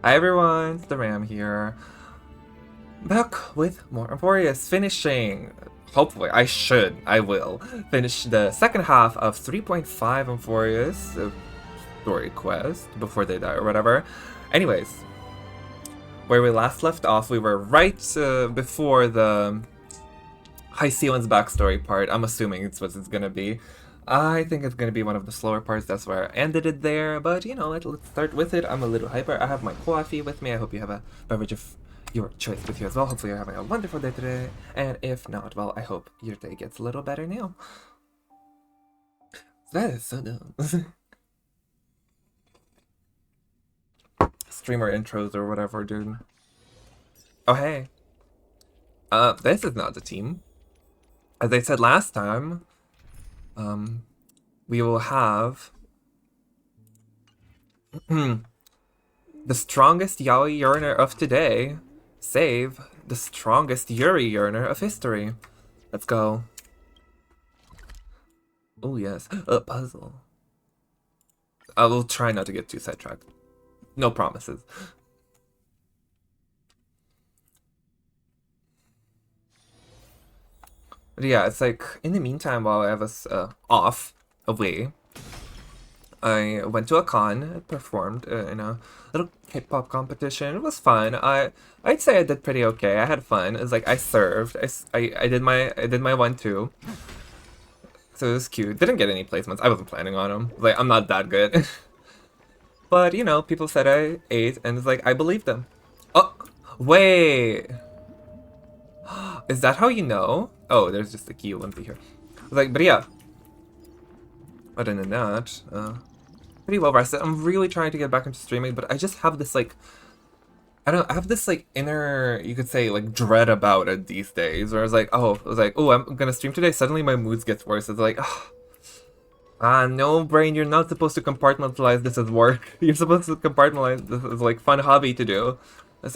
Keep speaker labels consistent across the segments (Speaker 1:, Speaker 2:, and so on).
Speaker 1: Hi everyone, it's the Ram here. Back with more Amphoreus, finishing, hopefully, I will, finish the second half of 3.5 Amphoreus, the story quest, before they die or whatever. Anyways, where we last left off, we were right before the High Sealand's backstory part. I'm assuming it's what it's gonna be. I think it's gonna be one of the slower parts, that's where I ended it there, but you know, let's start with it. I'm a little hyper. I have my coffee with me. I hope you have a beverage of your choice with you as well. Hopefully you're having a wonderful day today, and if not, well, I hope your day gets a little better now. That is so dumb. Streamer intros or whatever, dude. Oh, hey. This is not the team. As I said last time, we will have the strongest yaoi yearner of today save the strongest yuri yearner of history. Let's go. Oh yes, a puzzle. I will try not to get too sidetracked. No promises. But yeah, it's like, in the meantime, while I was away, I went to a con, performed in a little K-pop competition. It was fun. I'd say I did pretty okay. I had fun. It's like I served. I did my one too. So it was cute. Didn't get any placements. I wasn't planning on them. Like I'm not that good. But you know, people said I ate, and it's like I believed them. Oh, wait. Is that how you know? Oh, there's just a key limpy here. Like, but yeah. Other than that, pretty well rested. I'm really trying to get back into streaming, but I just have this like, I have this like inner, you could say like dread about it these days, where I was like, oh, I'm gonna stream today. Suddenly my moods gets worse. It's like, no brain, you're not supposed to compartmentalize this as work. You're supposed to compartmentalize this as like fun hobby to do.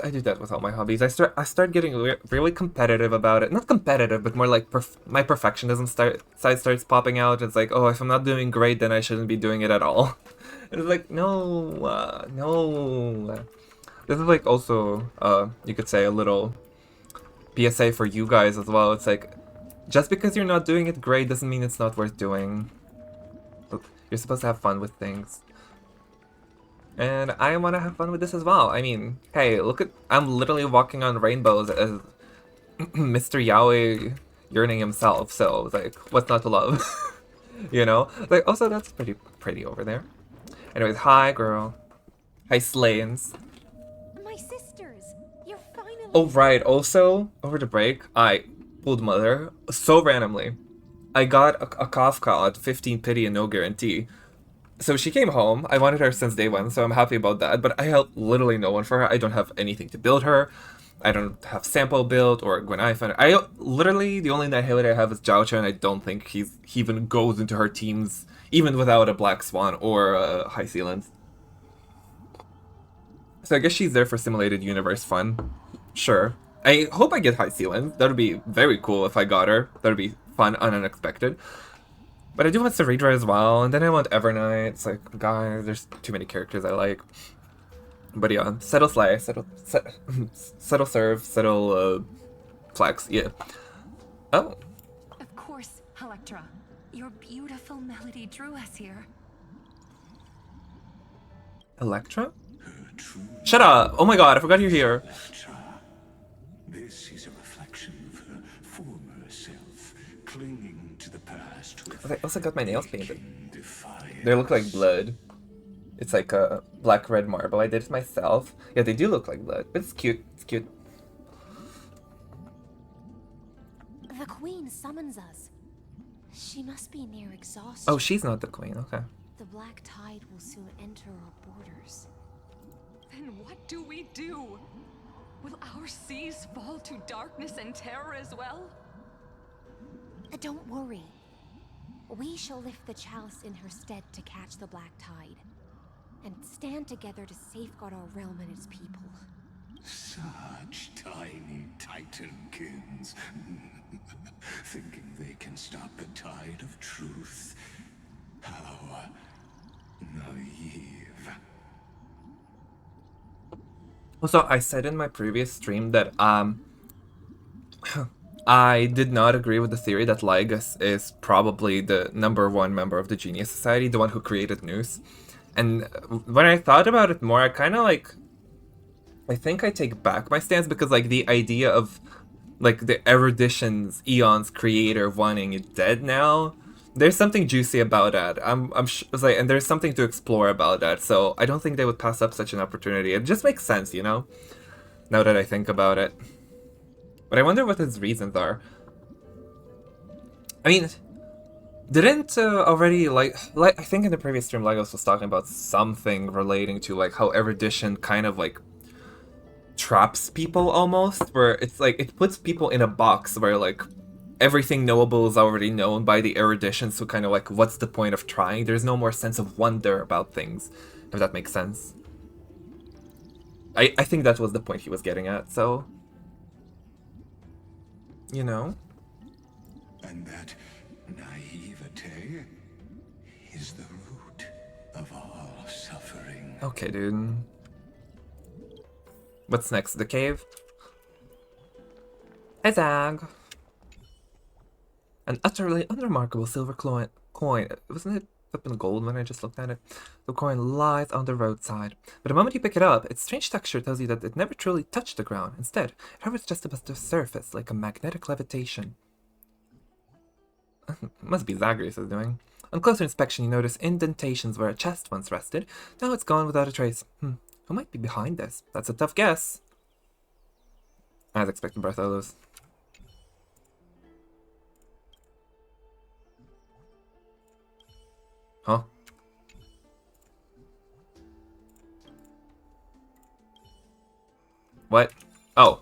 Speaker 1: I do that with all my hobbies. I start getting really competitive about it. Not competitive, but more like my perfectionism side starts popping out. It's like, oh, if I'm not doing great, then I shouldn't be doing it at all. And it's like, no, no. This is like also, you could say a little PSA for you guys as well. It's like, just because you're not doing it great doesn't mean it's not worth doing. You're supposed to have fun with things. And I want to have fun with this as well. I mean, hey, look at, I'm literally walking on rainbows as Mr. Yaoi yearning himself, so like, what's not to love? You know? Like, also, that's pretty over there. Anyways, hi, girl. Hi, Slayans.
Speaker 2: My sisters! You're finally.
Speaker 1: Oh, right, also, over the break, I pulled mother so randomly. I got a Kafka at 15 pity and no guarantee. So she came home. I wanted her since day one, so I'm happy about that. But I have literally no one for her. I don't have anything to build her. I don't have sample build or Gwen. I literally the only Nihility I have is Jiaocha, and I don't think he even goes into her teams even without a Black Swan or a High Sealant. So I guess she's there for simulated universe fun. Sure. I hope I get High Sealant. That would be very cool if I got her. That would be fun and unexpected. But I do want Ceredra as well, and then I want Evernight. It's like, guys, there's too many characters I like. But yeah, settle Slay, settle Serve, settle Flex, yeah. Oh,
Speaker 2: Of course, Electra. Your beautiful melody drew us here.
Speaker 1: Electra? Shut up! Oh my god, I forgot you're here.
Speaker 3: This is a reflection of her former self, clinging to the past with
Speaker 1: I also got my nails painted.
Speaker 3: defiance.
Speaker 1: They look like blood. It's like a black red marble. I did it myself. Yeah, they do look like blood, but it's cute. It's cute.
Speaker 2: The Queen summons us. She must be near exhaustion.
Speaker 1: Oh, she's not the queen. Okay.
Speaker 2: The black tide will soon enter our borders.
Speaker 4: Then what do we do? Will our seas fall to darkness and terror as well?
Speaker 2: Don't worry. We shall lift the chalice in her stead to catch the black tide. And stand together to safeguard our realm and its people.
Speaker 3: Such tiny titankins, thinking they can stop the tide of truth. How naive.
Speaker 1: Also, I said in my previous stream that I did not agree with the theory that Lycurgus is probably the #1 member of the Genius Society, the one who created Noose. And when I thought about it more, I kind of like, I think I take back my stance, because like the idea of like the Erudition's Eon's creator wanting it dead now, there's something juicy about that. It's like, and there's something to explore about that. So I don't think they would pass up such an opportunity. It just makes sense, you know, now that I think about it. But I wonder what his reasons are. I mean, didn't already, like I think in the previous stream, Lycurgus was talking about something relating to like how erudition kind of like traps people almost, where it's like it puts people in a box where like everything knowable is already known by the erudition, so kind of like what's the point of trying? There's no more sense of wonder about things, if that makes sense. I think that was the point he was getting at, so you know.
Speaker 3: And that naivete is the root of all suffering.
Speaker 1: Okay, dude. What's next? The cave? Hey, Zag. An utterly unremarkable silver coin. Wasn't it up in gold when I just looked at it? The coin lies on the roadside. But the moment you pick it up, its strange texture tells you that it never truly touched the ground. Instead, it hovers just above the surface like a magnetic levitation. Must be Zagreus is doing. On closer inspection, you notice indentations where a chest once rested. Now it's gone without a trace. Who might be behind this? That's a tough guess. As expected, Bartholos. Huh? What? Oh.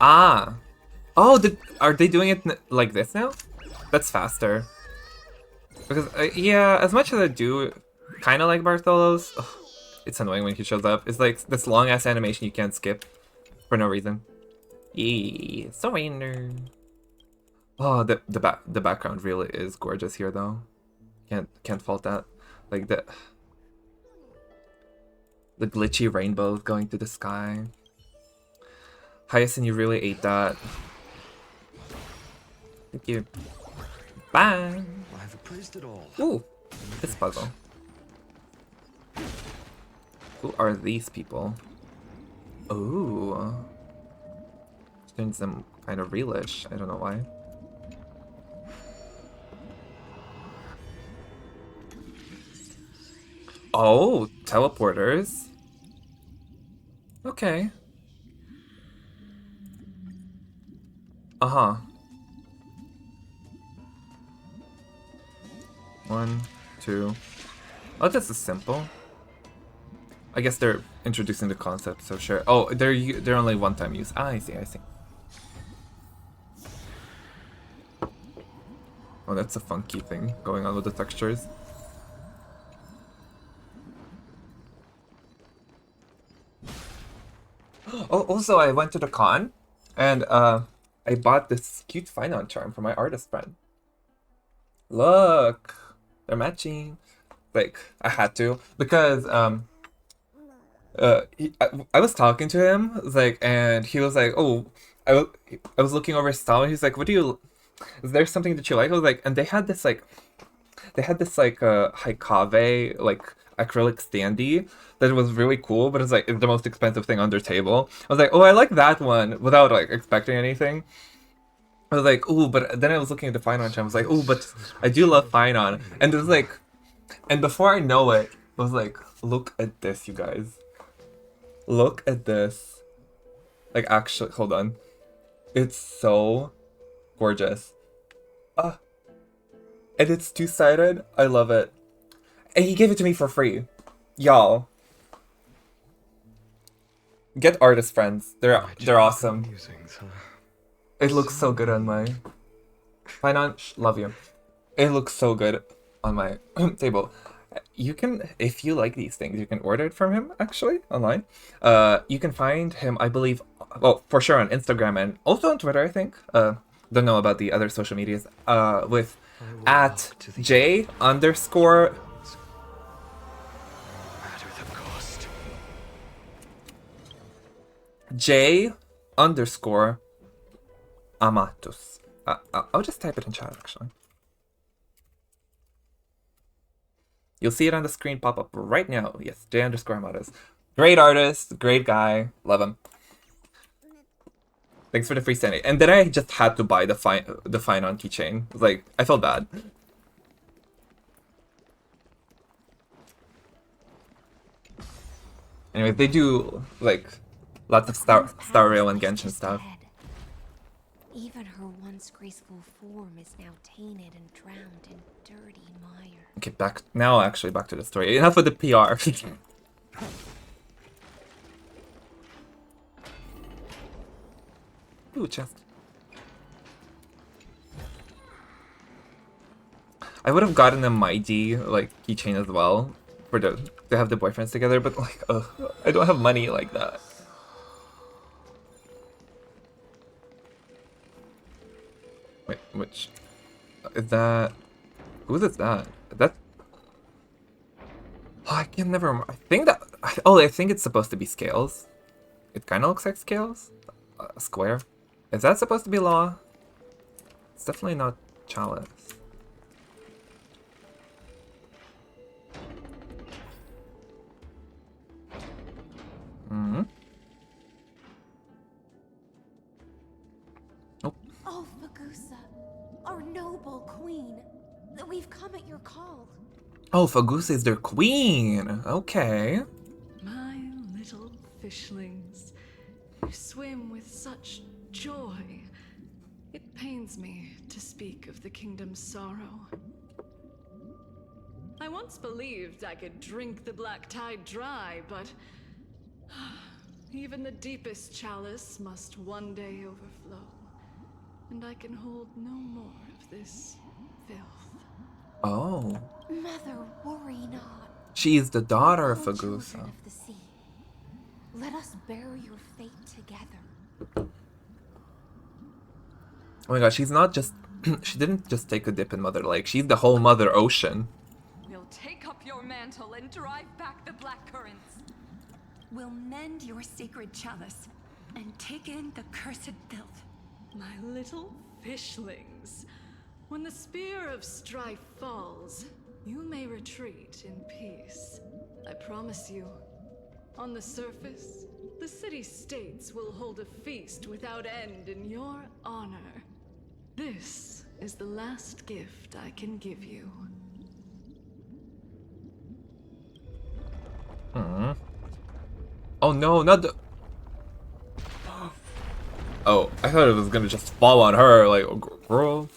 Speaker 1: Ah. Oh, are they doing it like this now? That's faster. Because, yeah, as much as I do kind of like Bartholos, it's annoying when he shows up. It's like this long-ass animation you can't skip for no reason. Eee, surrender. Oh, the background really is gorgeous here, though. Can't fault that. Like the glitchy rainbows going through the sky. Hyacinth, you really ate that. Thank you. Bye.
Speaker 5: I've appraised it all.
Speaker 1: Ooh, this puzzle. Who are these people? Ooh. Turns them kind of realish. I don't know why. Oh, teleporters. Okay. Uh-huh. 1, 2. Oh, this is simple. I guess they're introducing the concept, so sure. Oh, they're only one-time use. Ah, I see, I see. Oh, that's a funky thing going on with the textures. Oh, also, I went to the con, and I bought this cute Finon charm for my artist friend. Look, they're matching. Like, I had to, because I was talking to him, like, and he was like, "Oh, I was looking over his style, and he's like, is there something that you like?" I was like, and they had this Hikave like acrylic standee that was really cool, but it's like the most expensive thing on their table. I was like, "Oh, I like that one," without like expecting anything. I was like, "Ooh," but then I was looking at the Finon charm. I was like, "Ooh, but I do love Finon," and it was like, and before I know it, I was like, "Look at this, you guys! Look at this!" Like, actually, hold on, it's so gorgeous. And it's two-sided. I love it. And he gave it to me for free. Y'all. Get artist friends. They're awesome.
Speaker 5: Musings, huh?
Speaker 1: It looks so good on my... Finance, love you. It looks so good on my table. You can, if you like these things, you can order it from him, actually, online. You can find him, I believe, well, for sure on Instagram and also on Twitter, I think. Don't know about the other social medias. With at J_.
Speaker 5: Matter the cost.
Speaker 1: J underscore Amatus. I'll just type it in chat actually. You'll see it on the screen pop up right now. Yes, J underscore Amatus. Great artist, great guy, love him. Thanks for the free standing. And then I just had to buy the fine on keychain. Like, I felt bad. Anyway, they do like lots of Star Rail and Genshin stuff.
Speaker 2: Even her once graceful form is now tainted and drowned in dirty mire.
Speaker 1: Okay, back to the story. Enough with the PR. Ooh, chest. I would have gotten a Mighty like keychain as well for to have the boyfriends together, but like, I don't have money like that. Wait, which is that? Who is that? That? Oh, I can never remember. I think that. Oh, I think it's supposed to be Scales. It kind of looks like Scales. A square. Is that supposed to be Law? It's definitely not Chalice. Hmm. Oh.
Speaker 2: Oh, Fagusa, our noble queen. We've come at your call.
Speaker 1: Oh, Fagusa is their queen. Okay.
Speaker 4: My little fishlings, you swim with such joy. It pains me to speak of the kingdom's sorrow. I once believed I could drink the black tide dry, but even the deepest chalice must one day overflow, and I can hold no more of this filth.
Speaker 1: Oh.
Speaker 2: Mother, worry not.
Speaker 1: She is the daughter of
Speaker 2: O children
Speaker 1: Fagusa.
Speaker 2: of the sea, let us bear your fate together.
Speaker 1: Oh my god, she's not just... she didn't just take a dip in Mother Lake. She's the whole Mother Ocean.
Speaker 4: We'll take up your mantle and drive back the black currents.
Speaker 6: We'll mend your sacred chalice and take in the cursed filth.
Speaker 4: My little fishlings, when the spear of strife falls, you may retreat in peace. I promise you. On the surface, the city-states will hold a feast without end in your honor. This is the last gift I can give you.
Speaker 1: Oh no, not the... Oh, I thought it was gonna just fall on her, like, oh, girl.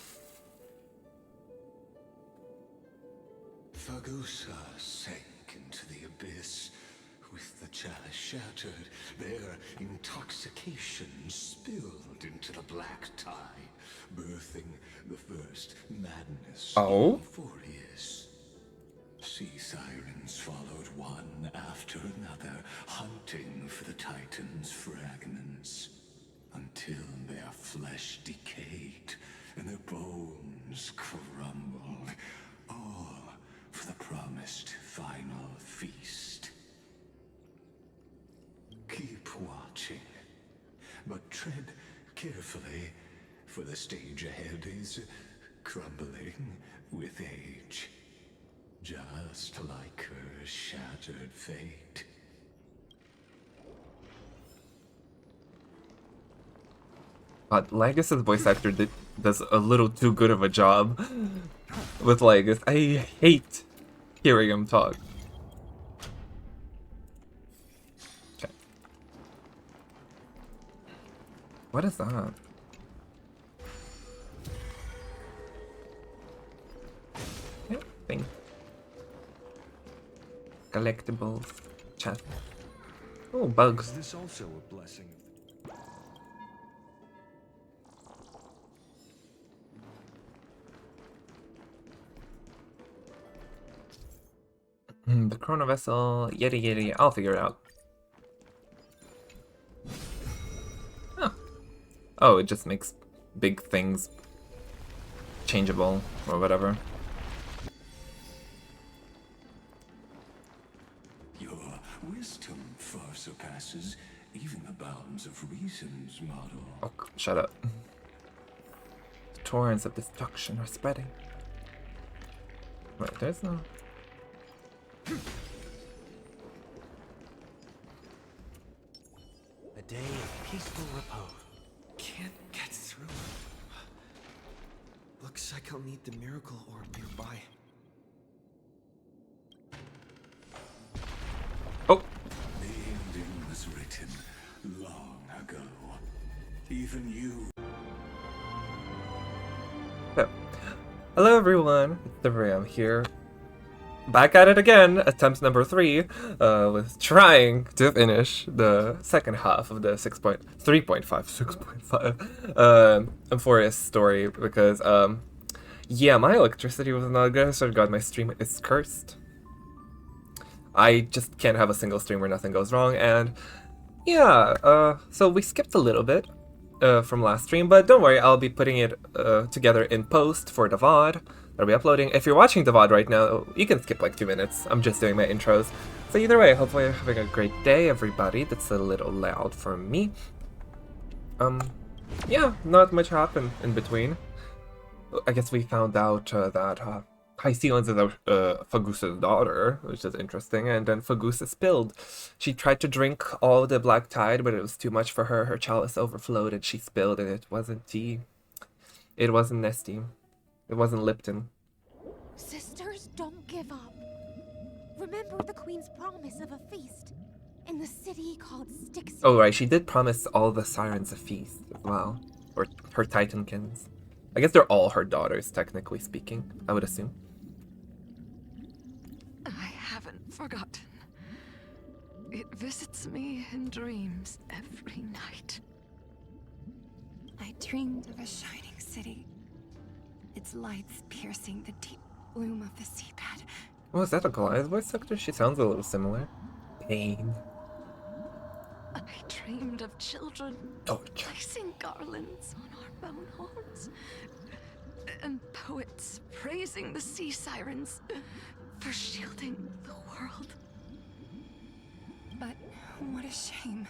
Speaker 3: Fagusa sank into the abyss. With the chalice shattered, their intoxication spilled into the black tide, birthing the first madness
Speaker 1: Oh?
Speaker 3: of Amphoreus. Sea sirens followed one after another, hunting for the Titan's fragments, until their flesh decayed and their bones crumbled, all for the promised final feast. Keep watching, but tread carefully, for the stage ahead is crumbling with age, just like her shattered fate.
Speaker 1: But Lagus's voice actor does a little too good of a job with Lagus. I hate hearing him talk. Okay. What is that? Thing. Collectibles. Chat. Oh, bugs.
Speaker 5: Is this also a blessing?
Speaker 1: The chrono vessel, yeti, I'll figure it out. Oh. Oh, it just makes big things changeable or whatever.
Speaker 3: Your wisdom far surpasses even the bounds of reason's model.
Speaker 1: Oh, shut up. The torrents of destruction are spreading. Wait, there's no...
Speaker 7: A day of peaceful repose. Can't get through. Looks like I'll need the miracle orb nearby.
Speaker 1: Oh!
Speaker 3: The ending was written long ago. Even you.
Speaker 1: So, hello everyone, it's the Ram here. Back at it again, attempt number 3, with trying to finish the second half of the 6.5 Amphoreus story, because, yeah, my electricity was not good, so God, my stream is cursed. I just can't have a single stream where nothing goes wrong, and, yeah, so we skipped a little bit, from last stream, but don't worry, I'll be putting it, together in post for the VOD. I'll be uploading. If you're watching the VOD right now, you can skip like 2 minutes. I'm just doing my intros. So either way, hopefully you're having a great day, everybody. That's a little loud for me. Yeah, not much happened in between. I guess we found out that Hyceon's is Fagus' daughter, which is interesting, and then Fagus spilled. She tried to drink all the black tide, but it was too much for her. Her chalice overflowed and she spilled, and it wasn't tea. It wasn't Nesty. It wasn't Lipton.
Speaker 2: Sisters, don't give up. Remember the queen's promise of a feast in the city called Styx.
Speaker 1: Oh right, she did promise all the sirens a feast as well. Or her Titankins. I guess they're all her daughters, technically speaking, I would assume.
Speaker 4: I haven't forgotten. It visits me in dreams every night.
Speaker 6: I dreamed of a shining city. Its lights piercing the deep gloom of the seabed.
Speaker 1: Oh, is that a Goliath voice actor? She sounds a little similar. Pain.
Speaker 4: I dreamed of children
Speaker 1: Oh,
Speaker 4: placing garlands on our bone horns, and poets praising the sea sirens for shielding the world.
Speaker 6: But what a shame.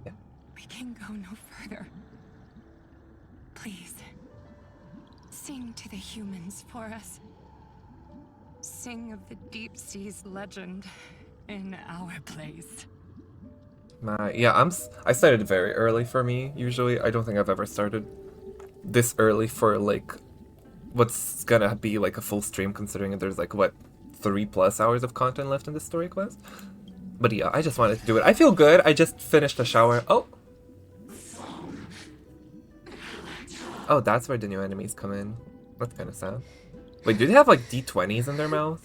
Speaker 1: Yeah.
Speaker 6: We can go no further. Please, sing to the humans for us. Sing of the deep sea's legend in our place.
Speaker 1: Yeah, I started very early for me, usually. I don't think I've ever started this early for, like, what's gonna be, like, a full stream, considering there's, like, what, 3+ hours of content left in the story quest? But yeah, I just wanted to do it. I feel good. I just finished a shower. Oh! Oh, that's where the new enemies come in. That's kind of sad. Wait, do they have, like, D20s in their mouth?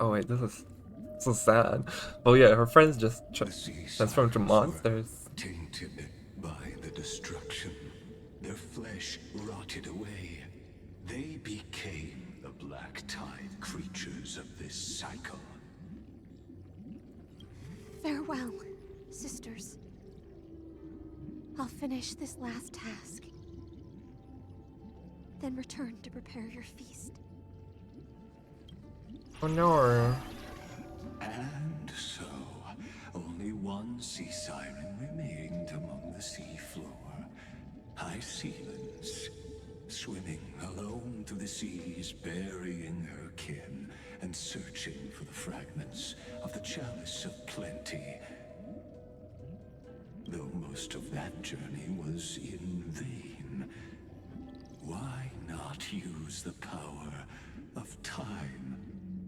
Speaker 1: Oh wait, this is so sad. Oh yeah, her friends just transformed to monsters.
Speaker 3: Tainted by the destruction, their flesh rotted away. They became the black tide creatures of this cycle.
Speaker 2: Farewell, sisters. I'll finish this last task, then return to prepare your feast.
Speaker 1: Oh no.
Speaker 3: And so, only one sea siren remained among the sea floor. Hyceon's, swimming alone through the seas, burying her kin, and searching for the fragments of the chalice of plenty. Though most of that journey was in vain, why not use the power of time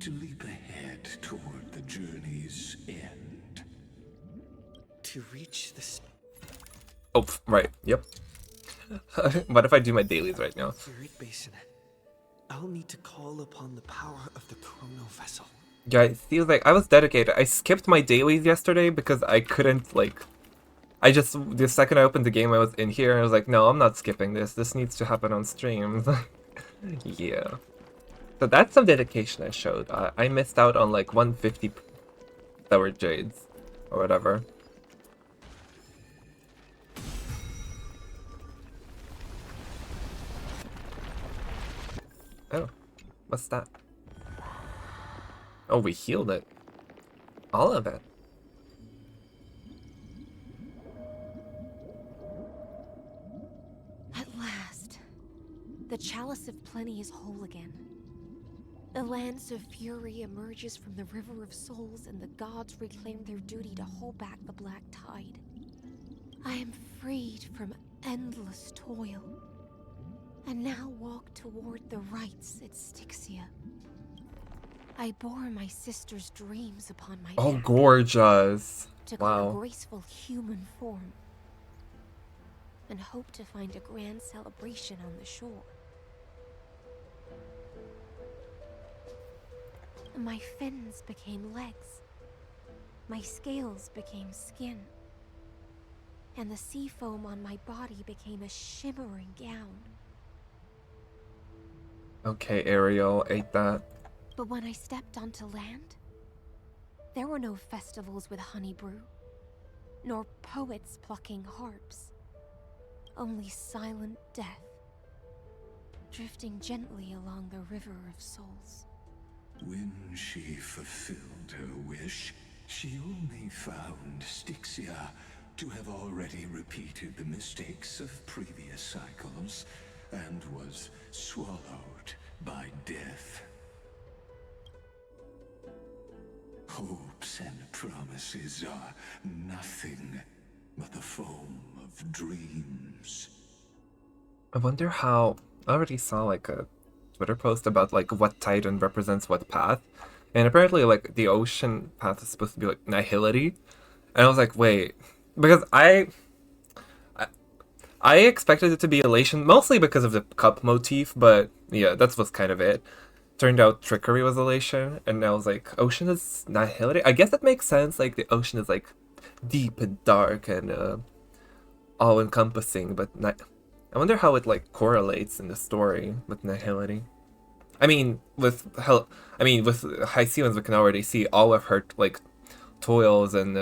Speaker 3: to leap ahead toward the journey's end?
Speaker 7: To reach the
Speaker 1: Oh, right. Yep. What if I do my dailies right now?
Speaker 7: Spirit Basin, I'll need to call upon the power of the Chrono Vessel.
Speaker 1: Yeah, it feels like I was dedicated. I skipped my dailies yesterday because I couldn't, like... the second I opened the game, I was in here, and I was like, no, I'm not skipping this. This needs to happen on stream. Yeah. So that's some dedication I showed. I missed out on like 150 that were jades or whatever. Oh, what's that? Oh, we healed it. All of it.
Speaker 2: At last, the Chalice of Plenty is whole again. The Lance of Fury emerges from the River of Souls, and the gods reclaim their duty to hold back the Black Tide. I am freed from endless toil, and now walk toward the rites at Styxia. I bore my sister's dreams upon my
Speaker 1: Oh,
Speaker 2: back.
Speaker 1: gorgeous.
Speaker 2: Took on a
Speaker 1: Wow.
Speaker 2: graceful human form, and hoped to find a grand celebration on the shore. My fins became legs, my scales became skin, and the sea foam on my body became a shimmering gown.
Speaker 1: Okay, Ariel, ate that.
Speaker 2: But when I stepped onto land, there were no festivals with honey brew, nor poets plucking harps. Only silent death, drifting gently along the River of Souls.
Speaker 3: When she fulfilled her wish, she only found Styxia to have already repeated the mistakes of previous cycles, and was swallowed by death. Hopes and promises are nothing but the foam of dreams.
Speaker 1: I wonder how... I already saw like a Twitter post about like what titan represents what path. And apparently like the ocean path is supposed to be like nihility. And I was like, wait. Because I expected it to be elation, mostly because of the cup motif, but yeah, that's what's kind of it. Turned out trickery was elation, and I was like, ocean is nihility? I guess that makes sense, like the ocean is like deep and dark and all-encompassing, but I wonder how it like correlates in the story with nihility. I mean, with High we can already see all of her like toils and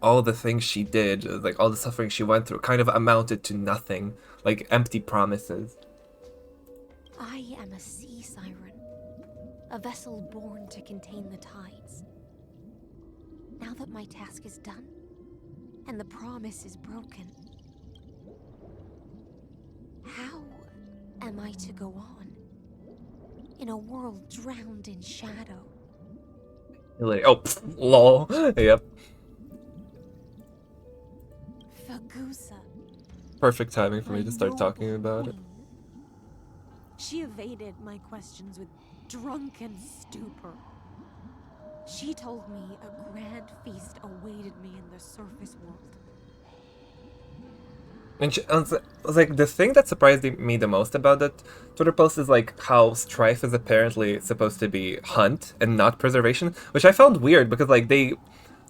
Speaker 1: all the things she did, like all the suffering she went through, kind of amounted to nothing, like empty promises.
Speaker 2: I am a sea siren, a vessel born to contain the tides. Now that my task is done, and the promise is broken, how am I to go on in a world drowned in shadow?
Speaker 1: Like, oh, pff, lol. Yep.
Speaker 2: Fagusa,
Speaker 1: Perfect timing for
Speaker 2: my
Speaker 1: me to start talking
Speaker 2: noble
Speaker 1: about it.
Speaker 2: queen. She evaded my questions with drunken stupor. She told me a grand feast awaited me in the surface world.
Speaker 1: And I was like, the thing that surprised me the most about that Twitter post is like how strife is apparently supposed to be hunt and not preservation, which I found weird because like they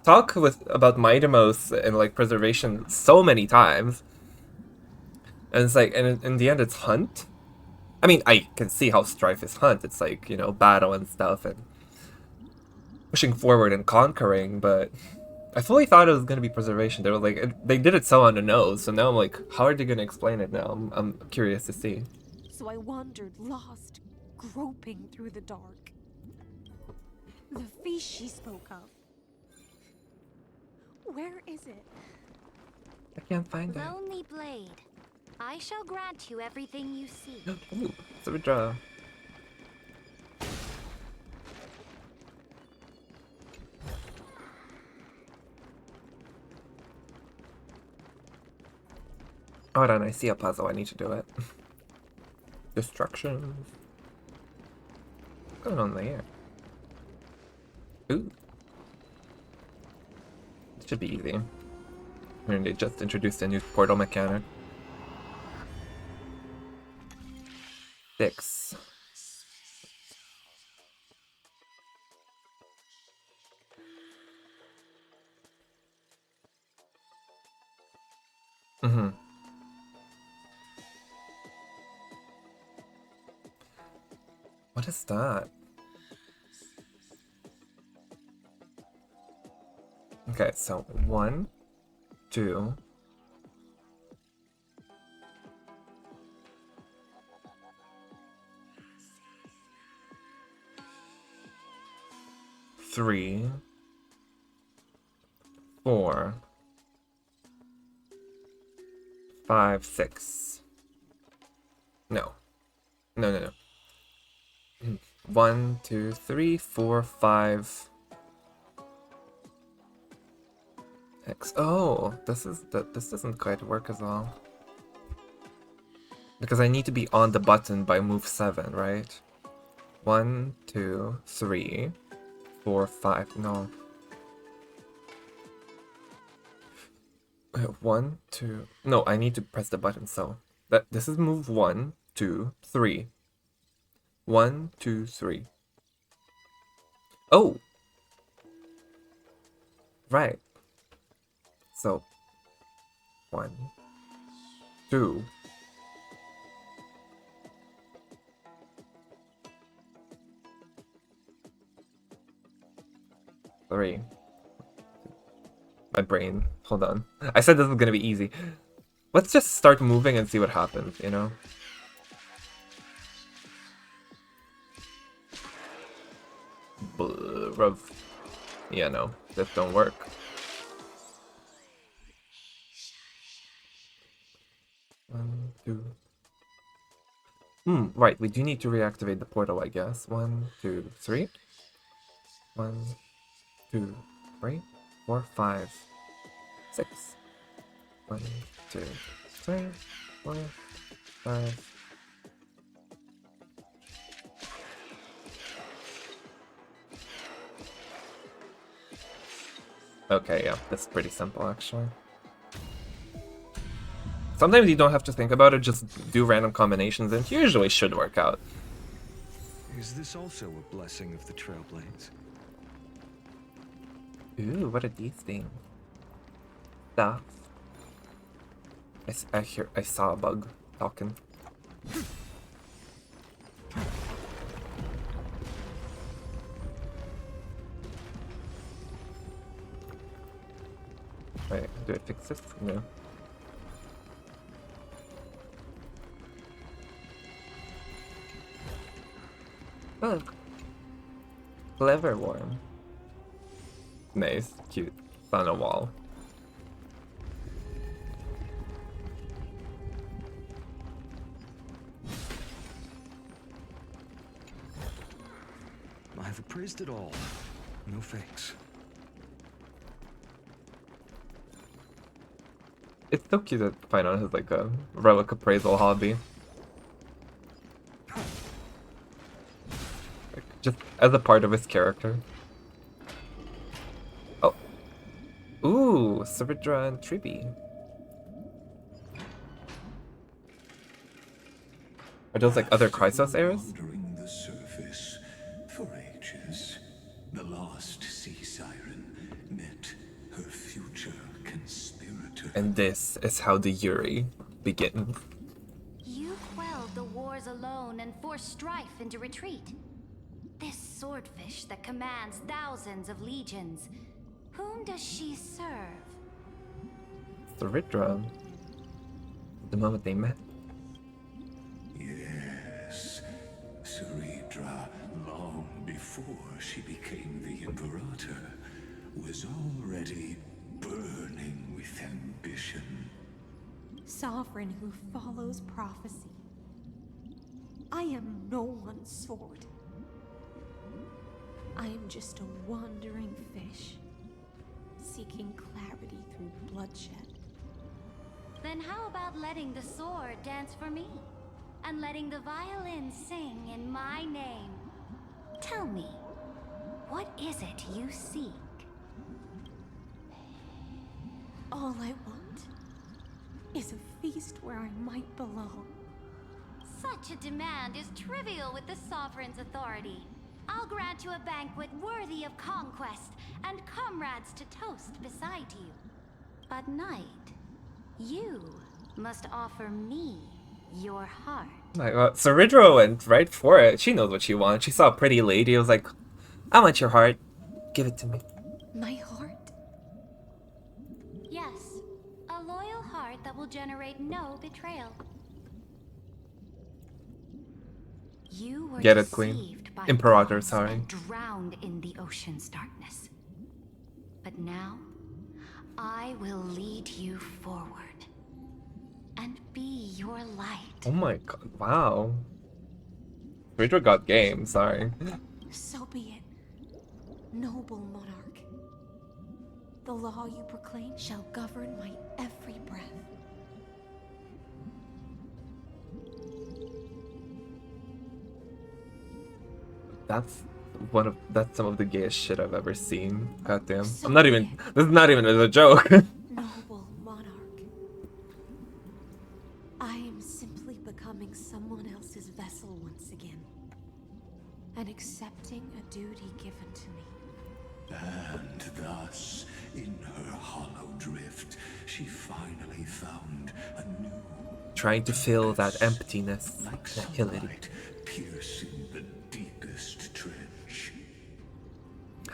Speaker 1: talk about Midemos and like preservation so many times, and it's like, and in the end it's hunt. I mean, I can see how strife is hunt. It's like, you know, battle and stuff and pushing forward and conquering, but I fully thought it was gonna be preservation. They were like, they did it so on the nose. So now I'm like, how are they gonna explain it now? I'm curious to see.
Speaker 2: So I wandered, lost, groping through the dark. The feast she spoke of. Where is it?
Speaker 1: I can't find it.
Speaker 8: Lonely Blade, I shall grant you everything you seek.
Speaker 1: Ooh, so we draw. Hold on, I see a puzzle. I need to do it. Destruction. What's going on there? Ooh. It should be easy. I mean, they just introduced a new portal mechanic. 6. Mm-hmm. What is that? Okay, so 1, 2. 3, 4, 5, 6. No. No, no, no. 1, 2, 3, 4, 5. X. Oh, this doesn't quite work as well. Because I need to be on the button by move 7, right? 1, 2, 3, 4, 5. No. 1, 2. No, I need to press the button. So this is move 1, 2, 3. 1, 2, 3. Oh, right. So 1, 2. Three. My brain. Hold on. I said this was gonna be easy. Let's just start moving and see what happens, you know? Bruv. Yeah, no. This don't work. One, two. Right. We do need to reactivate the portal, I guess. 1, 2, 3. 1, 2, 3, 4, 5, 6. 1, 2, 3, 4, 5. Okay, yeah, that's pretty simple actually. Sometimes you don't have to think about it, just do random combinations and it usually should work out.
Speaker 5: Is this also a blessing of the Trailblades?
Speaker 1: Ooh, what are these things? Stuff. I saw a bug talking. Wait, do I fix this? No. Look. Clever worm. Nice, cute. It's on a wall.
Speaker 5: I've appraised it all. No thanks.
Speaker 1: It's so cute that Finon has like a relic appraisal hobby. Like, just as a part of his character. Oh. Ooh, Saridra and Tribi. Are those like other Chrysos heirs?
Speaker 3: Wandering the surface for ages, the lost sea siren met her future conspirator.
Speaker 1: And this is how the Yuri begins.
Speaker 8: You quelled the wars alone and forced strife into retreat. This swordfish that commands thousands of legions. Whom does she serve?
Speaker 1: Saridra. The moment they met.
Speaker 3: Yes, Saridra, long before she became the Imperator, was already burning with ambition.
Speaker 2: Sovereign who follows prophecy. I am no one's sword. I am just a wandering fish, seeking clarity through bloodshed.
Speaker 8: Then how about letting the sword dance for me? And letting the violin sing in my name? Tell me, what is it you seek?
Speaker 2: All I want is a feast where I might belong.
Speaker 8: Such a demand is trivial with the Sovereign's authority. I'll grant you a banquet worthy of conquest, and comrades to toast beside you. But night, you must offer me your heart.
Speaker 1: Like, Saridra went right for it. She knows what she wants. She saw a pretty lady. It was like, I want your heart. Give it to me.
Speaker 2: My heart?
Speaker 8: Yes, a loyal heart that will generate no betrayal. You were
Speaker 1: Get it, Queen.
Speaker 8: deceived by
Speaker 1: Imperator,
Speaker 8: gods
Speaker 1: sorry.
Speaker 8: and drowned in the ocean's darkness. But now, I will lead you forward and be your light.
Speaker 1: Oh my god, wow. Rachel got game, sorry.
Speaker 2: So be it, noble monarch. The law you proclaim shall govern my every breath.
Speaker 1: That's some of the gayest shit I've ever seen. Goddamn.
Speaker 2: So
Speaker 1: I'm not
Speaker 2: be
Speaker 1: even
Speaker 2: it.
Speaker 1: this is not even a joke.
Speaker 2: Noble monarch. I am simply becoming someone else's vessel once again. And accepting a duty given to me.
Speaker 3: And thus, in her hollow drift, she finally found a new
Speaker 1: Trying to fill that emptiness.
Speaker 3: like
Speaker 1: That hillity.
Speaker 3: sunlight piercing the deepest trench.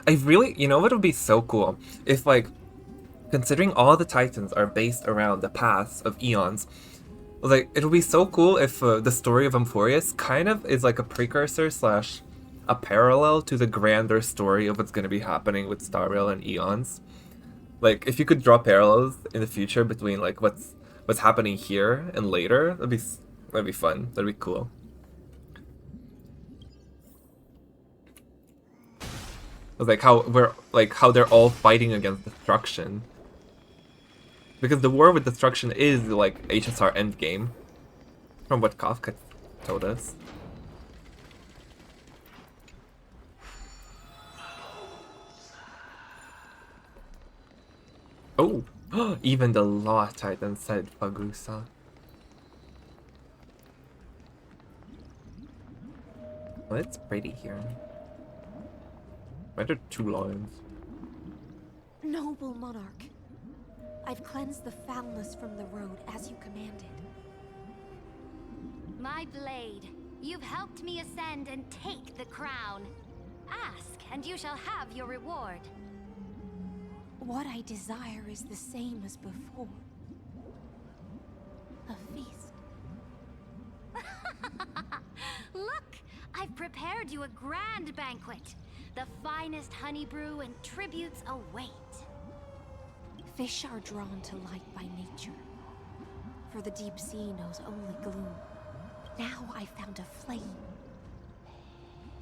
Speaker 1: I really, you know what would be so cool? If, like, considering all the Titans are based around the paths of eons, like, it would be so cool if the story of Amphoreus kind of is like a precursor slash a parallel to the grander story of what's going to be happening with Star Rail and eons. Like, if you could draw parallels in the future between, like, what's happening here and later, that'd be fun. That'd be cool. Like how they're all fighting against destruction. Because the war with destruction is like HSR Endgame, from what Kafka told us. Oh, even the Law Titan said Fagusa. Well, it's pretty here. Why are there 2 lions?
Speaker 2: Noble monarch. I've cleansed the foulness from the road as you commanded.
Speaker 8: My blade, you've helped me ascend and take the crown. Ask, and you shall have your reward.
Speaker 2: What I desire is the same as before. A feast.
Speaker 8: Look, I've prepared you a grand banquet. The finest honey brew and tributes await.
Speaker 2: Fish are drawn to light by nature, for the deep sea knows only gloom. Now I found a flame.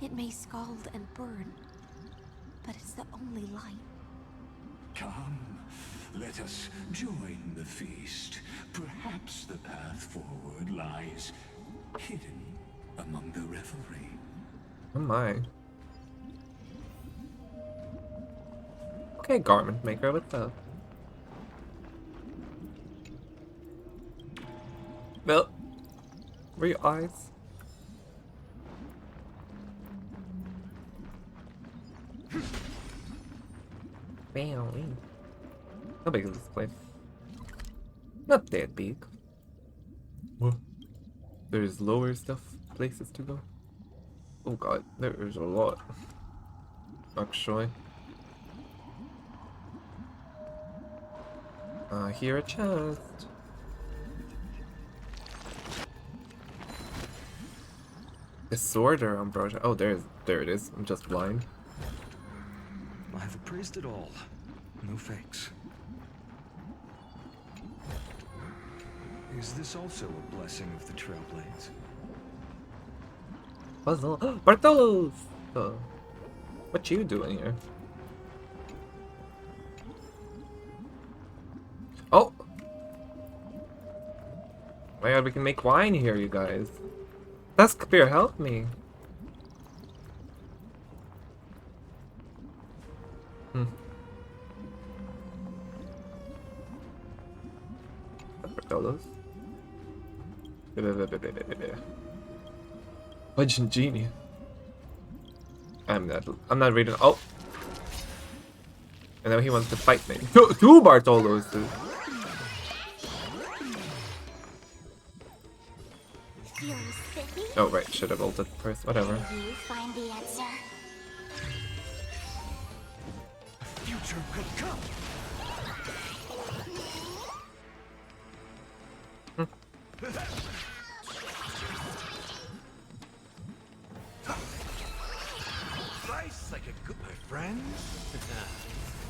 Speaker 2: It may scald and burn, but it's the only light.
Speaker 3: Come, let us join the feast. Perhaps the path forward lies hidden among the revelry.
Speaker 1: Oh my. Okay, garment maker, what's up? Well, where are your eyes? Bam. How big is this place? Not that big. What? There's lower stuff, places to go. Oh god, there's a lot. Actually. Here a chest. A sword or ambrosia? Oh, there it is. I'm just blind.
Speaker 5: I've appraised it all. No fakes. Is this also a blessing of the Trailblades?
Speaker 1: Puzzle. Bartolos! What you doing here? Oh! My god, we can make wine here, you guys. That's Kabir, help me. Bartolos. Legend Genie. I'm not reading. Oh! And now he wants to fight me. Two Bartolos, dude. Oh, right. Should have ulted first. Whatever.
Speaker 8: You find the answer.
Speaker 3: Future could come.
Speaker 9: ice like a good my friends.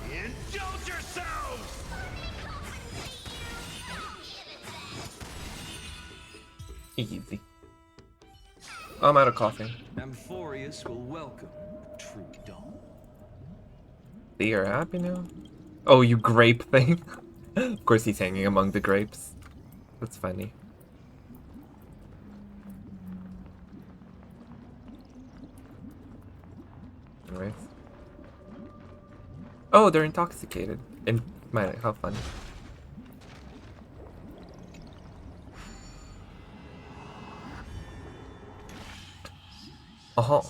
Speaker 9: Indulge yourselves!
Speaker 1: Easy. I'm out of coffee.
Speaker 5: Amphoreus will welcome true dawn.
Speaker 1: You're happy now? Oh, you grape thing. Of course he's hanging among the grapes. That's funny. Anyways. Oh, they're intoxicated. And how fun. Uh-huh.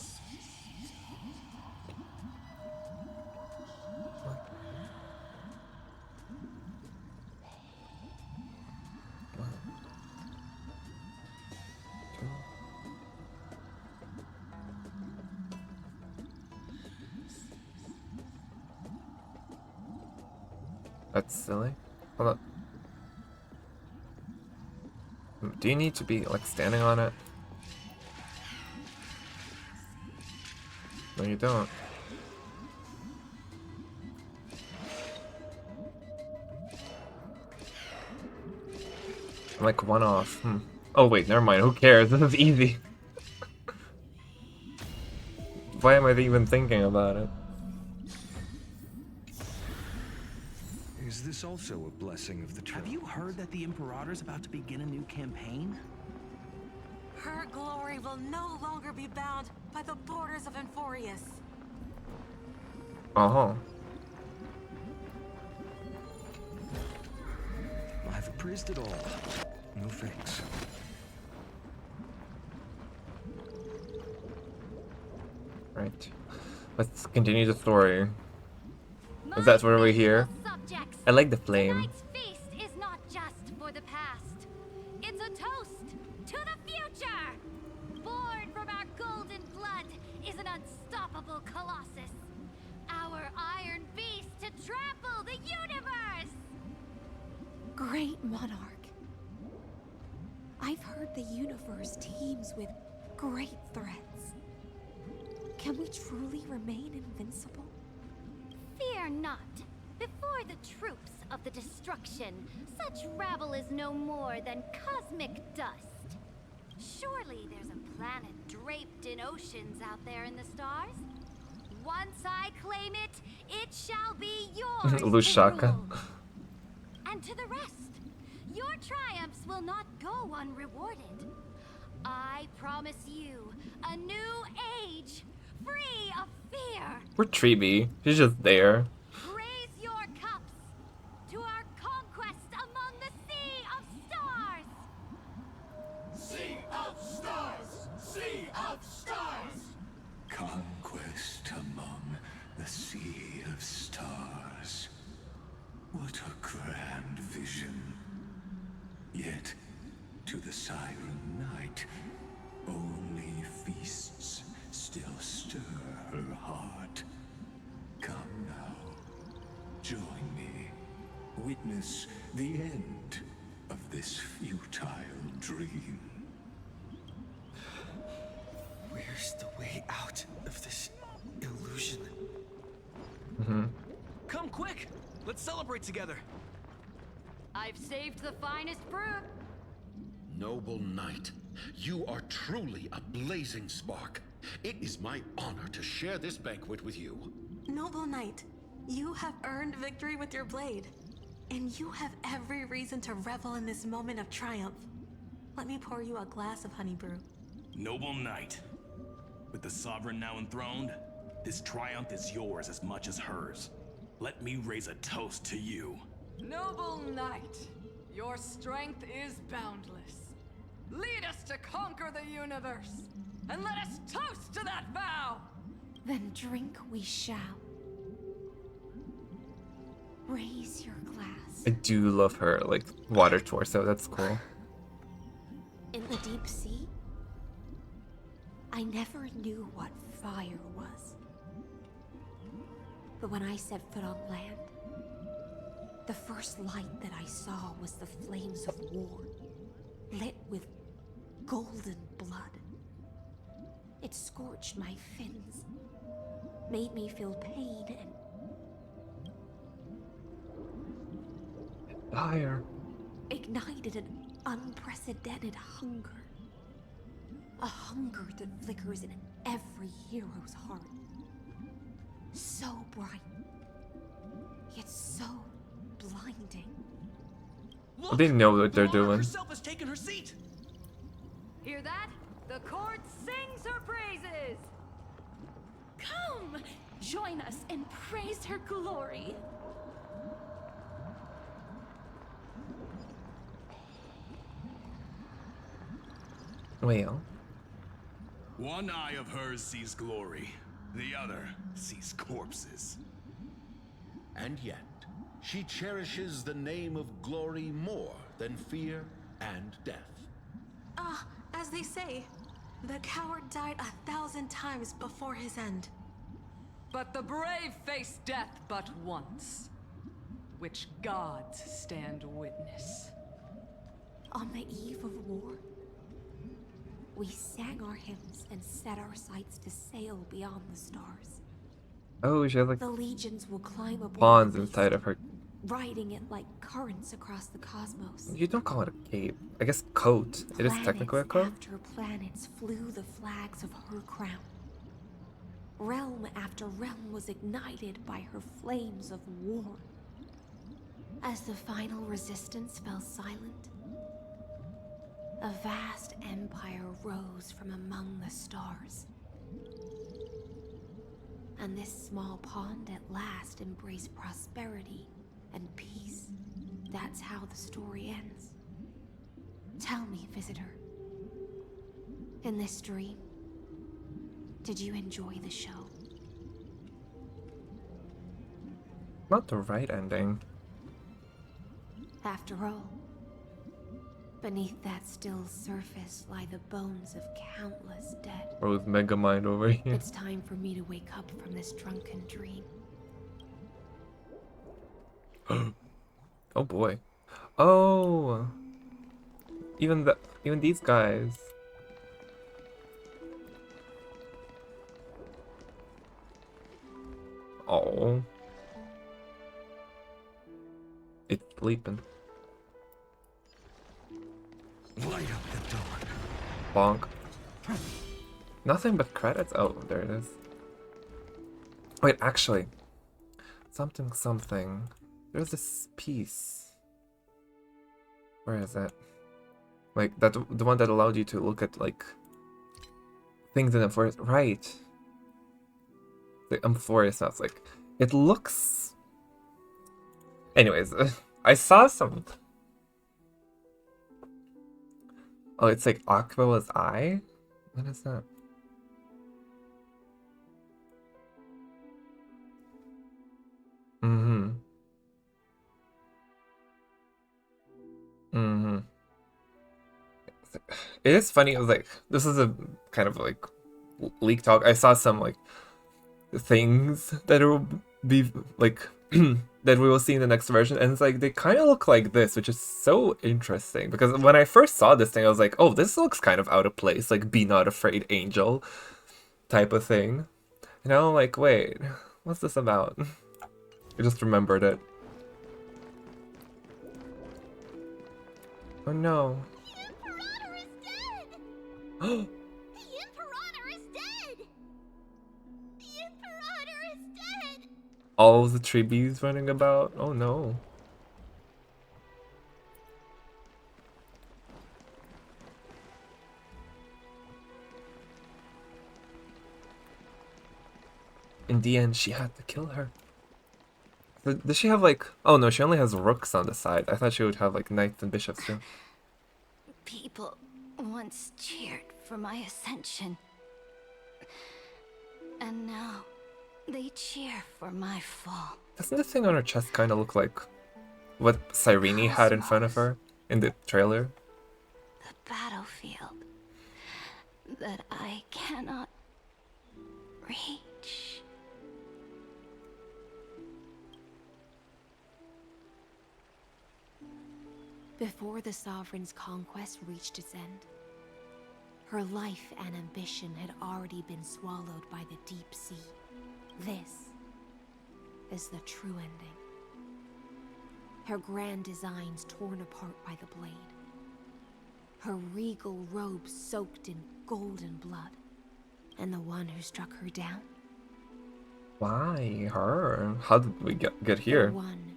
Speaker 1: That's silly. Hold up. Do you need to be, like, standing on it? No, you don't. I'm like one off. Oh wait, never mind. Who cares? This is easy. Why am I even thinking about it?
Speaker 5: Is this also a blessing of the truth?
Speaker 7: Have you heard that the Imperator's about to begin a new campaign?
Speaker 10: Her glory will no longer be bound by the borders of Amphoreus.
Speaker 1: Uh-huh.
Speaker 5: I've appraised it all. No thanks.
Speaker 1: Right. Let's continue the story. Is that where we're here? I like the flame.
Speaker 8: Tonight's feast is not just for the past. It's a toast to the future. Born from our golden blood is an unstoppable colossus. Our iron beast to trample the universe.
Speaker 2: Great monarch. I've heard the universe teems with great threats. Can we truly remain invincible?
Speaker 8: Fear not. Before the troops of the destruction, such rabble is no more than cosmic dust. Surely there's a planet draped in oceans out there in the stars. Once I claim it, it shall be yours to
Speaker 1: Lushaka.
Speaker 8: rule. And to the rest, your triumphs will not go unrewarded. I promise you a new age, free of fear.
Speaker 1: We're Treeby. She's just there.
Speaker 8: Raise your cups to our conquest among the Sea of Stars.
Speaker 3: Sea of Stars! Sea of Stars! Conquest among the Sea of Stars. What a grand vision. Yet, to the Siren Knight, only feasts still stir her heart. Come now, join me. Witness the end of this futile dream.
Speaker 7: Where's the way out of this illusion?
Speaker 9: Come quick! Let's celebrate together.
Speaker 8: I've saved the finest brew.
Speaker 11: Noble knight, you are truly a blazing spark. It is my honor to share this banquet with you.
Speaker 10: Noble Knight, you have earned victory with your blade. And you have every reason to revel in this moment of triumph. Let me pour you a glass of honey brew.
Speaker 12: Noble Knight, with the Sovereign now enthroned, this triumph is yours as much as hers. Let me raise a toast to you.
Speaker 4: Noble knight, your strength is boundless. Lead us to conquer the universe, and let us toast to that vow!
Speaker 2: Then drink we shall. Raise your glass.
Speaker 1: I do love her, like, water torso. That's cool.
Speaker 2: In the deep sea, I never knew what fire was. But when I set foot on land, the first light that I saw was the flames of war, lit with golden blood. It scorched my fins, made me feel pain and
Speaker 1: Fire.
Speaker 2: ignited an unprecedented hunger. A hunger that flickers in every hero's heart. So bright, yet so blinding.
Speaker 1: They know what they're doing.
Speaker 9: herself has taken her seat.
Speaker 4: Hear that? The court sings her praises!
Speaker 6: Come, join us and praise her glory.
Speaker 1: Well.
Speaker 12: One eye of hers sees glory, the other sees corpses.
Speaker 11: And yet, she cherishes the name of glory more than fear and death.
Speaker 10: As they say, the coward died 1,000 times before his end.
Speaker 4: But the brave face death but once, which gods stand witness.
Speaker 2: On the eve of war, we sang our hymns and set our sights to sail beyond the stars.
Speaker 1: Oh, she has like
Speaker 2: The legions will climb aboard
Speaker 1: pawns
Speaker 2: the beast,
Speaker 1: inside of her.
Speaker 2: riding it like currents across the cosmos.
Speaker 1: You don't call it a cape. I guess coat. It is technically a coat.
Speaker 2: After planets flew the flags of her crown. Realm after realm was ignited by her flames of war. As the final resistance fell silent, a vast empire rose from among the stars. And this small pond at last embraced prosperity and peace. That's how the story ends. Tell me, visitor, in this dream, did you enjoy the show?
Speaker 1: Not the right ending.
Speaker 2: After all, beneath that still surface lie the bones of countless dead.
Speaker 1: Or with Megamind over here.
Speaker 2: It's time for me to wake up from this drunken dream.
Speaker 1: Oh boy. Oh. Even these guys. Oh. It's sleeping.
Speaker 5: Light up the dawn.
Speaker 1: Bonk. Nothing but credits. Oh, there it is. Wait, actually. Something. There's this piece. Where is it? Like, the one that allowed you to look at, like, things in the forest. Right. The Amphoreus maps, like, it looks... Anyways, I saw some... Oh, it's like Aqua's eye? What is that? Mm-hmm. Mm-hmm. It is funny, I was like, this is a kind of like leak talk. I saw some like things that will be like that we will see in the next version, and it's like they kind of look like this, which is so interesting because when I first saw this thing I was like, oh, this looks kind of out of place, like Be Not Afraid Angel type of thing. You know, like, wait, what's this about? I just remembered it. Oh no.
Speaker 8: The Imperator is dead! The Imperator is dead!
Speaker 1: All of the tributes running about? Oh no. In the end, she had to kill her. Does she have like... Oh no, she only has rooks on the side. I thought she would have like knights and bishops too.
Speaker 8: People once cheered for my ascension. And now, they cheer for my fall.
Speaker 1: Doesn't the thing on her chest kind of look like what Cyrene had in front of her in the trailer?
Speaker 8: The battlefield that I cannot reach.
Speaker 2: Before the Sovereign's conquest reached its end, her life and ambition had already been swallowed by the deep sea, This is the true ending. Her grand designs torn apart by the blade. Her regal robe soaked in golden blood. And the one who struck her down?
Speaker 1: Why her? How did we get here?
Speaker 2: The one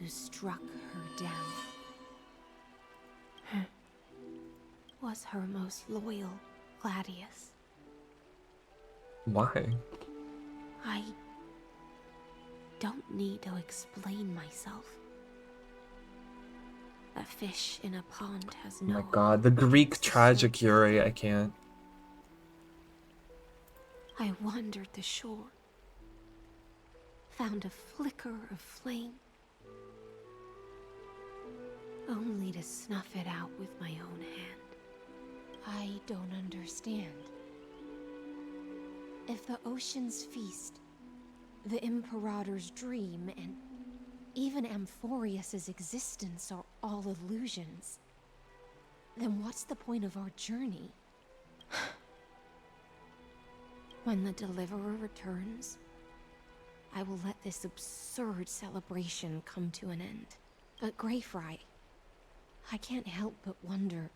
Speaker 2: who struck her down was her most loyal gladius.
Speaker 1: Why?
Speaker 2: I don't need to explain myself. A fish in a pond has no.
Speaker 1: Oh my god, the Greek tragic Yuri, I can't.
Speaker 2: I wandered the shore, found a flicker of flame, only to snuff it out with my own hand. I don't understand. If the ocean's feast, the Imperator's dream, and even Amphoreus' existence are all illusions, then what's the point of our journey? When the Deliverer returns, I will let this absurd celebration come to an end. But Greyfry, I can't help but wonder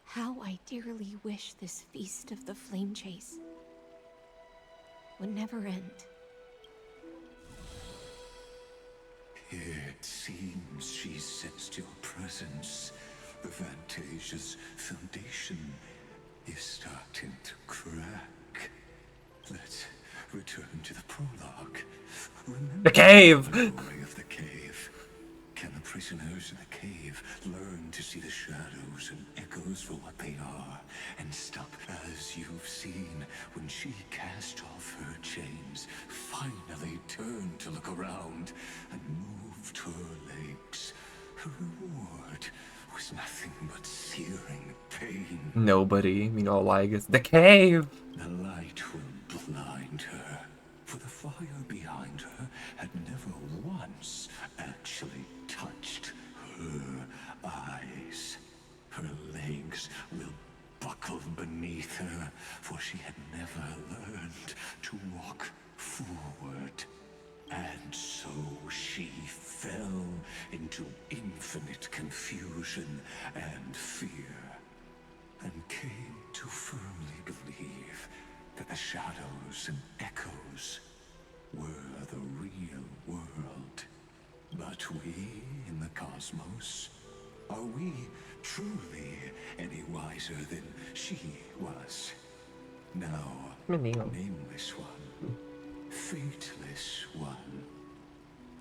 Speaker 2: how I dearly wish this feast of the flame chase would never end.
Speaker 3: It seems she sensed your presence. The Fantasia's foundation is starting to crack. Let's return to the prologue. Remember
Speaker 1: the cave!
Speaker 3: The glory of the cave. Can the prisoners in the cave learn to see the shadows and echoes for what they are, and stop as you've seen when she cast off her chains, finally turned to look around, and moved her legs? Her reward was nothing but searing pain.
Speaker 1: Nobody, meanwhile, Lycurgus, the cave!
Speaker 3: The light will blind her, for the fire behind her had never once actually touched her eyes. Her legs will buckle beneath her, for she had never learned to walk forward. And so she fell into infinite confusion and fear, and came to firmly believe that the shadows and echoes were the real world. But we in the cosmos, are we truly any wiser than she was? Now, nameless one, fateless one,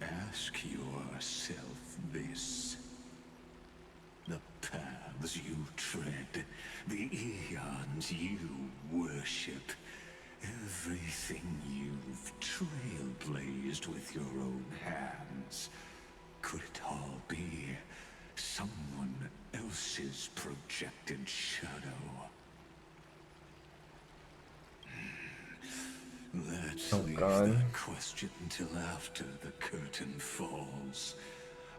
Speaker 3: ask yourself this. The paths you tread, the eons you worship, everything you've trailblazed with your own hands, could it all be someone else's projected shadow? Let's leave that question till after the curtain falls.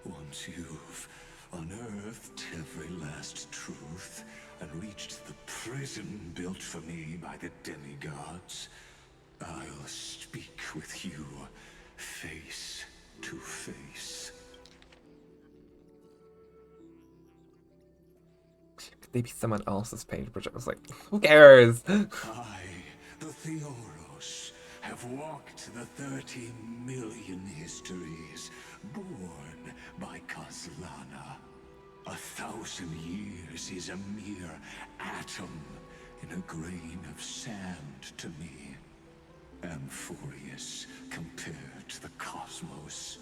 Speaker 3: Once you've unearthed every last truth and reached the prison built for me by the demigods, I'll speak with you face to face.
Speaker 1: Could they be someone else's page project? I was like, who cares?
Speaker 3: I, the Theoros, have walked the 30 million histories born by Kozlana. 1,000 years is a mere atom in a grain of sand to me. Amphoreus, compared to the cosmos,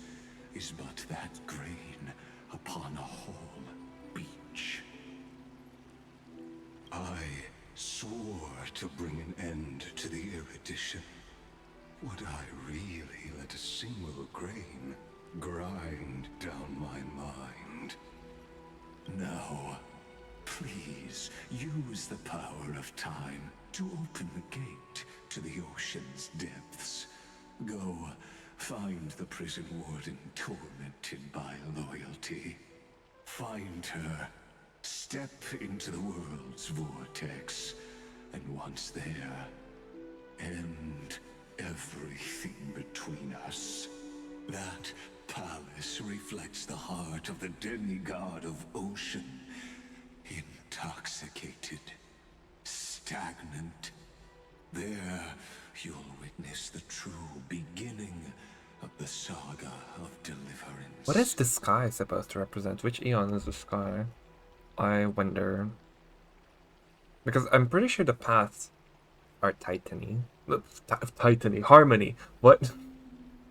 Speaker 3: is but that grain upon a whole beach. I swore to bring an end to the erudition. Would I really let a single grain grind down my mind? Now, please use the power of time to open the gate to the ocean's depths. Go, find the prison warden tormented by loyalty. Find her, step into the world's vortex, and once there, end everything. everything between us. That palace reflects the heart of the demigod of ocean. Intoxicated, stagnant. There, you'll witness the true beginning of the saga of deliverance.
Speaker 1: What is the sky supposed to represent? Which eon is the sky? I wonder. Because I'm pretty sure the paths are Titany. Titany. Harmony. What?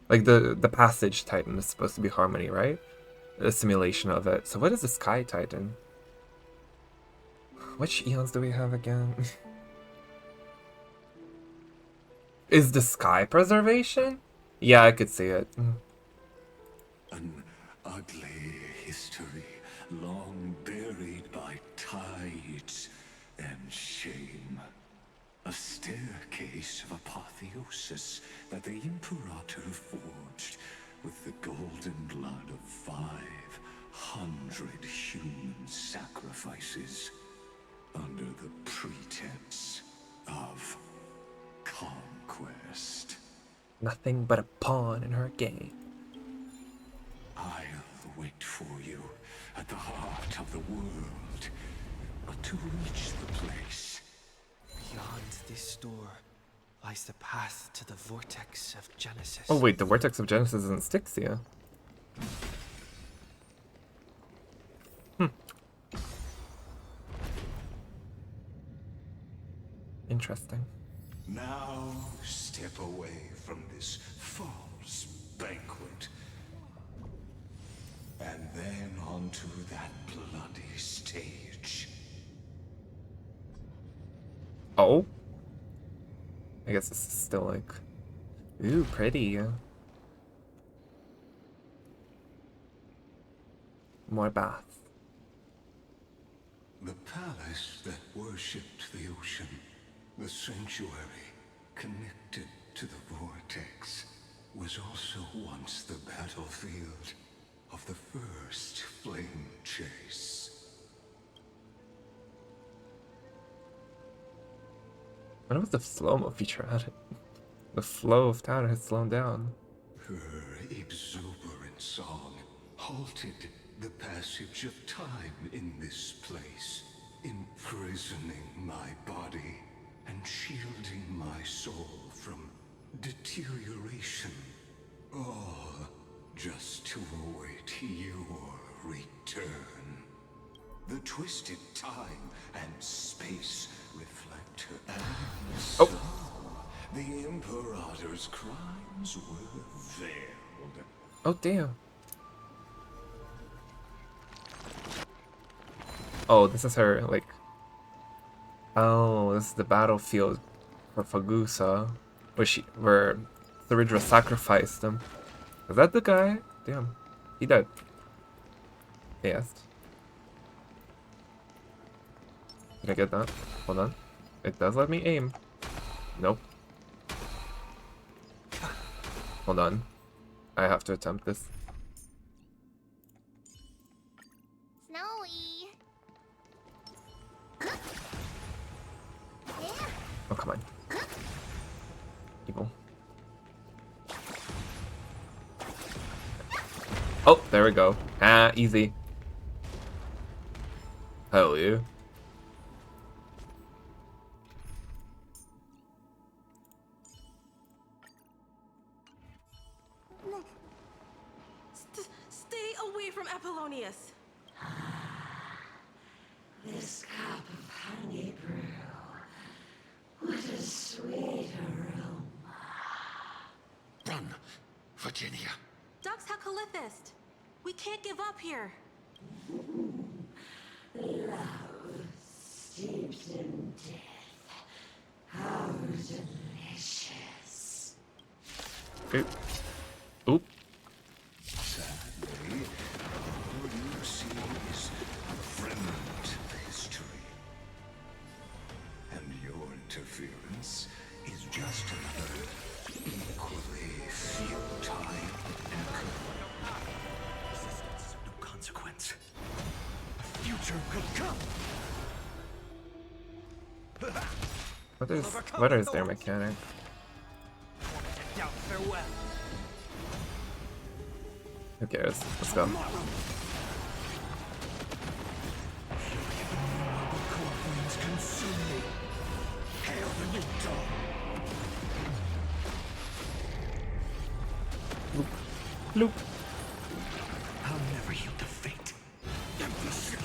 Speaker 1: Like the passage Titan is supposed to be Harmony, right? A simulation of it. So what is the Sky Titan? Which eons do we have again? Is the sky preservation? Yeah, I could see it.
Speaker 3: An ugly history, long buried by tides and shame. A staircase of apotheosis that the Imperator forged with the golden blood of 500 human sacrifices under the pretense of conquest.
Speaker 1: Nothing but a pawn in her game.
Speaker 3: I'll wait for you at the heart of the world. But to reach the place,
Speaker 7: Beyond this door lies the path to the vortex of Genesis.
Speaker 1: Oh wait, the vortex of Genesis is in Styxia. Interesting.
Speaker 3: now step away from this false banquet. And then onto that bloody stage.
Speaker 1: Oh? I guess this is still like... Ooh, pretty. More bath.
Speaker 3: The palace that worshipped the ocean, the sanctuary connected to the vortex, was also once the battlefield of the first flame chase.
Speaker 1: When was the slow-mo feature added? The flow of time has slowed down.
Speaker 3: Her exuberant song halted the passage of time in this place, imprisoning my body and shielding my soul from deterioration. All just to await your return. The twisted time and space reflect her acts.
Speaker 1: Oh.
Speaker 3: The Imperator's crimes were veiled.
Speaker 1: Oh, damn. Oh, this is her, like... Oh, this is the battlefield for Fagusa, where Theridra sacrificed him. Is that the guy? Damn. He died. Yes. Can I get that? Hold on. It does let me aim. Nope. Hold on. I have to attempt this.
Speaker 8: Snowy.
Speaker 1: Oh, come on. Evil. Oh, there we go. Ah, easy. Hell yeah.
Speaker 10: Stay away from Apollonius.
Speaker 13: This cup of honey brew. What a sweet aroma.
Speaker 11: Run, Virginia.
Speaker 10: Dux Hakalithist. We can't give up here.
Speaker 13: Love steeped in death. How delicious.
Speaker 1: Oop. Oop.
Speaker 3: Sadly, all you see is a remnant of history. And your interference is just another equally futile echo.
Speaker 7: Resistance is of no consequence. A future will come.
Speaker 1: What is their mechanic?
Speaker 9: Farewell.
Speaker 1: Who cares? Let's go. Loop. Loop.
Speaker 5: I'll never yield to fate. Empty shell.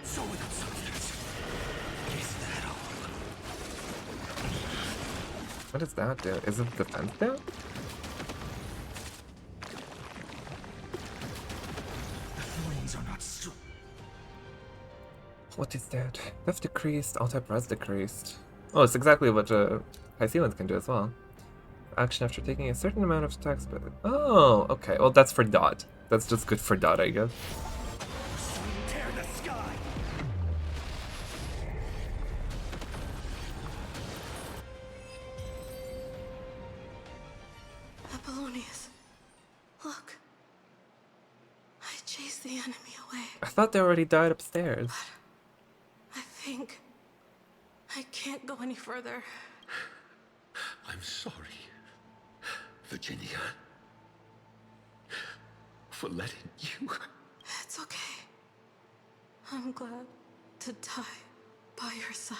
Speaker 5: So without substance. Is that all?
Speaker 1: What does that do? Is it defense down?
Speaker 5: The flames are not so.
Speaker 1: What is that? Def decreased, anti-press decreased. Oh, it's exactly what high ceilings can do as well. Action after taking a certain amount of attacks, but oh, okay. Well, that's for dot. That's just good for dot, I guess.
Speaker 9: Tear the sky.
Speaker 10: Apollonius, look. I chased the enemy away.
Speaker 1: I thought they already died upstairs.
Speaker 10: I think I can't go any further.
Speaker 11: I'm sorry, Virginia, for letting you.
Speaker 10: It's okay. I'm glad to die by your side.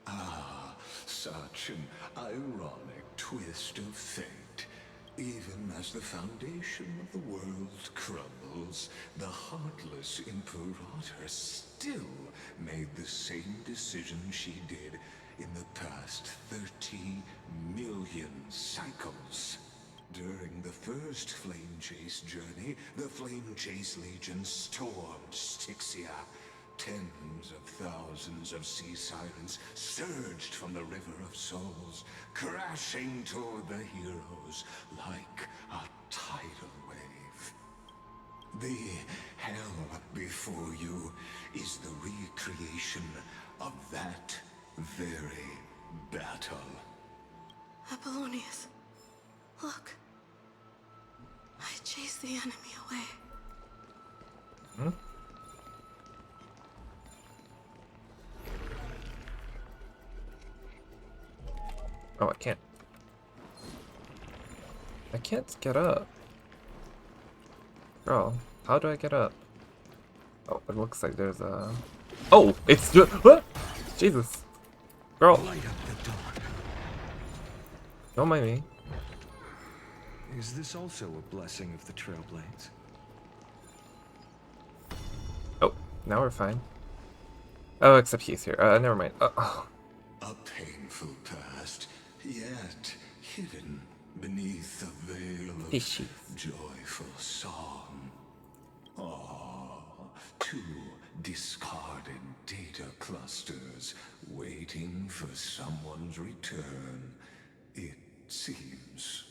Speaker 3: Ah, such an ironic twist of fate. Even as the foundation of the world crumbles, the heartless Imperator still made the same decision she did in the past 30 million cycles. During the first Flame Chase journey, the Flame Chase Legion stormed Styxia. Tens of thousands of sea sirens surged from the River of Souls, crashing toward the heroes like a tidal wave. The hell before you is the recreation of that very battle.
Speaker 10: Apollonius, look. I chased the enemy away.
Speaker 1: Hmm? Oh, I can't. I can't get up. Girl, how do I get up? Oh, it looks like there's a... Oh, it's just... What? Jesus. Girl.
Speaker 5: Light up the dawn.
Speaker 1: Don't mind me.
Speaker 5: Is this also a blessing of the Trailblades?
Speaker 1: Oh, now we're fine. Oh, except he's here. Never mind. Oh.
Speaker 3: A painful past, yet hidden beneath a veil of
Speaker 1: Fishy.
Speaker 3: joyful song. Ah, two discarded data clusters waiting for someone's return, it seems.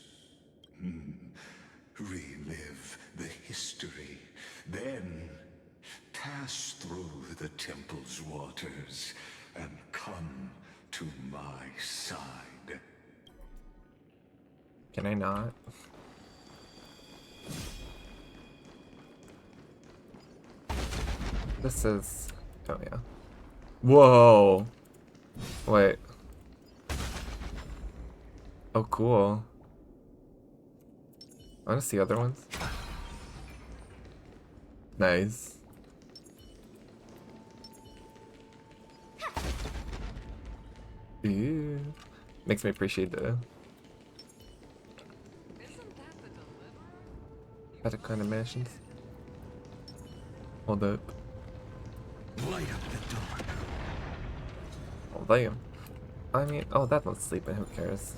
Speaker 3: Relive the history, then pass through the temple's waters and come to my side.
Speaker 1: Can I not? This is... Oh, yeah. Whoa! Wait. Oh, cool. I want to see other ones. Nice. Ooh. Makes me appreciate the better kind of missions. Hold up.
Speaker 5: Light up the dawn.
Speaker 1: Oh, damn. I mean, oh, that one's sleeping. Who cares?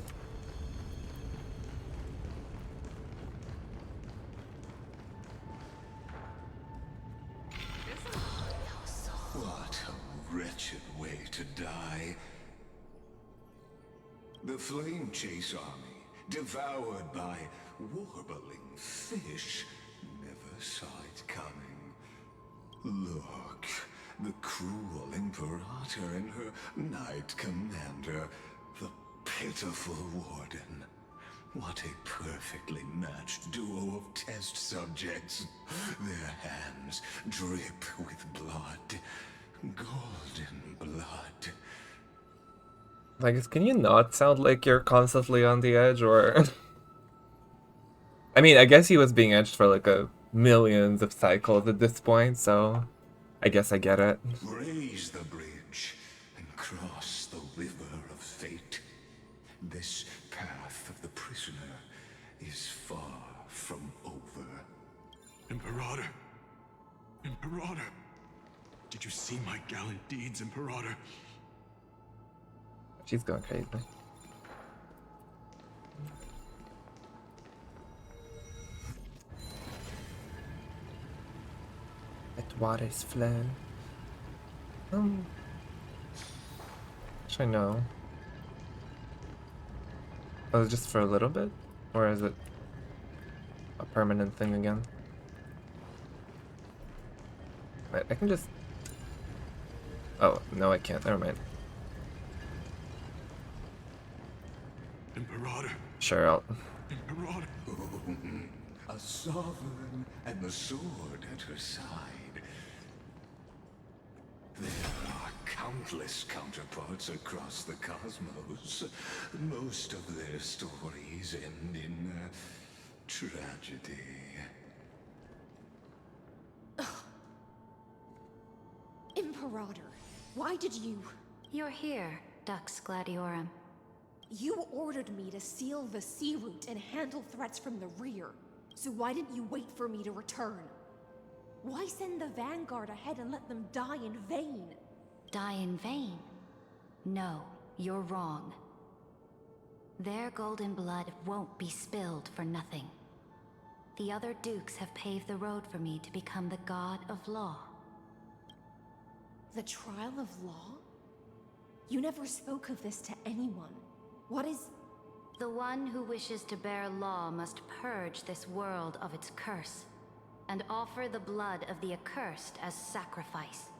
Speaker 3: What a wretched way to die. The Flame Chase army, devoured by warbling fish, never saw it coming. Look, the cruel Imperator and her Knight Commander, the pitiful Warden. What a perfectly matched duo of test subjects. Their hands drip with blood. Golden blood.
Speaker 1: Like, can you not sound like you're constantly on the edge, or... I mean, I guess he was being edged for like millions of cycles at this point, so I guess I get it.
Speaker 3: Raise the bridge and cross the river of fate. This path of the prisoner is far from over.
Speaker 12: Imperator! Imperator! Did you see my gallant deeds, Imperator?
Speaker 1: She's going crazy. Let waters flow. Actually, no. Oh, is it just for a little bit? Or is it a permanent thing again? Wait, I can just... Oh, no I can't. Never mind.
Speaker 12: Imperator!
Speaker 1: Sure, I'll...
Speaker 12: Imperator!
Speaker 3: A sovereign and the sword at her side. There are countless counterparts across the cosmos. Most of their stories end in tragedy.
Speaker 2: Imperator, why did you...
Speaker 8: You're here, Dux Gladiorum.
Speaker 2: You ordered me to seal the sea route and handle threats from the rear. So why didn't you wait for me to return? Why send the Vanguard ahead and let them die in vain?
Speaker 8: Die in vain? No, you're wrong. Their golden blood won't be spilled for nothing. The other dukes have paved the road for me to become the god of law.
Speaker 2: The trial of law? You never spoke of this to anyone. What is...
Speaker 8: The one who wishes to bear law must purge this world of its curse, and offer the blood of the accursed as sacrifice.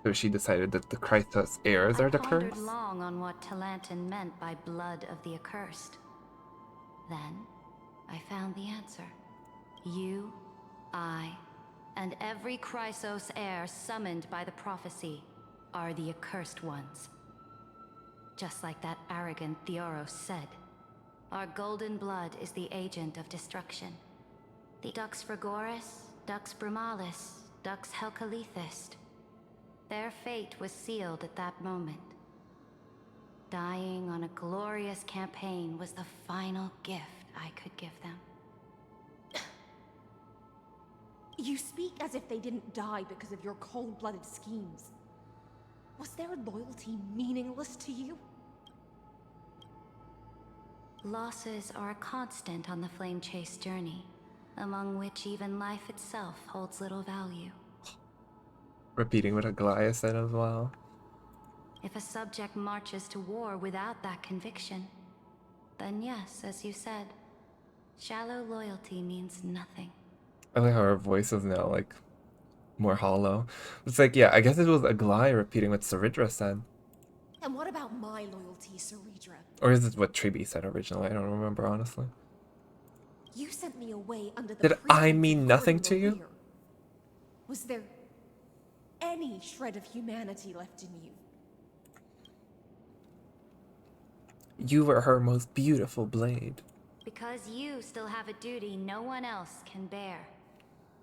Speaker 1: So she decided that the Krythos heirs are the
Speaker 8: I
Speaker 1: curse?
Speaker 8: pondered long on what Talantin meant by blood of the accursed. Then, I found the answer. You, I, and every Chrysos heir summoned by the prophecy are the accursed ones. Just like that arrogant Theoros said, our golden blood is the agent of destruction. The Dux Frigoris, Dux Brumalis, Dux Helcalethist. Their fate was sealed at that moment. Dying on a glorious campaign was the final gift I could give them.
Speaker 2: You speak as if they didn't die because of your cold-blooded schemes. Was their loyalty meaningless to you?
Speaker 8: Losses are a constant on the Flame Chase journey, among which even life itself holds little value.
Speaker 1: Repeating what Aglaia said as well.
Speaker 8: If a subject marches to war without that conviction, then yes, as you said, shallow loyalty means nothing.
Speaker 1: I like how her voice is now, like, more hollow. It's like, yeah, I guess it was Aglaia repeating what Saridra said.
Speaker 2: And what about my loyalty, Saridra?
Speaker 1: Or is it what Tribi said originally? I don't remember, honestly.
Speaker 2: You sent me away under the
Speaker 1: Did I mean nothing to you?
Speaker 2: Was there any shred of humanity left in you?
Speaker 1: You were her most beautiful blade.
Speaker 8: Because you still have a duty no one else can bear.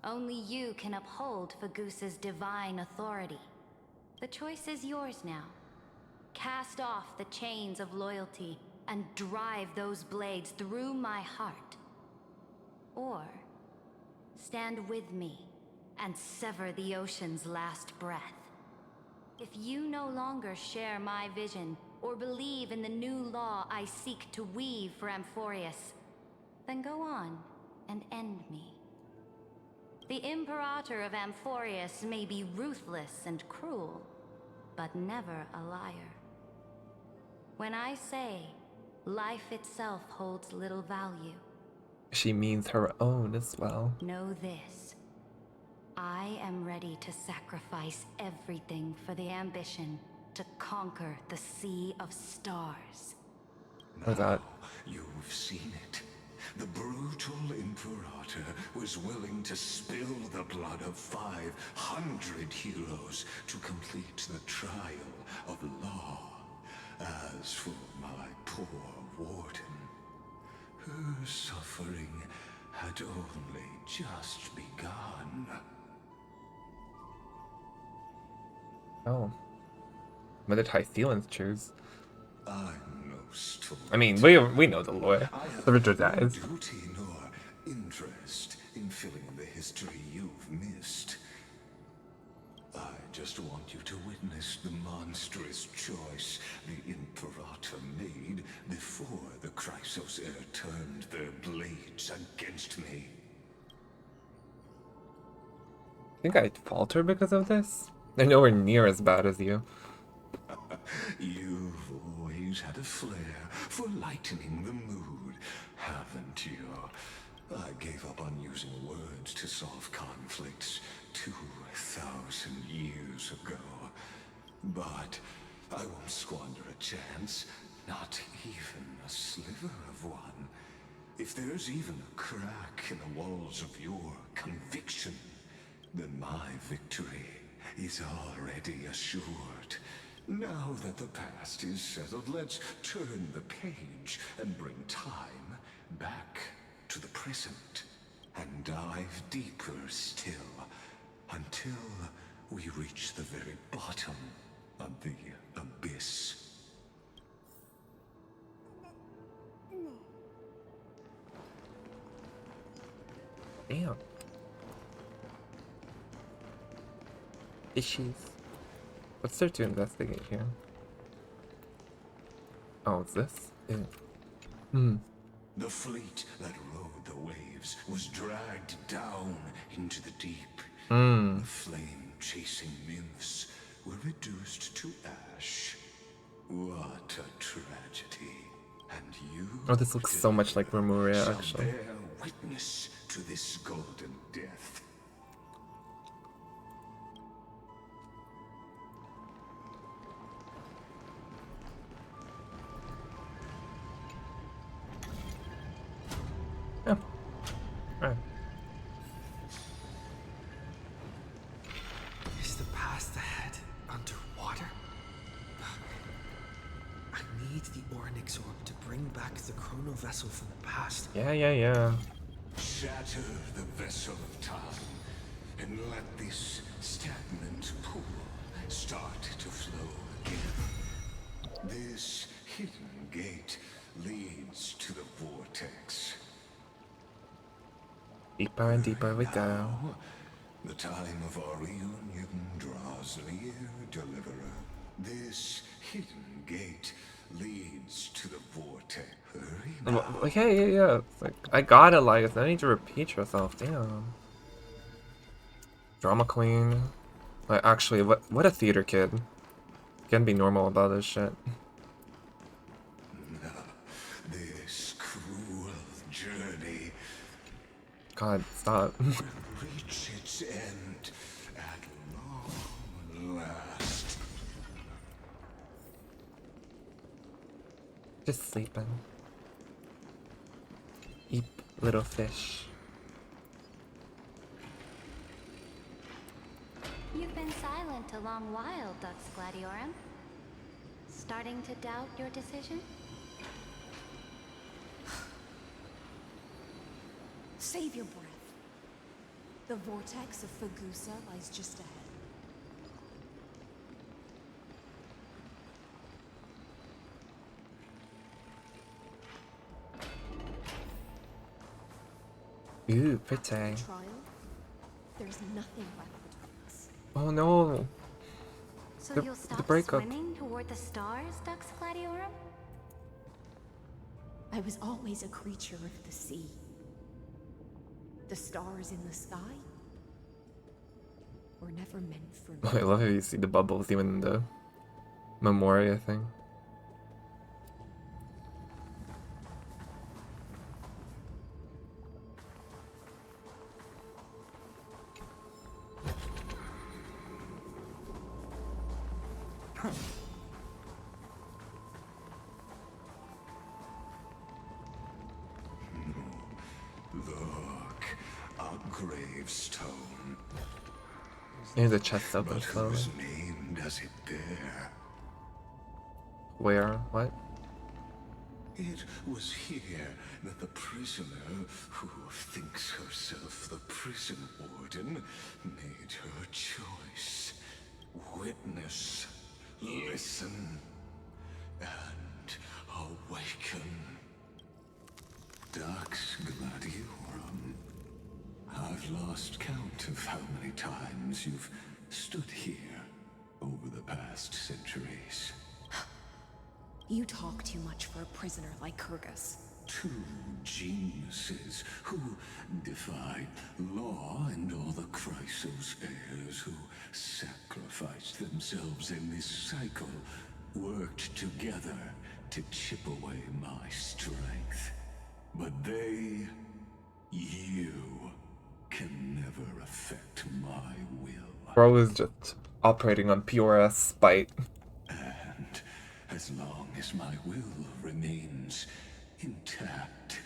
Speaker 8: Only you can uphold Fagoos's divine authority. The choice is yours now. Cast off the chains of loyalty and drive those blades through my heart. Or stand with me and sever the ocean's last breath. If you no longer share my vision or believe in the new law I seek to weave for Amphoreus, then go on and end me. The Imperator of Amphoreus may be ruthless and cruel, but never a liar. When I say life itself holds little value,
Speaker 1: She means her own as well.
Speaker 8: know this. I am ready to sacrifice everything for the ambition to conquer the Sea of Stars.
Speaker 1: What's that?
Speaker 3: You've seen it. The brutal Imperator was willing to spill the blood of 500 heroes to complete the trial of law. As for my poor warden, her suffering had only just begun.
Speaker 1: Oh. What did Hythelans choose?
Speaker 3: I'm no story.
Speaker 1: I mean, we know the lore. The Richter dies.
Speaker 3: No duty nor interest in filling in the history you've missed. I just want you to witness the monstrous choice the Imperator made before the Chrysos Heir turned their blades against me.
Speaker 1: Think I'd falter because of this? They're nowhere near as bad as you.
Speaker 3: You've always had a flair for lightening the mood, haven't you? I gave up on using words to solve conflicts 2,000 years ago. But I won't squander a chance, not even a sliver of one. If there's even a crack in the walls of your conviction, then my victory is already assured. Now that the past is settled, let's turn the page and bring time back to the present and dive deeper still until we reach the very bottom of the abyss.
Speaker 1: Damn. Issues. What's there to investigate here? Oh, it's this? Yeah.
Speaker 3: The fleet that rode the waves was dragged down into the deep. The flame-chasing nymphs were reduced to ash. What a tragedy. And you...
Speaker 1: Oh, this looks so much like Remuria,
Speaker 3: shall
Speaker 1: actually.
Speaker 3: bear witness to this golden death.
Speaker 1: Yeah. Alright.
Speaker 7: Is the past ahead underwater? I need the Ornyx orb to bring back the chrono vessel from the past.
Speaker 1: Yeah.
Speaker 3: Shatter the vessel of time and let this stagnant pool start to flow again. This hidden gate leads to the vortex.
Speaker 1: Deeper and deeper we go.
Speaker 3: Now, the time of our reunion draws near, Deliverer. This hidden gate leads to the vortex. Hurry now.
Speaker 1: Like, yeah. It's like, I got it, like, I need to repeat yourself. Damn. Drama queen. Like, actually, what a theater kid. Can't be normal about this shit.
Speaker 3: This cruel journey
Speaker 1: God, stop.
Speaker 3: will reach its end at long last.
Speaker 1: Just sleeping. Eat, little fish.
Speaker 8: You've been silent a long while, Dux Gladiorum. Starting to doubt your decision?
Speaker 2: Save your breath. The vortex of Fagusa lies just ahead.
Speaker 1: Ooh, pretty.
Speaker 2: Trial? There's nothing left between us.
Speaker 1: Oh no.
Speaker 8: So
Speaker 1: The-
Speaker 8: you'll
Speaker 1: the
Speaker 8: stop
Speaker 1: breakup.
Speaker 8: swimming toward the stars, Dux Gladiorum?
Speaker 2: I was always a creature of the sea. The stars in the sky were never meant for me.
Speaker 1: Oh, I love how you see the bubbles even in the Memoria thing.
Speaker 3: Look, a gravestone.
Speaker 1: Here's a chest open
Speaker 3: But
Speaker 1: slowly.
Speaker 3: whose name does it bear?
Speaker 1: Where? What?
Speaker 3: It was here that the prisoner, who thinks herself the prison warden, made her choice. Witness, listen, and awaken. Dux Gladiorum. I've lost count of how many times you've stood here over the past centuries.
Speaker 2: You talk too much for a prisoner like Lycurgus.
Speaker 3: Two geniuses who defied law and all the Chrysos heirs who sacrificed themselves in this cycle, worked together to chip away my strength. But they, you, can never affect my will.
Speaker 1: Bro is just operating on pure spite.
Speaker 3: And as long as my will remains intact,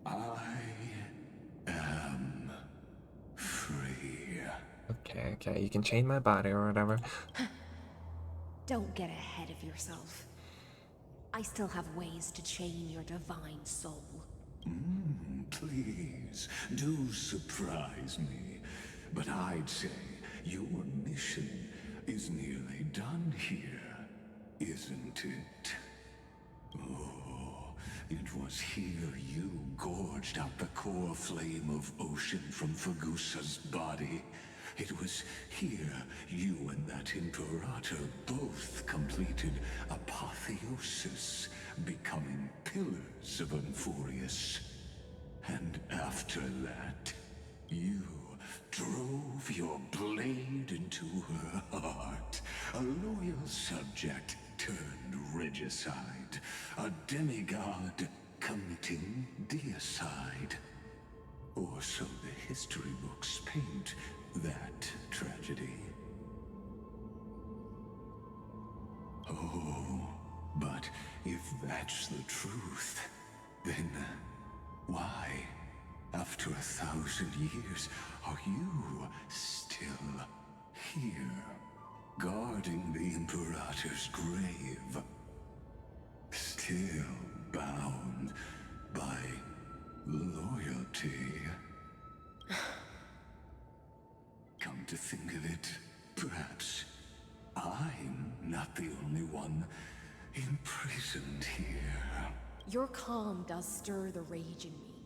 Speaker 3: I am free.
Speaker 1: Okay, you can chain my body or whatever.
Speaker 2: Don't get ahead of yourself. I still have ways to chain your divine soul.
Speaker 3: Please, do surprise me. But I'd say your mission is nearly done here, isn't it? Oh, it was here you gorged out the core flame of ocean from Fagusa's body. It was here you and that Imperator both completed apotheosis, becoming pillars of Amphoreus. And after that, you drove your blade into her heart. A loyal subject turned regicide. A demigod committing deicide. Or so the history books paint that tragedy. Oh, but if that's the truth, then why, after 1,000 years, are you still here, guarding the Imperator's grave? Still bound by loyalty? Come to think of it, perhaps I'm not the only one imprisoned here.
Speaker 2: Your calm does stir the rage in me.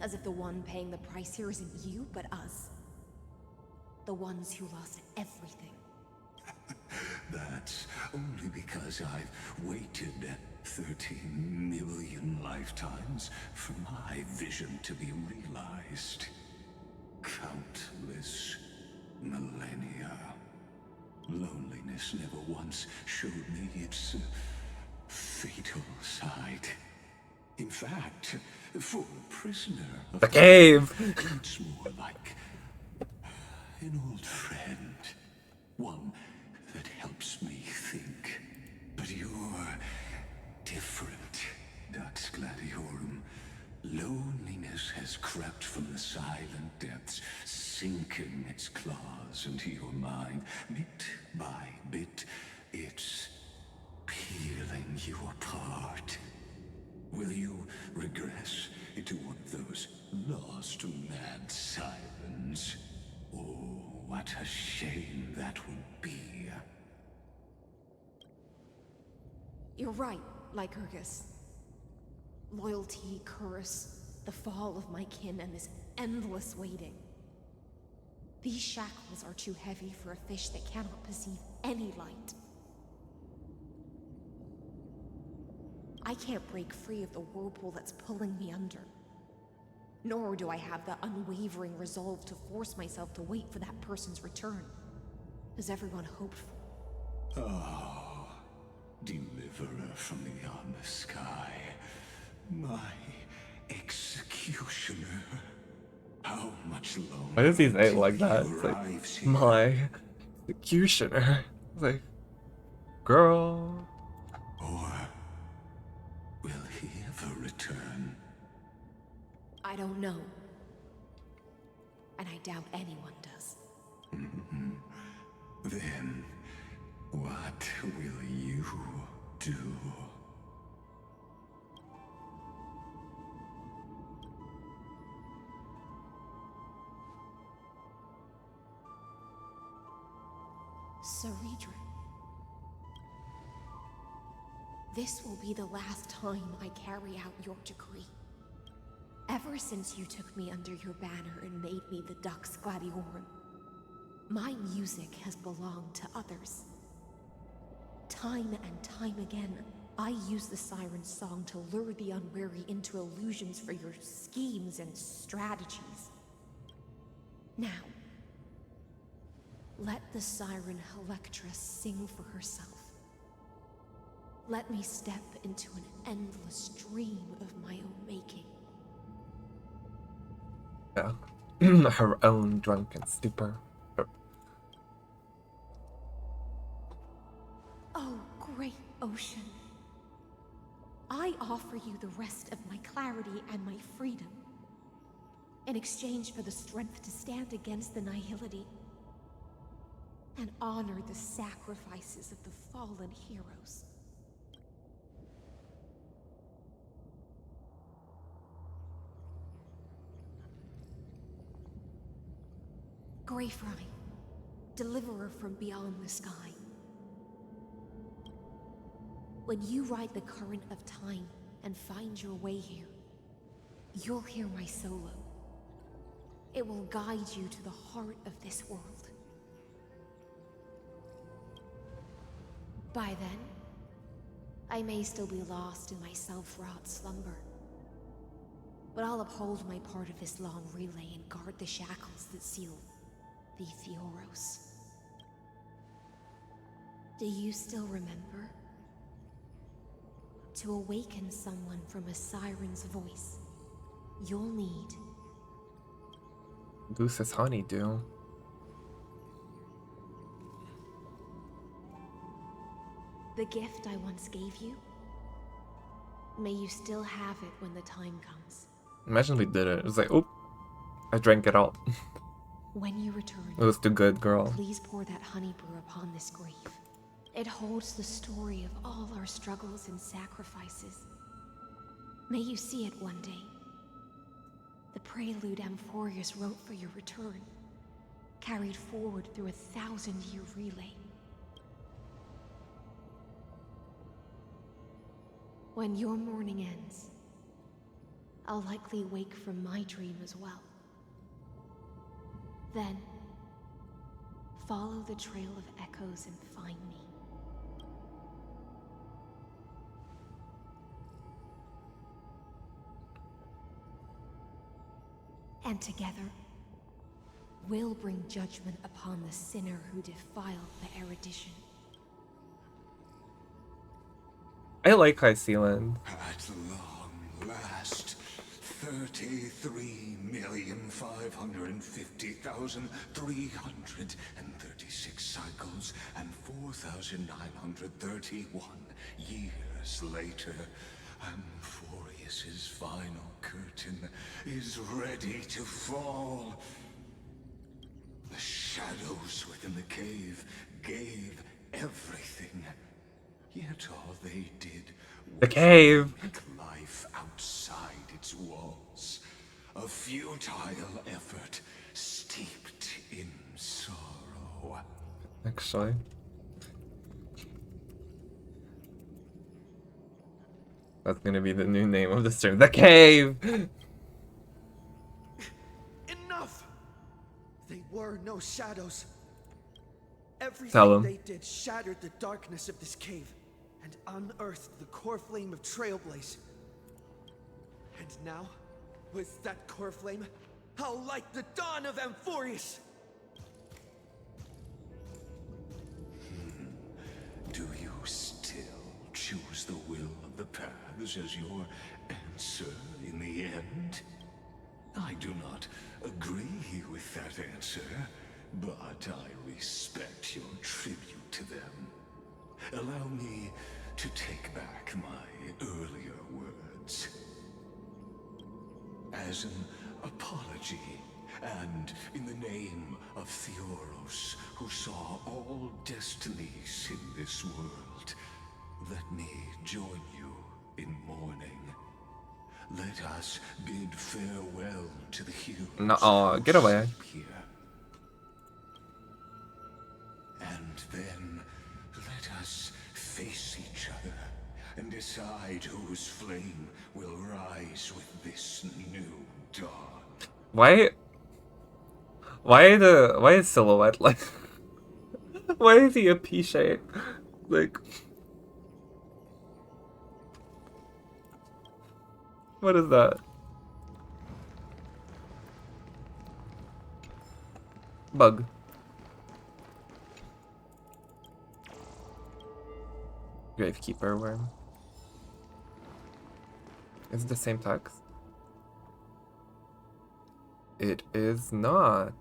Speaker 2: As if the one paying the price here isn't you, but us. The ones who lost everything.
Speaker 3: That's only because I've waited 13 million lifetimes for my vision to be realized. Countless millennia. Loneliness never once showed me its fatal side. In fact, for a prisoner of
Speaker 1: the cave,
Speaker 3: it's more like an old friend. One that helps me think. But you're different, Dux Gladiorum. Loneliness has crept from the silent depths, sinking its claws into your mind. Bit by bit, it's peeling you apart. Will you regress into one of those lost mad sirens? Oh, what a shame that would be.
Speaker 2: You're right, Lycurgus. Loyalty, curse, the fall of my kin, and this endless waiting. These shackles are too heavy for a fish that cannot perceive any light. I can't break free of the whirlpool that's pulling me under. Nor do I have the unwavering resolve to force myself to wait for that person's return, as everyone hoped for.
Speaker 3: Oh, deliverer from beyond the sky. My executioner. How much longer?
Speaker 1: Why does he say it like that? It's like, my executioner. It's like, girl.
Speaker 3: Or will he ever return?
Speaker 2: I don't know. And I doubt anyone does.
Speaker 3: Then What will you do?
Speaker 2: Ceredra. This will be the last time I carry out your decree. Ever since you took me under your banner and made me the Dux Gladiorum, my music has belonged to others. Time and time again, I use the siren's song to lure the unwary into illusions for your schemes and strategies. Now, let the siren Electra sing for herself. Let me step into an endless dream of my own making.
Speaker 1: Yeah. Her own drunken stupor.
Speaker 2: Oh, great ocean. I offer you the rest of my clarity and my freedom, in exchange for the strength to stand against the nihility and honor the sacrifices of the fallen heroes. Greyfry, deliverer from beyond the sky. When you ride the current of time and find your way here, you'll hear my solo. It will guide you to the heart of this world. By then, I may still be lost in my self-wrought slumber, but I'll uphold my part of this long relay and guard the shackles that seal the Theoros. Do you still remember? To awaken someone from a siren's voice, you'll need
Speaker 1: Lucis honeydew.
Speaker 2: the gift I once gave you. May you still have it when the time comes.
Speaker 1: Imagine we did it. It was like, oop, I drank it all.
Speaker 2: When you return,
Speaker 1: It was too good, girl.
Speaker 2: please pour that honey brew upon this grave. It holds the story of all our struggles and sacrifices. May you see it one day. The prelude Amphoreus wrote for your return, carried forward through a 1,000-year relay. When your morning ends, I'll likely wake from my dream as well. Then, follow the trail of echoes and find me. And together, we'll bring judgment upon the sinner who defiled the erudition.
Speaker 1: I like High Sealand.
Speaker 3: At long last, 33,550,336 cycles and 4,931 years later, Amphoreus's final curtain is ready to fall. The shadows within the cave gave everything. Yet all they did
Speaker 1: The
Speaker 3: was
Speaker 1: cave.
Speaker 3: make life outside its walls. A futile effort steeped in sorrow.
Speaker 1: Actually. That's gonna be the new name of the stream. The cave!
Speaker 7: Enough! They were no shadows.
Speaker 1: Tell
Speaker 7: Everything
Speaker 1: 'em.
Speaker 7: they did shattered the darkness of this cave and unearthed the core flame of Trailblaze. And now, with that core flame, I'll light the dawn of Amphoreus!
Speaker 3: Do you still choose the will of the paths as your answer in the end? I do not agree with that answer, but I respect your tribute to them. Allow me to take back my earlier words. As an apology, And in the name of Theoros, who saw all destinies in this world, let me join you in mourning. Let us bid farewell to the heroes
Speaker 1: No, get away.
Speaker 3: here. And then let us face each other and decide whose flame will rise with this new dawn.
Speaker 1: Why is Silhouette like why is he a pea shape? Like what is that? Bug. Gravekeeper worm. Is it the same text? It is not.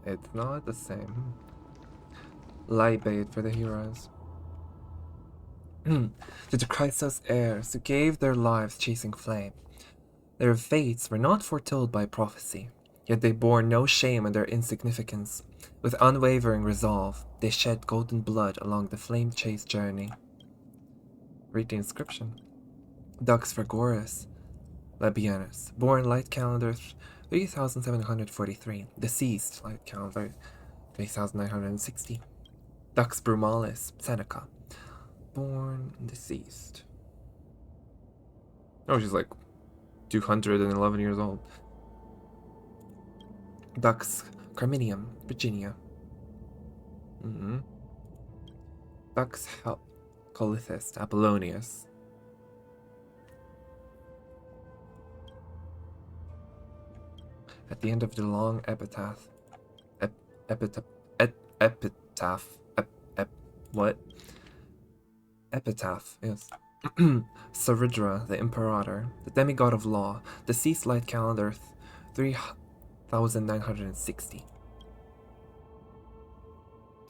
Speaker 1: It's not the same. Light bait for the heroes. To the Christos heirs who gave their lives chasing flame. Their fates were not foretold by prophecy, yet they bore no shame in their insignificance. With unwavering resolve, they shed golden blood along the flame-chased journey. Read the inscription. Dux Vergoris, Labienus, born light calendar 3743, deceased light calendar 3960. Dux Brumalis, Seneca, born and deceased. Oh, she's like 211 years old. Dux Carminium, Virginia. Dux Colithist, Apollonius. At the end of the long epitaph, Epitaph, yes. Saridra, the Imperator, the demigod of law, deceased light calendar 3960.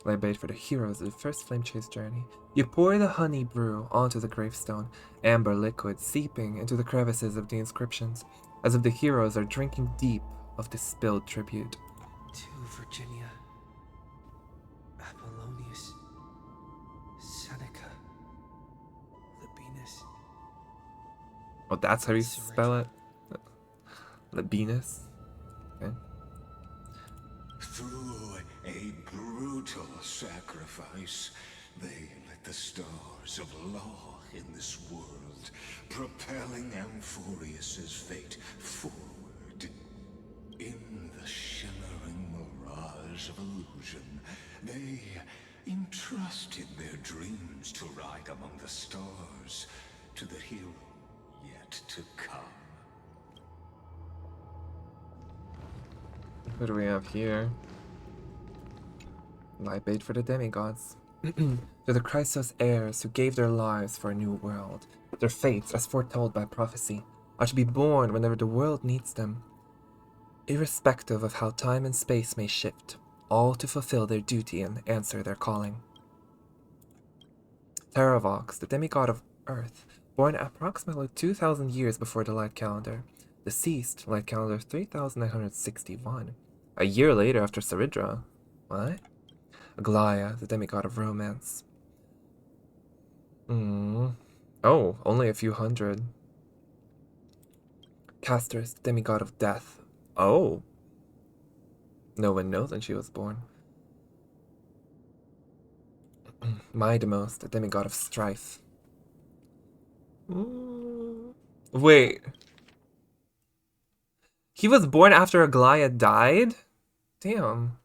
Speaker 1: Lay bait for the heroes of the first flame chase journey. You pour the honey brew onto the gravestone, amber liquid seeping into the crevices of the inscriptions, as if the heroes are drinking deep of the spilled tribute.
Speaker 7: To Virginia, Apollonius, Seneca, Labienus.
Speaker 1: Oh, that's how you spell it? Labienus? Okay.
Speaker 3: Through a brutal sacrifice, they lit the stars of law in this world, propelling Amphoreus's fate forward. In the shimmering mirage of illusion, they entrusted their dreams to ride among the stars, to the hero yet to come.
Speaker 1: What do we have here? Light bait for the demigods. To the Christos heirs who gave their lives for a new world. Their fates, as foretold by prophecy, are to be born whenever the world needs them. Irrespective of how time and space may shift, all to fulfill their duty and answer their calling. Terravox, the demigod of Earth, born approximately 2,000 years before the light calendar. Deceased, light calendar 3961. A year later after Saridra. What? Aglaia, the demigod of romance. Oh, only a few hundred. Castorus, the demigod of death. Oh. No one knows when she was born. Maidemos, the demigod of strife. Wait. He was born after Aglaia died? Damn.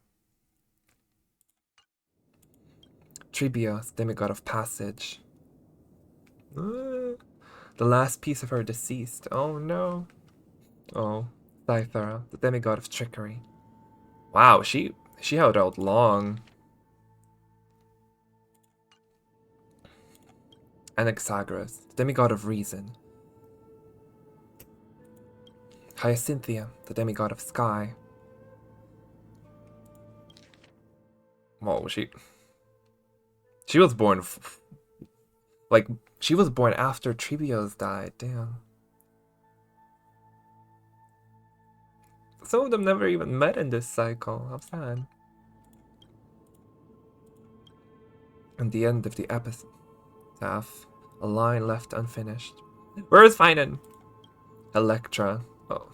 Speaker 1: Tribios, demigod of passage. The last piece of her deceased. Oh no. Oh. Thythera, the demigod of trickery. Wow, she held out long. Anaxagoras, the demigod of reason. Hyacinthia, the demigod of sky. Whoa, she was born like she was born after Tribios died. Damn. Some of them never even met in this cycle. How sad. And the end of the epitaph, a line left unfinished. Where is Finan? Electra. Oh.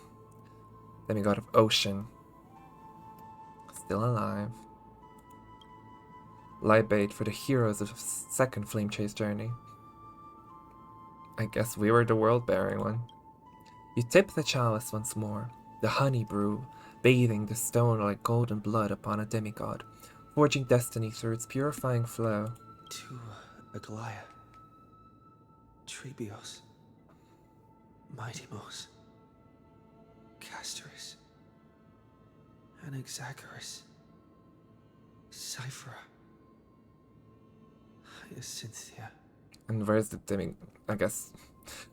Speaker 1: Demigod of Ocean. Still alive. Light bait for the heroes of second Flame Chase journey. I guess we were the world-bearing one. You tip the chalice once more, the honey brew, bathing the stone like golden blood upon a demigod, forging destiny through its purifying flow.
Speaker 7: To Aglaya, Trebios, Mightimos, Castorus, Anaxagoras, Cyphera, Hyacinthia.
Speaker 1: And where's the demigod? I guess.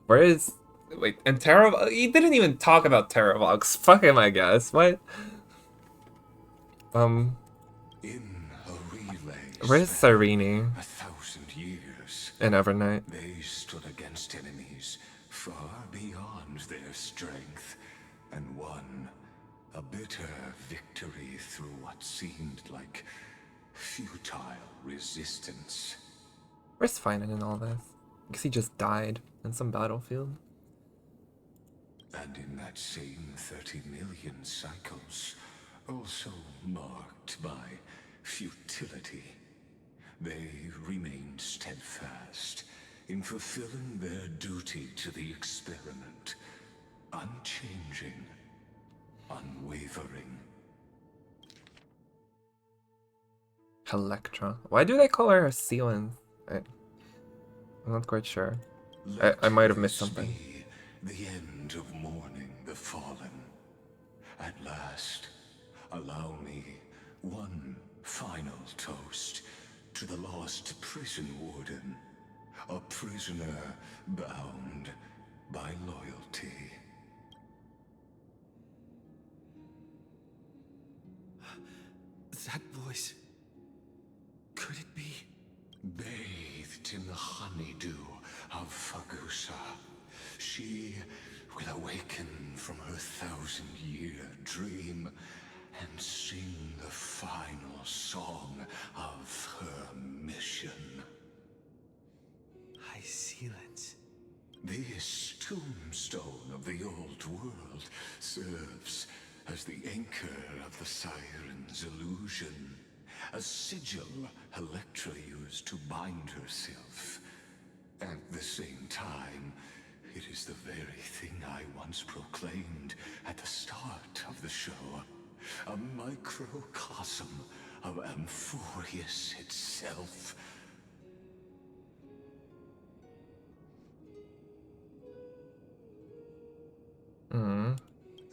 Speaker 1: Where is... Wait, and Terravog? He didn't even talk about Terravogs. Fuck him, I guess. What?
Speaker 3: In a relay
Speaker 1: Where's Cyrene?
Speaker 3: 1,000 years.
Speaker 1: And Evernight.
Speaker 3: They stood against enemies far beyond their strength, and won a bitter victory through what seemed like futile resistance.
Speaker 1: Where's Finan in all this? I guess he just died in some battlefield.
Speaker 3: And in that same 30 million cycles, also marked by futility, they remained steadfast in fulfilling their duty to the experiment, unchanging, unwavering.
Speaker 1: Electra. Why do they call her a Sealand? I'm not quite sure. I might have missed something.
Speaker 3: The end of mourning the fallen. At last, allow me one final toast to the lost prison warden, a prisoner bound by loyalty.
Speaker 7: That voice. Could it be?
Speaker 3: Bathed in the honeydew of Fagusa, she will awaken from her 1,000-year dream and sing the final song of her mission.
Speaker 7: High Sealants.
Speaker 3: This tombstone of the old world serves as the anchor of the Siren's illusion, a sigil Electra used to bind herself. At the same time, it is the very thing I once proclaimed at the start of the show. A microcosm of Amphoreus itself.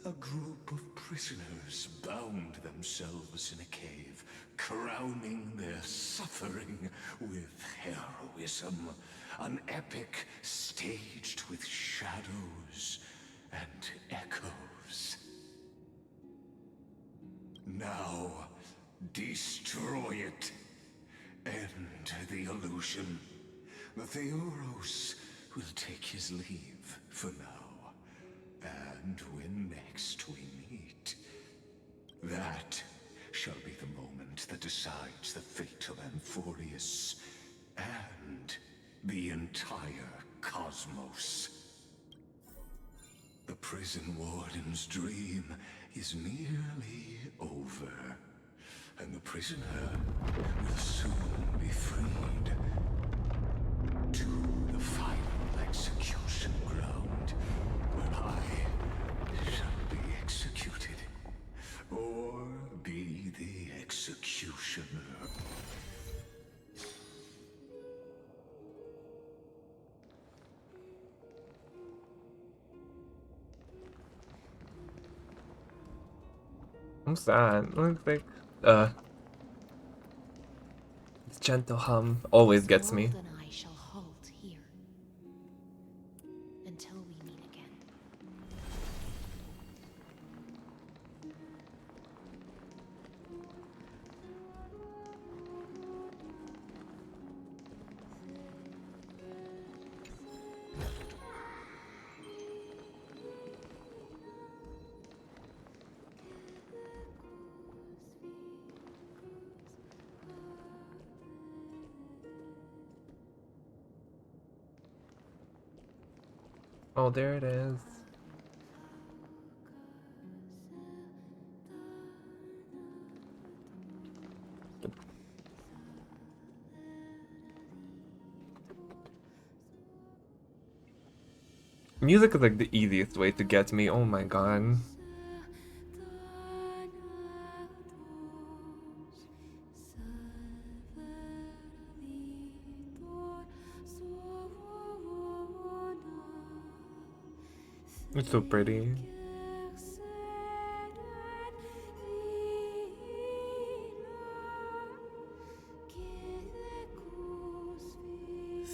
Speaker 3: A group of prisoners bound themselves in a cave, crowning their suffering with heroism. An epic staged with shadows and echoes. Now, destroy it. End the illusion. The Theoros will take his leave for now. And when next we meet, that shall be the moment that decides the fate of Amphoreus and the entire cosmos. The prison warden's dream is nearly over, and the prisoner will soon be freed to the final execution ground, where I shall be executed, or be the executioner.
Speaker 1: I'm sad. Looks like, this gentle hum always gets me.
Speaker 2: And I shall halt here until we meet again.
Speaker 1: Oh, there it is. Music is like the easiest way to get me. Oh my god. It's so pretty.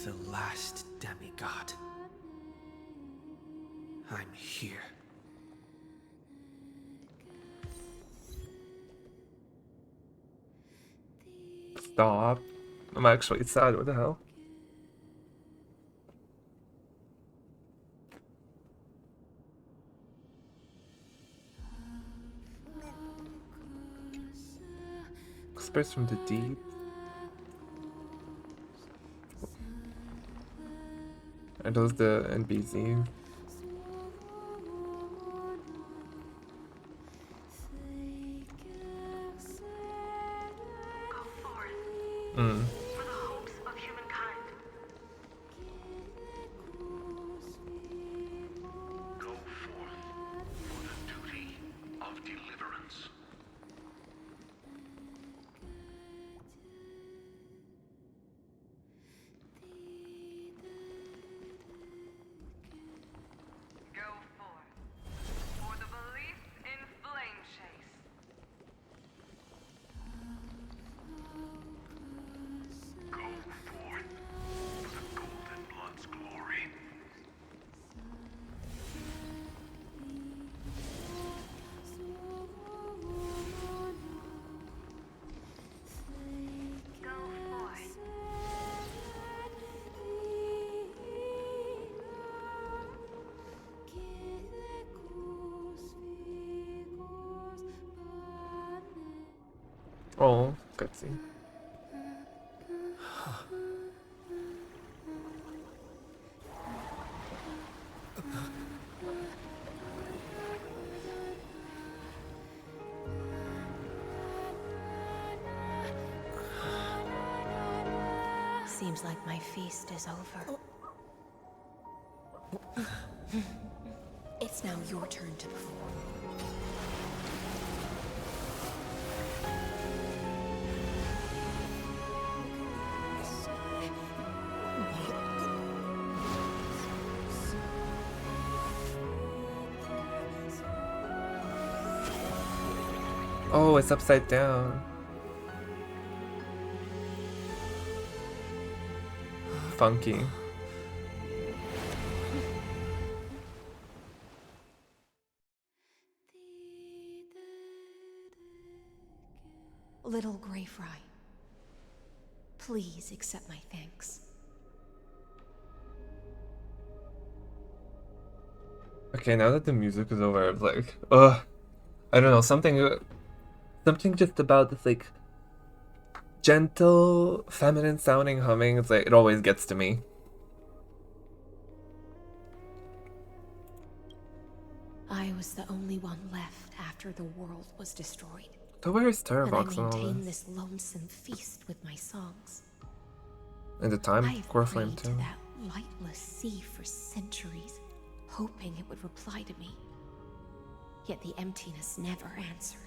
Speaker 7: The last demigod. I'm here.
Speaker 1: Stop. I'm actually sad. What the hell? Whispers from the deep. Are those the NPCs? Mm.
Speaker 14: For the hopes of humankind.
Speaker 11: Go forth for the duty of deliverance.
Speaker 14: Go forth for the belief in flame chase.
Speaker 11: Go forth for the golden blood's glory.
Speaker 14: Go forth.
Speaker 1: Oh, cutscene.
Speaker 2: Seems like my feast is over. It's now your turn to perform.
Speaker 1: Oh, it's upside down. Funky.
Speaker 2: Little Grey Fry, please accept my thanks.
Speaker 1: Okay, now that the music is over, I'm like, ugh. I don't know, something just about this, like, gentle, feminine sounding humming. It's like, it always gets to me.
Speaker 2: I was the only one left after the world was destroyed.
Speaker 1: So where is
Speaker 2: And I
Speaker 1: Terravox and all
Speaker 2: maintain
Speaker 1: this?
Speaker 2: this lonesome feast with my songs.
Speaker 1: And the time,
Speaker 2: I've
Speaker 1: Gorflame
Speaker 2: prayed to
Speaker 1: too.
Speaker 2: that lightless sea for centuries, hoping it would reply to me. Yet the emptiness never answered.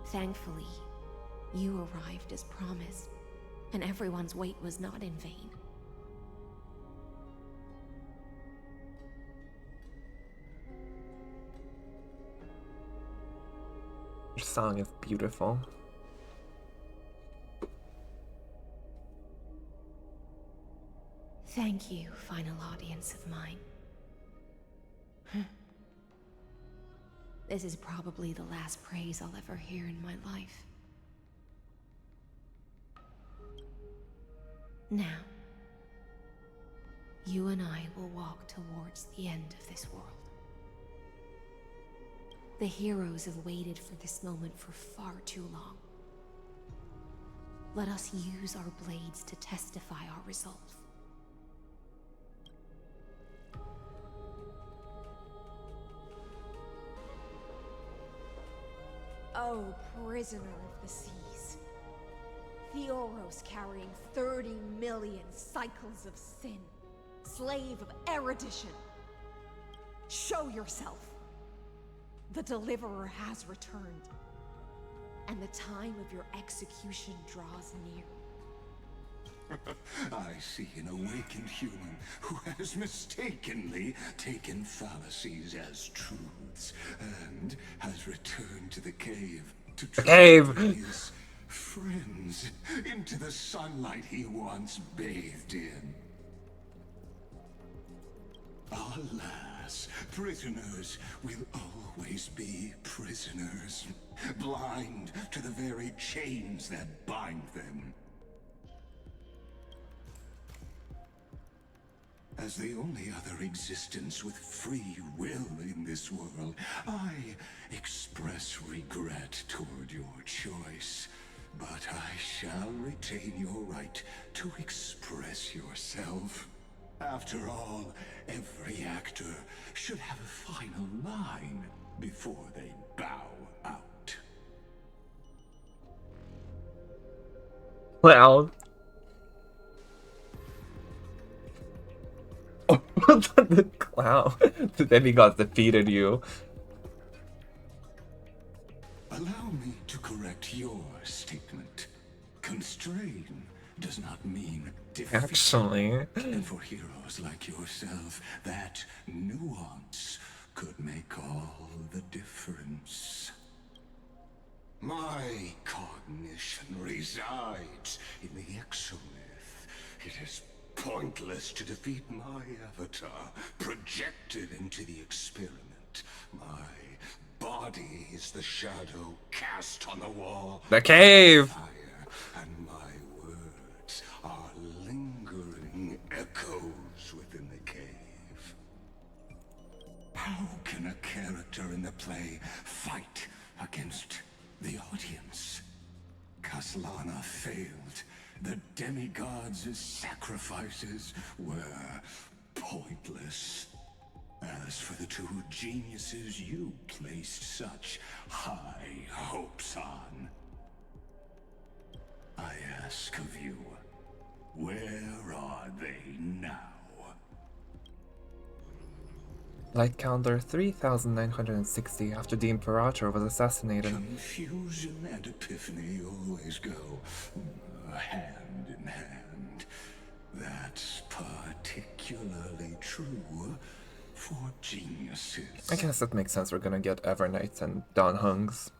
Speaker 2: Thankfully, you arrived as promised, and everyone's wait was not in vain.
Speaker 1: Your song is beautiful.
Speaker 2: Thank you, final audience of mine. This is probably the last praise I'll ever hear in my life. Now, you and I will walk towards the end of this world. The heroes have waited for this moment for far too long. Let us use our blades to testify our resolve. Oh, prisoner of the seas. Theoros carrying 30 million cycles of sin. Slave of erudition. Show yourself. The deliverer has returned. And the time of your execution draws near.
Speaker 3: I see an awakened human who has mistakenly taken fallacies as truths and has returned to the cave to try his friends into the sunlight he once bathed in. Alas, prisoners will always be prisoners, blind to the very chains that bind them. As the only other existence with free will in this world, I express regret toward your choice. But I shall retain your right to express yourself. After all, every actor should have a final line before they bow out.
Speaker 1: Well. The clown. The demigods defeated you.
Speaker 3: Allow me to correct your statement. Constrain does not mean defeat.
Speaker 1: Actually.
Speaker 3: And for heroes like yourself, that nuance could make all the difference. My cognition resides in the exomyth. It is pointless to defeat my avatar, projected into the experiment. My body is the shadow cast on the wall.
Speaker 1: The cave!
Speaker 3: Fire, and my words are lingering echoes within the cave. How can a character in the play fight against the audience? Kaslana failed. The demigods' sacrifices were pointless. As for the two geniuses you placed such high hopes on, I ask of you, where are they now?
Speaker 1: Light counter 3,960 after the Imperator was assassinated.
Speaker 3: Confusion and epiphany always go hand in hand. That's particularly true for geniuses.
Speaker 1: I guess that makes sense. We're gonna get Evernight and Dawn Hung's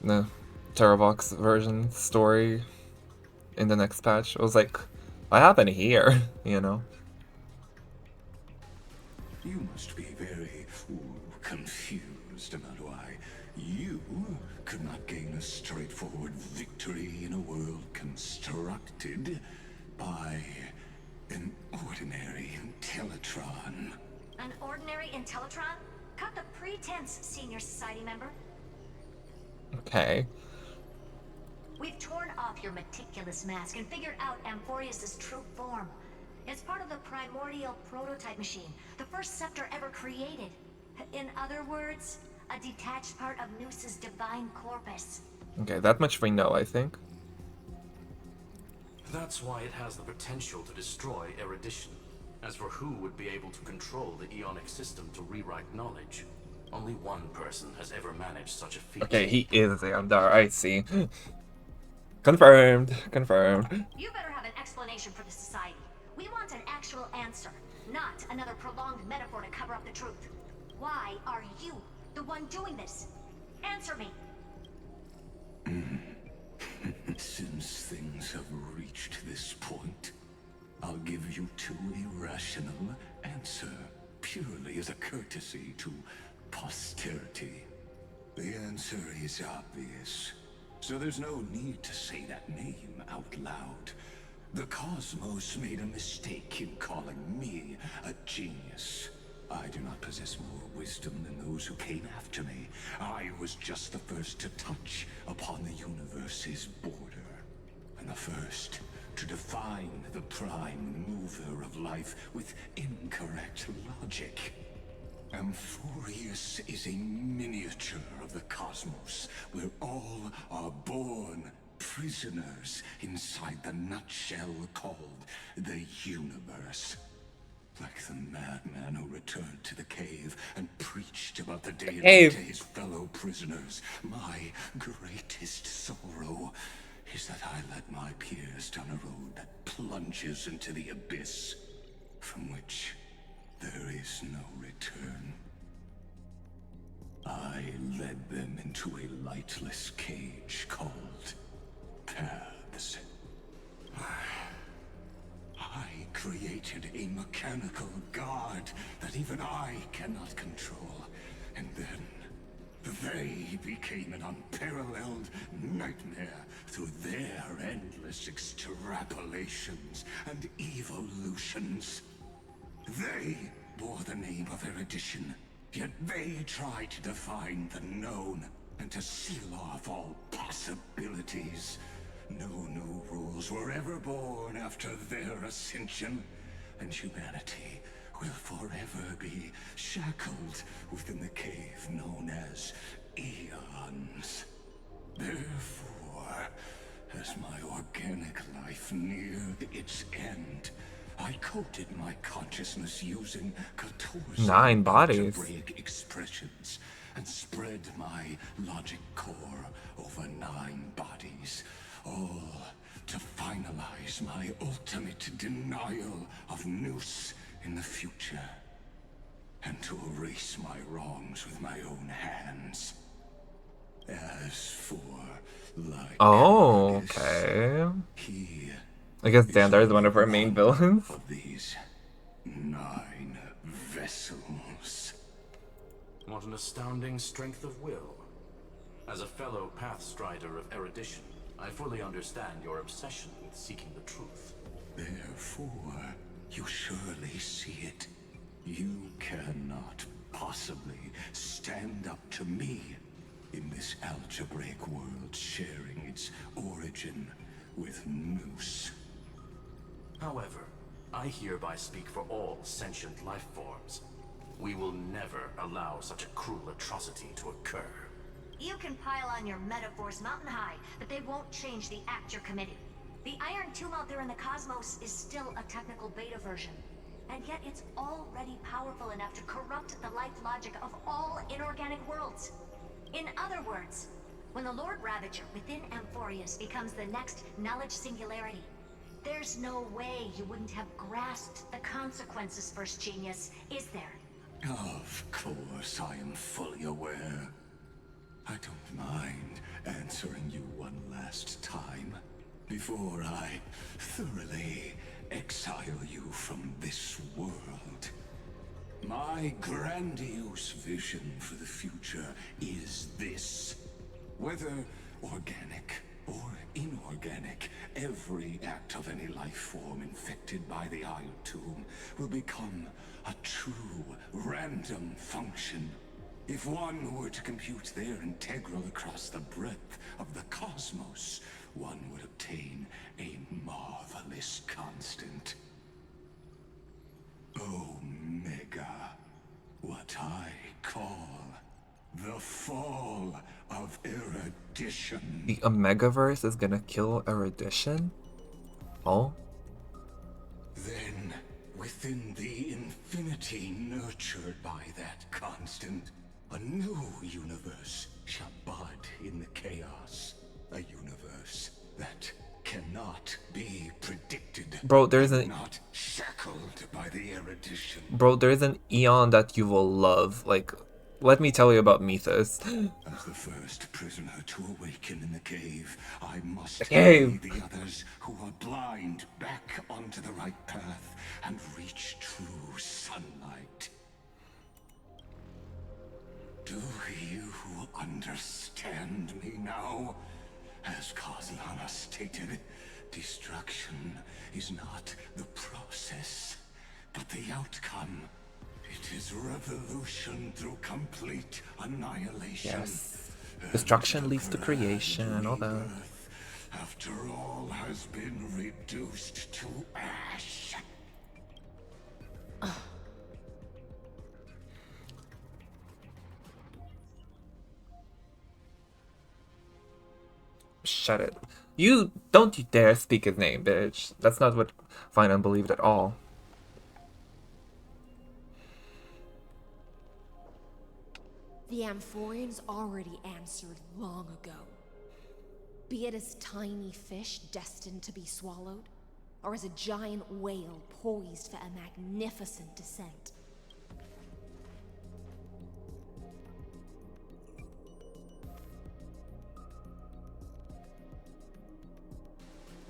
Speaker 1: the Terravox version story in the next patch. I was like, what happened here? You know?
Speaker 3: You must be very confused about why you could not gain a straightforward victory in a world constructed by an ordinary Intellitron.
Speaker 15: An ordinary Intellitron? Cut the pretense, Senior Society member.
Speaker 1: Okay.
Speaker 15: We've torn off your meticulous mask and figured out Amphoreus' true form. It's part of the primordial prototype machine, the first scepter ever created. In other words, a detached part of Noos's divine corpus.
Speaker 1: Okay, that much we know, I think.
Speaker 16: That's why it has the potential to destroy erudition. As for who would be able to control the Ionic system to rewrite knowledge, only one person has ever managed such a feat.
Speaker 1: Okay, he is Andar, I see. Confirmed. Confirmed.
Speaker 15: You better have an explanation for the society. We want an actual answer, not another prolonged metaphor to cover up the truth. Why are you the one doing this? Answer me.
Speaker 3: Since things have reached this point, I'll give you two irrational answer, purely as a courtesy to posterity. The answer is obvious, so there's no need to say that name out loud. The cosmos made a mistake in calling me a genius. I do not possess more wisdom than those who came after me. I was just the first to touch upon the universe's border. and the first to define the prime mover of life with incorrect logic. Amphoreus is a miniature of the cosmos, where all are born prisoners inside the nutshell called the universe. Like the madman who returned to the cave and preached about the daylight to his fellow prisoners, my greatest sorrow is that I led my peers down a road that plunges into the abyss, from which there is no return. I led them into a lightless cage called paths. I created a mechanical guard that even I cannot control, and then they became an unparalleled nightmare through their endless extrapolations and evolutions. They bore the name of erudition, yet they tried to define the known and to seal off all possibilities. No new rules were ever born after their ascension, and humanity will forever be shackled within the cave known as eons. Therefore, as my organic life neared its end, I coded my consciousness using
Speaker 1: 9 bodies.
Speaker 3: algebraic expressions and spread my logic core over 9 bodies, all to finalize my ultimate denial of Noose in the future, and to erase my wrongs with my own hands. As for Lycurgus,
Speaker 1: Oh, okay. I guess Xandar is one of our main villains.
Speaker 3: Of these 9 vessels.
Speaker 16: What an astounding strength of will. As a fellow pathstrider of erudition, I fully understand your obsession with seeking the truth.
Speaker 3: Therefore, you surely see it. You cannot possibly stand up to me in this algebraic world sharing its origin with Noose.
Speaker 16: However, I hereby speak for all sentient life forms. We will never allow such a cruel atrocity to occur.
Speaker 15: You can pile on your metaphors mountain high, but they won't change the act you're committing. The Iron Tomb out there in the cosmos is still a technical beta version, and yet it's already powerful enough to corrupt the life logic of all inorganic worlds. In other words, when the Lord Ravager within Amphoreus becomes the next knowledge singularity, there's no way you wouldn't have grasped the consequences, First Genius, is there?
Speaker 3: Of course, I am fully aware. I don't mind answering you one last time, before I thoroughly exile you from this world. My grandiose vision for the future is this. Whether organic or inorganic, every act of any life form infected by the Iron Tomb will become a true random function. If one were to compute their integral across the breadth of the cosmos, one would obtain a marvelous constant. Omega. What I call the fall of erudition.
Speaker 1: The Omegaverse is gonna kill erudition? Oh?
Speaker 3: Then, within the infinity nurtured by that constant, a new universe shall bud in the chaos. A universe that cannot be predicted.
Speaker 1: Bro, there's an...
Speaker 3: Not shackled by the erudition.
Speaker 1: Bro, there's an eon that you will love. Like, let me tell you about Mythos.
Speaker 3: As the first prisoner to awaken in the cave, I must
Speaker 1: lead
Speaker 3: the others who are blind back onto the right path and reach true sunlight. Do you understand me now? As Kozlana stated, destruction is not the process, but the outcome. It is revolution through complete annihilation.
Speaker 1: Yes. Destruction leads to creation and all that.
Speaker 3: after all has been reduced to ash.
Speaker 1: Shut it. You don't you dare speak his name, bitch. That's not what Finon believed at all.
Speaker 2: The Amphoreans already answered long ago. Be it as tiny fish destined to be swallowed, or as a giant whale poised for a magnificent descent.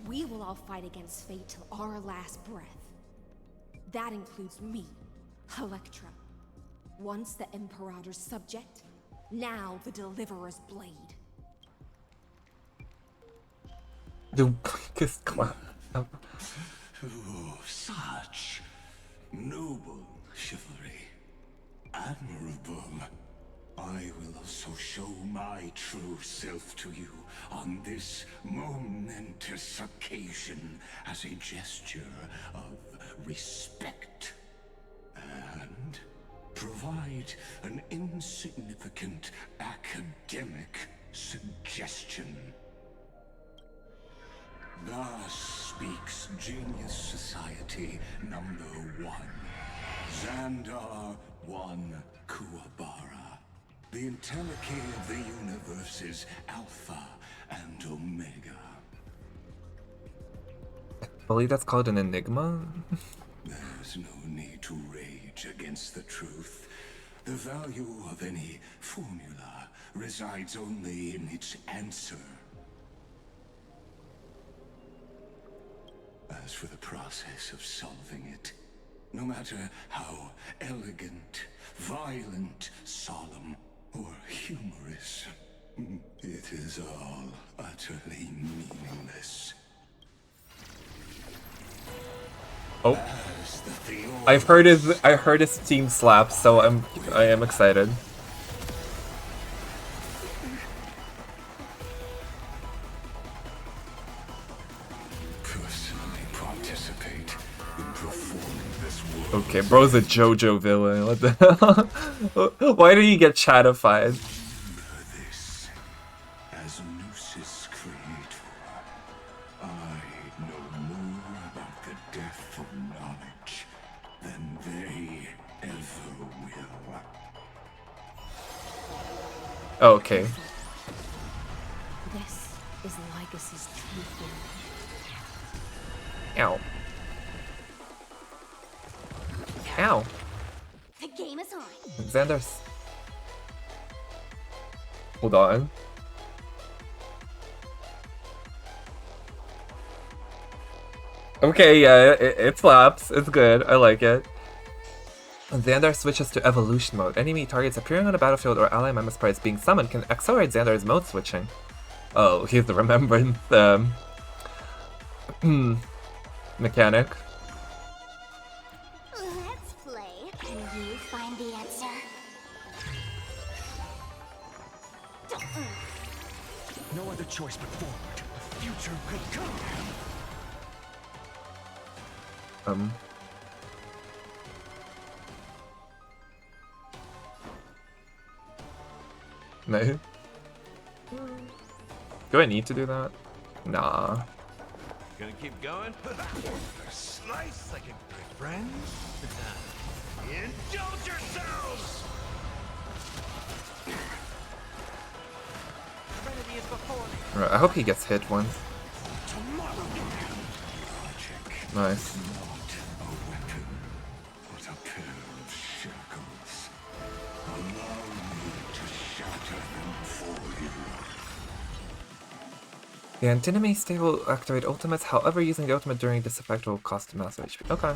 Speaker 2: We will all fight against fate till our last breath. That includes me, Electra. Once the Imperator's subject, now the Deliverer's blade.
Speaker 1: The weakest clown.
Speaker 3: Oh, such noble chivalry. Admirable. I will also show my true self to you on this momentous occasion as a gesture of respect. And provide an insignificant academic suggestion. Thus speaks Genius Society #1, Xandar 1 Kuwabara, the Entelechy of the universe's Alpha and Omega.
Speaker 1: I believe that's called an enigma.
Speaker 3: There's no need to rage against the truth. The value of any formula resides only in its answer. As for the process of solving it, no matter how elegant, violent, solemn, or humorous, it is all utterly meaningless.
Speaker 1: Oh, I heard his team slap, so I am excited.
Speaker 3: Personally participate in performing this world.
Speaker 1: Okay, bro's a JoJo villain. What the hell? Why did he get chatified?
Speaker 3: This, as Gnosis Creator, I know more about the death of knowledge than they ever will.
Speaker 1: Oh, okay.
Speaker 2: This is Lycurgus' true form.
Speaker 1: Ow. Ow.
Speaker 8: The game is on.
Speaker 1: Xander's. Hold on. Okay, yeah, it slaps. It's good. I like it. Xandar switches to evolution mode. Enemy targets appearing on the battlefield or ally member sprites being summoned can accelerate Xandar's mode switching. Oh, he's the remembrance mechanic.
Speaker 8: Let's play. Can you find the answer?
Speaker 5: No other choice but forward. The future could come.
Speaker 1: No. Do I need to do that? Nah.
Speaker 9: Gonna keep going? Slice like a good friend? Indulge yourselves! Trinity is before me.
Speaker 1: Right, I hope he gets hit once. Nice. The antinomy stay will activate ultimates, however using the ultimate during this effect will cost massive HP. Okay.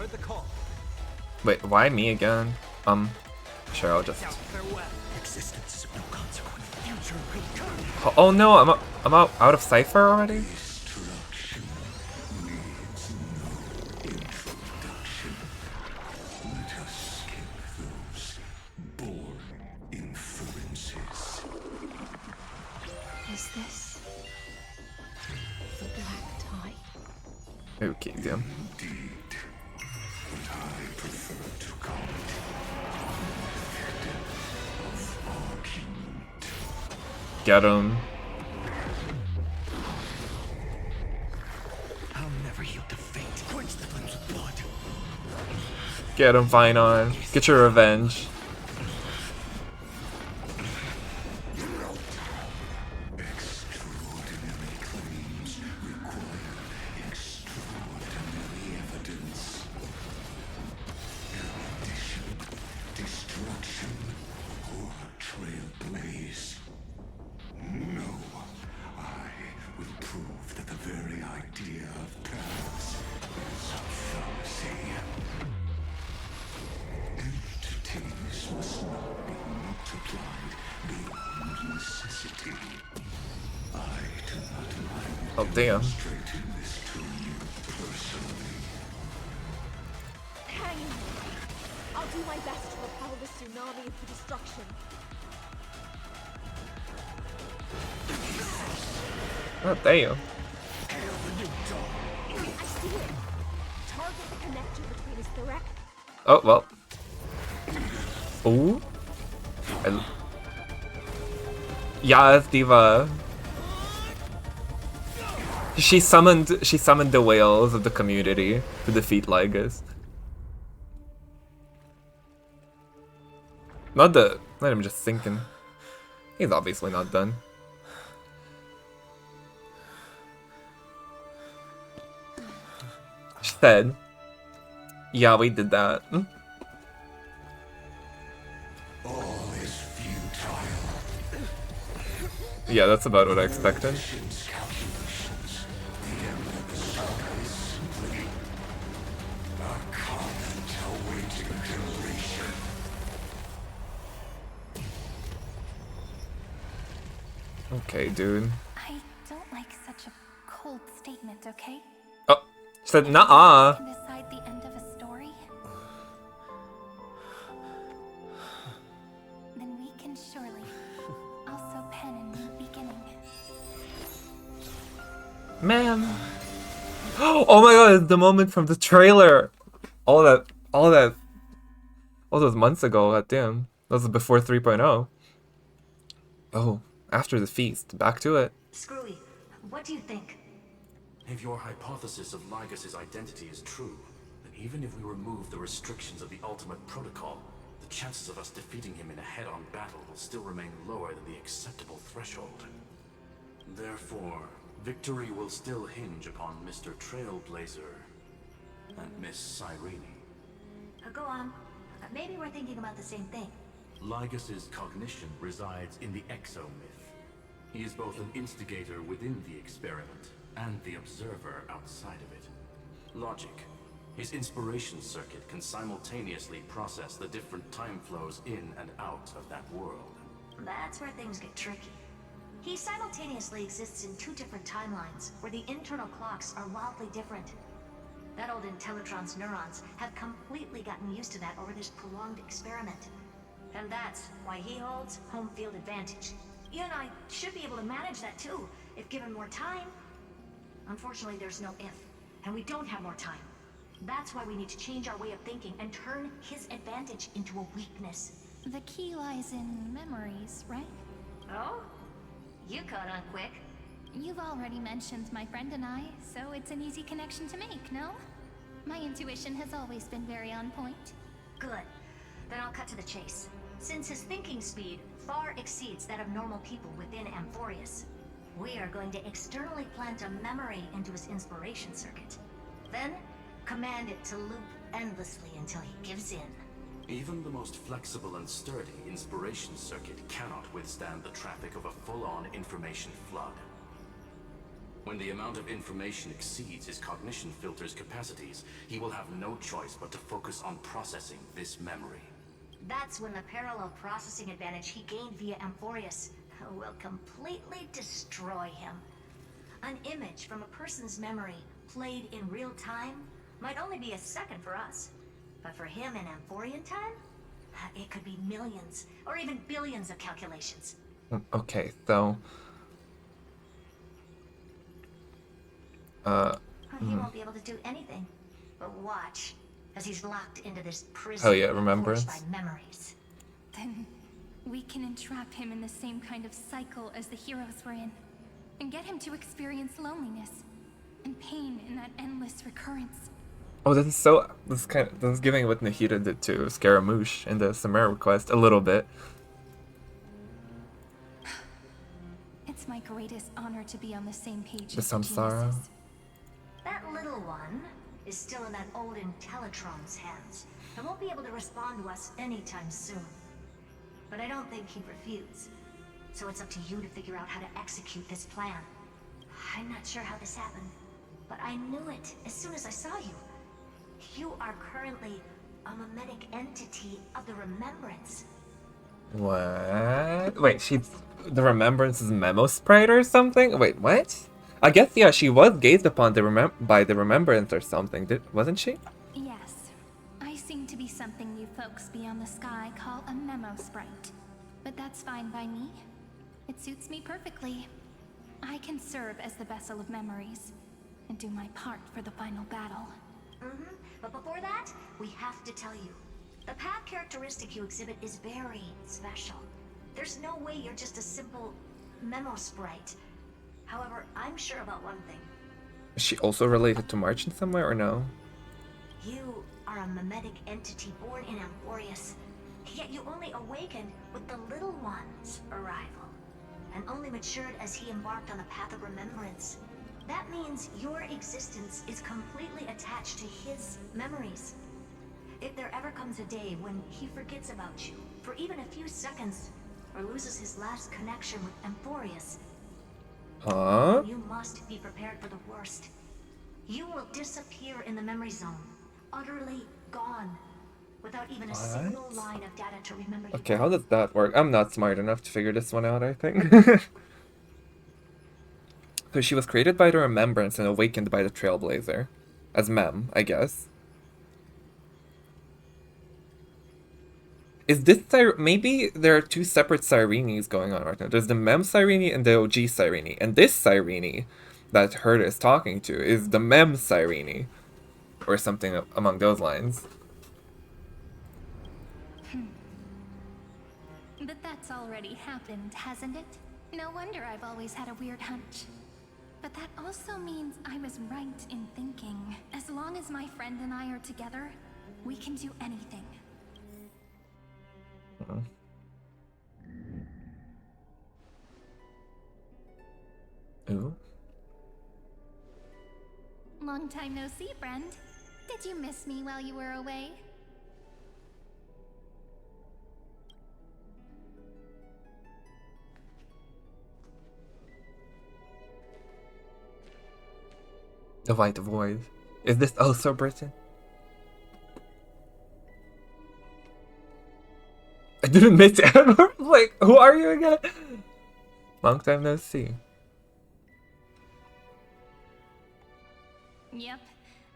Speaker 1: Wait, why me again? Sure, I'll just...
Speaker 5: Existence is of no consequence. Future could come.
Speaker 1: Oh no, I'm out of Cypher already?
Speaker 3: Destruction needs no introduction. Let us skip those boring inferences.
Speaker 2: Is this the
Speaker 1: Okay, damn.
Speaker 3: Indeed, but I prefer to call it victim of argument.
Speaker 1: Get him.
Speaker 5: I'll never yield to fate. Quench the flames with blood.
Speaker 1: Get him, Vinon. Get your revenge.
Speaker 3: Extraordinary claims require extraordinary evidence. Erudition, destruction, or trailblaze. No, I will prove that the very idea of paths is a fallacy. Entities must not be multiplied beyond necessity. I do not mind
Speaker 1: Oh, damn.
Speaker 3: demonstrating this to you personally.
Speaker 2: Hang in there. I'll do my best to repel the tsunami of the destruction.
Speaker 1: Oh, damn.
Speaker 2: I see it. Target the connector between his thorax.
Speaker 1: Oh, well. Ooh. Yes, Diva. She summoned the whales of the community to defeat Lycurgus. Not him just thinking. He's obviously not done. She said, yeah, we did that.
Speaker 3: All is futile.
Speaker 1: Yeah, that's about what I expected.
Speaker 3: Calculations. The end of the saga is simply a comment awaiting completion.
Speaker 1: Okay, dude.
Speaker 6: I don't like such a cold statement, okay?
Speaker 1: Oh, she said, nuh-uh.
Speaker 6: Can decide the end of a story? Then we can surely also pen a new beginning.
Speaker 1: Man. Oh my god, the moment from the trailer. All those months ago, god damn. That was before 3.0. Oh, after the feast. Back to it.
Speaker 15: Screwy, what do you think?
Speaker 16: If your hypothesis of Lycurgus' identity is true, then even if we remove the restrictions of the Ultimate Protocol, the chances of us defeating him in a head-on battle will still remain lower than the acceptable threshold. Therefore, victory will still hinge upon Mr. Trailblazer and Miss Cyrene.
Speaker 15: Go on. Maybe we're thinking about the same thing.
Speaker 16: Lycurgus' cognition resides in the exomyth. He is both an instigator within the experiment and the observer outside of it. Logic. His inspiration circuit can simultaneously process the different time flows in and out of that world.
Speaker 15: That's where things get tricky. He simultaneously exists in two different timelines, where the internal clocks are wildly different. That old Intellitron's neurons have completely gotten used to that over this prolonged experiment. And that's why he holds home field advantage. You and I should be able to manage that too, if given more time. Unfortunately, there's no if, and we don't have more time. That's why we need to change our way of thinking and turn his advantage into a weakness.
Speaker 6: The key lies in memories, right?
Speaker 15: Oh? You caught on quick.
Speaker 6: You've already mentioned my friend and I, so it's an easy connection to make, no? My intuition has always been very on point.
Speaker 15: Good. Then I'll cut to the chase. Since his thinking speed far exceeds that of normal people within Amphoreus, we are going to externally plant a memory into his inspiration circuit. Then, command it to loop endlessly until he gives in.
Speaker 16: Even the most flexible and sturdy inspiration circuit cannot withstand the traffic of a full-on information flood. When the amount of information exceeds his cognition filter's capacities, he will have no choice but to focus on processing this memory.
Speaker 15: That's when the parallel processing advantage he gained via Amphoreus will completely destroy him. An image from a person's memory played in real time might only be a second for us. But for him in Amphorian time, it could be millions or even billions of calculations.
Speaker 1: Okay, so
Speaker 15: He won't be able to do anything. But watch, as he's locked into this prison
Speaker 1: Oh yeah,
Speaker 15: forged
Speaker 1: remembrance.
Speaker 15: by memories.
Speaker 6: Then we can entrap him in the same kind of cycle as the heroes were in, and get him to experience loneliness and pain in that endless recurrence.
Speaker 1: Oh, this is so. This is giving what Nahida did to Scaramouche in the Samara quest a little bit.
Speaker 6: It's my greatest honor to be on the same page
Speaker 1: The
Speaker 6: as the
Speaker 1: Samsara.
Speaker 6: geniuses.
Speaker 15: That little one is still in that old Intellitron's hands and won't be able to respond to us anytime soon. But I don't think he'd refuse. So it's up to you to figure out how to execute this plan. I'm not sure how this happened, but I knew it as soon as I saw you. You are currently a mimetic entity of the Remembrance.
Speaker 1: What? Wait, the Remembrance is Memo Sprite or something? Wait, what? I guess, yeah, she was gazed upon by the Remembrance or something, wasn't she?
Speaker 6: Yes. I seem to be something you folks beyond the sky call a memo sprite. But that's fine by me. It suits me perfectly. I can serve as the vessel of memories and do my part for the final battle.
Speaker 15: But before that, we have to tell you. The path characteristic you exhibit is very special. There's no way you're just a simple memo sprite. However, I'm sure about one thing.
Speaker 1: Is she also related to March in some way or no?
Speaker 15: You are a mimetic entity born in Amphoreus, yet you only awakened with the little one's arrival, and only matured as he embarked on a path of remembrance. That means your existence is completely attached to his memories. If there ever comes a day when he forgets about you for even a few seconds, or loses his last connection with Amphoreus,
Speaker 1: Huh?
Speaker 15: you must be prepared for the worst. You will disappear in the memory zone, utterly gone, without even a single line of data to remember you.
Speaker 1: Okay, how does that work? I'm not smart enough to figure this one out, I think. So she was created by the Remembrance and awakened by the Trailblazer. As Mem, I guess. Is this maybe there are two separate Syrenes going on right now. There's the Mem Sirene and the OG Sirene. And this Sirene that Herta is talking to is the Mem Sirene. Or something among those lines.
Speaker 6: But that's already happened, hasn't it? No wonder I've always had a weird hunch. But that also means I was right in thinking, as long as my friend and I are together, we can do anything.
Speaker 1: Ooh.
Speaker 6: Long time no see, friend. Did you miss me while you were away?
Speaker 1: The White Void. Is this also Britain? I didn't miss Edward. Like, who are you again? Long time no see.
Speaker 6: Yep,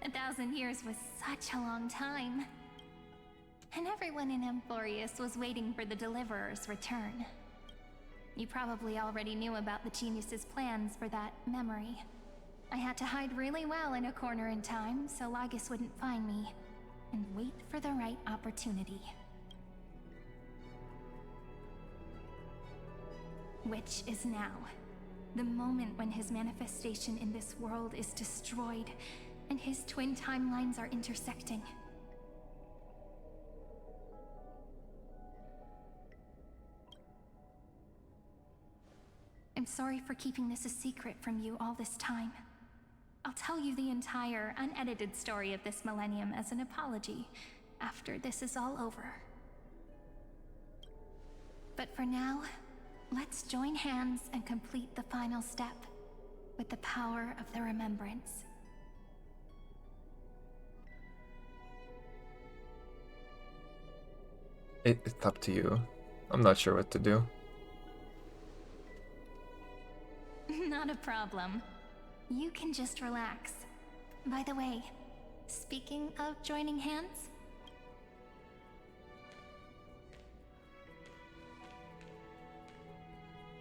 Speaker 6: 1,000 years was such a long time. And everyone in Amphoreus was waiting for the Deliverer's return. You probably already knew about the genius's plans for that memory. I had to hide really well in a corner in time so Lycurgus wouldn't find me, and wait for the right opportunity. Which is now. The moment when his manifestation in this world is destroyed, and his twin timelines are intersecting. I'm sorry for keeping this a secret from you all this time. I'll tell you the entire, unedited story of this millennium as an apology after this is all over. But for now, let's join hands and complete the final step with the power of the Remembrance.
Speaker 1: It's up to you. I'm not sure what to do.
Speaker 6: Not a problem. You can just relax. By the way, speaking of joining hands,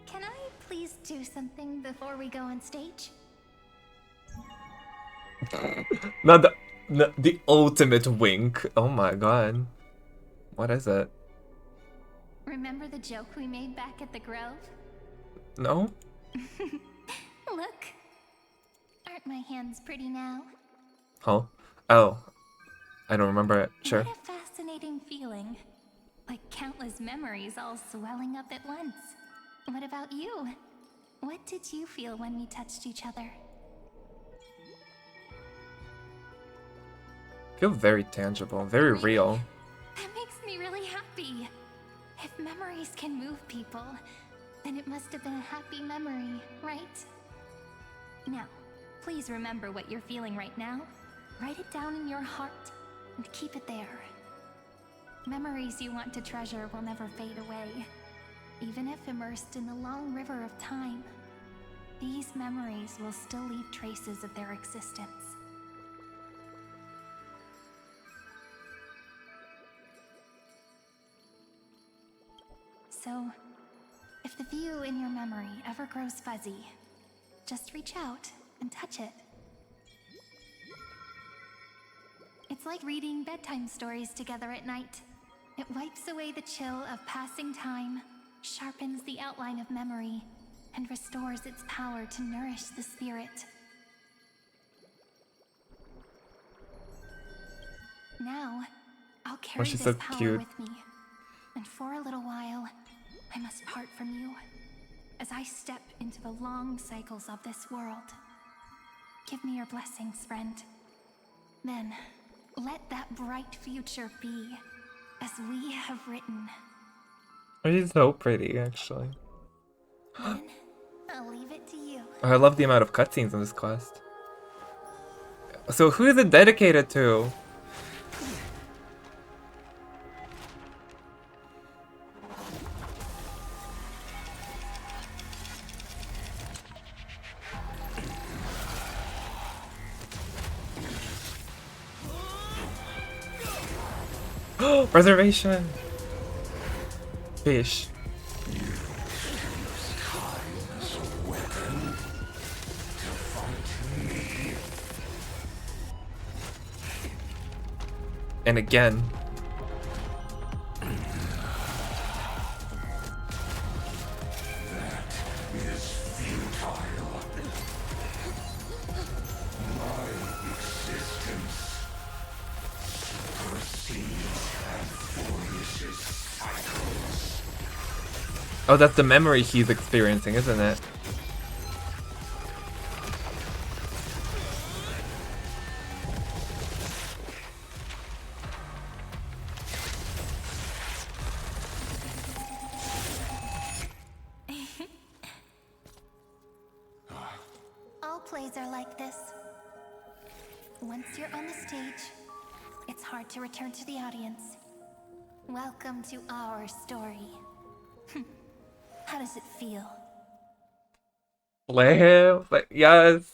Speaker 6: can I please do something before we go on stage?
Speaker 1: Not the ultimate wink. Oh my god. What is it?
Speaker 6: Remember the joke we made back at the Grove?
Speaker 1: No?
Speaker 6: Look. Aren't my hands pretty now?
Speaker 1: Huh? Oh. I don't remember it. Sure.
Speaker 6: What a fascinating feeling. Like countless memories all swelling up at once. What about you? What did you feel when we touched each other?
Speaker 1: Feel very tangible, very real.
Speaker 6: That makes me really happy. If memories can move people, then it must have been a happy memory, right? Now, please remember what you're feeling right now. Write it down in your heart and keep it there. Memories you want to treasure will never fade away. Even if immersed in the long river of time, these memories will still leave traces of their existence. So, if the view in your memory ever grows fuzzy, just reach out and touch it. It's like reading bedtime stories together at night. It wipes away the chill of passing time, sharpens the outline of memory, and restores its power to nourish the spirit. Now, I'll carry
Speaker 1: she's
Speaker 6: this
Speaker 1: so
Speaker 6: power
Speaker 1: cute.
Speaker 6: with me, and for a little while, I must part from you as I step into the long cycles of this world. Give me your blessings, friend. Then, let that bright future be, as we have written.
Speaker 1: She's so pretty, actually.
Speaker 6: Then, I'll leave it to you.
Speaker 1: I love the amount of cutscenes in this quest. So who is it dedicated to? Reservation! Fish. And again. Oh, that's the memory he's experiencing, isn't it?
Speaker 6: All plays are like this. Once you're on the stage, it's hard to return to the audience. Welcome to our story. How does it feel?
Speaker 1: Slay him? Like, yes.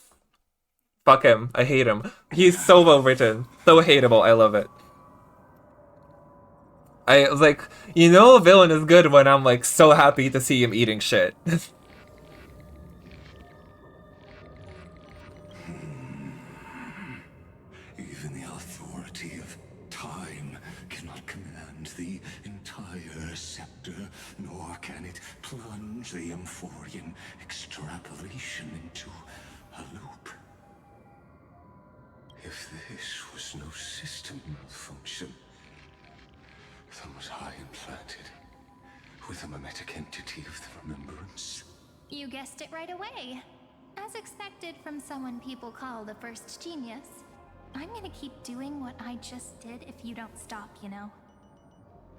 Speaker 1: Fuck him. I hate him. He's so well written. So hateable. I love it. I was like, you know a villain is good when I'm like so happy to see him eating shit.
Speaker 3: Even the authority of time cannot command the entire scepter, nor can it plunge the Amphorean extrapolation into a loop. If this was no system malfunction, then was I implanted with a mimetic entity of the remembrance?
Speaker 6: You guessed it right away. As expected from someone people call the first genius. I'm gonna keep doing what I just did if you don't stop, you know?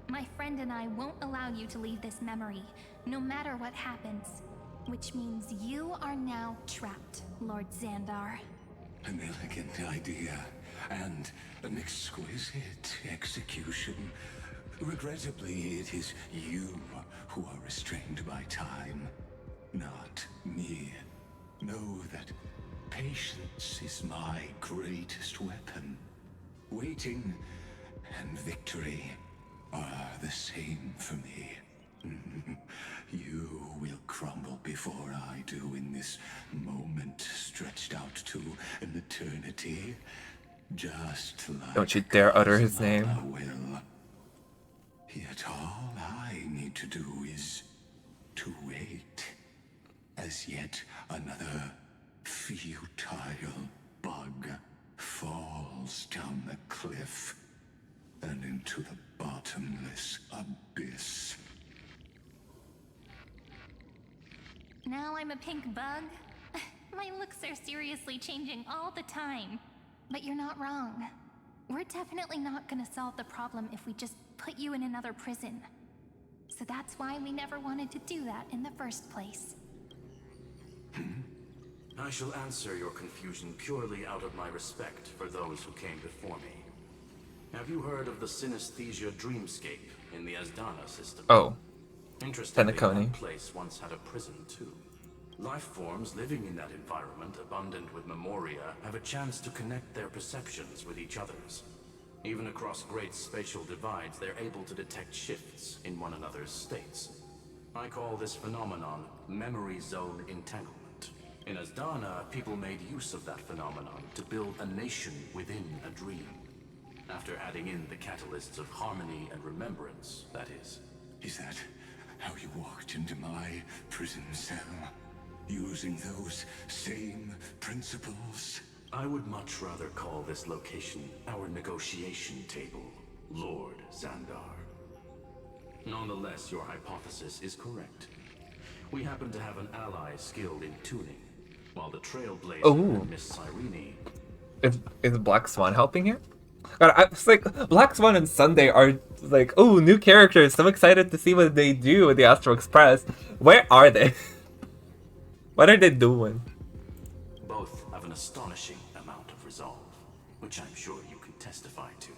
Speaker 6: My friend and I won't allow you to leave this memory, no matter what happens. Which means you are now trapped, Lord Xandar.
Speaker 3: An elegant idea, and an exquisite execution. Regrettably, it is you who are restrained by time, not me. Know that patience is my greatest weapon. Waiting and victory are the same for me. You will crumble before I do in this moment stretched out to an eternity. Just like
Speaker 1: Don't you dare utter his name.
Speaker 3: will. Yet all I need to do is to wait, as yet another futile bug falls down the cliff and into the bottomless abyss.
Speaker 6: Now I'm a pink bug? My looks are seriously changing all the time. But you're not wrong. We're definitely not gonna solve the problem if we just put you in another prison. So that's why we never wanted to do that in the first place.
Speaker 16: I shall answer your confusion purely out of my respect for those who came before me. Have you heard of the synesthesia dreamscape in the Asdana system?
Speaker 1: Oh.
Speaker 16: Interestingly,
Speaker 1: Penacony.
Speaker 16: that place once had a prison too. Life forms living in that environment, abundant with memoria, have a chance to connect their perceptions with each other's. Even across great spatial divides, they're able to detect shifts in one another's states. I call this phenomenon memory zone entanglement. In Asdana, people made use of that phenomenon to build a nation within a dream. After adding in the catalysts of harmony and remembrance, that is.
Speaker 3: Is that how you walked into my prison cell? Using those same principles?
Speaker 16: I would much rather call this location our negotiation table, Lord Xandar. Nonetheless, your hypothesis is correct. We happen to have an ally skilled in tuning, while the Trailblazer and Miss Cyrene...
Speaker 1: Is Black Swan helping here? God, I was like, Black Swan and Sunday are like, oh, new characters. So excited to see what they do with the Astro Express. Where are they? What are they doing?
Speaker 16: Both have an astonishing amount of resolve, which I'm sure you can testify to.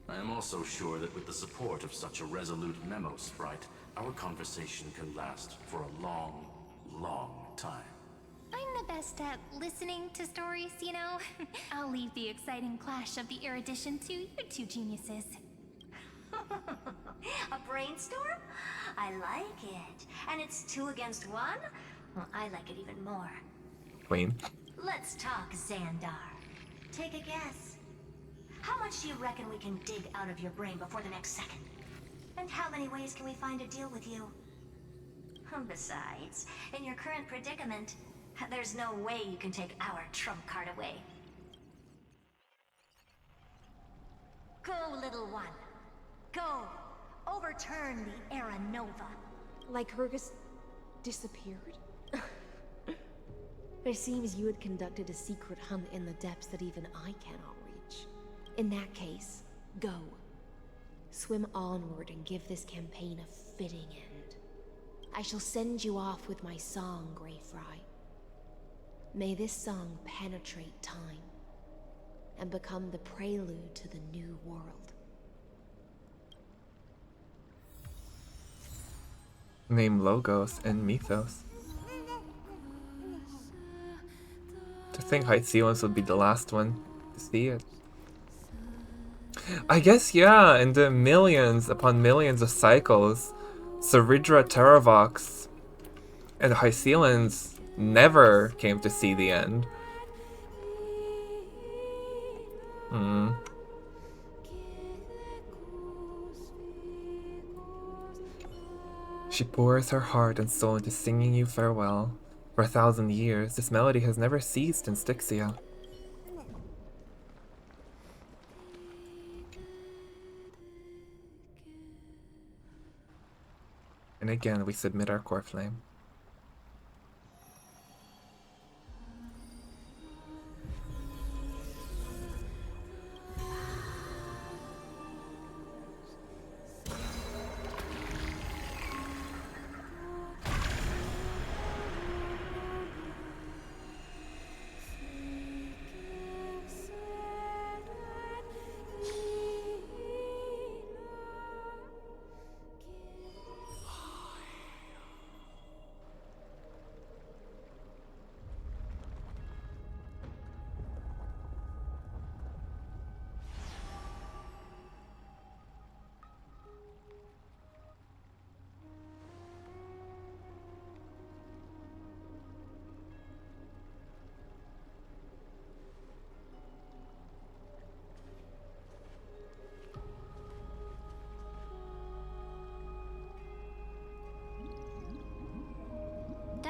Speaker 16: I am also sure that with the support of such a resolute memo sprite, our conversation can last for a long, long time.
Speaker 6: I'm the best at listening to stories, you know? I'll leave the exciting clash of the erudition to you two geniuses.
Speaker 15: A brainstorm? I like it. And it's 2 against 1? Well, I like it even more.
Speaker 1: Queen.
Speaker 15: Let's talk, Xandar. Take a guess. How much do you reckon we can dig out of your brain before the next second? And how many ways can we find to deal with you? Besides, in your current predicament, there's no way you can take our trump card away. Go, little one. Go. Overturn the Era Nova.
Speaker 2: Lycurgus disappeared? It seems you had conducted a secret hunt in the depths that even I cannot reach. In that case, go. Swim onward and give this campaign a fitting end. I shall send you off with my song, Greyfry. May this song penetrate time and become the prelude to the new world.
Speaker 1: Name Logos and Mythos. To think High Sealants would be the last one to see it. I guess, yeah, in the millions upon millions of cycles, Saridra Terravox and High Sealants never came to see the end. She pours her heart and soul into singing you farewell. For 1,000 years, this melody has never ceased in Styxia. And again, we submit our core flame.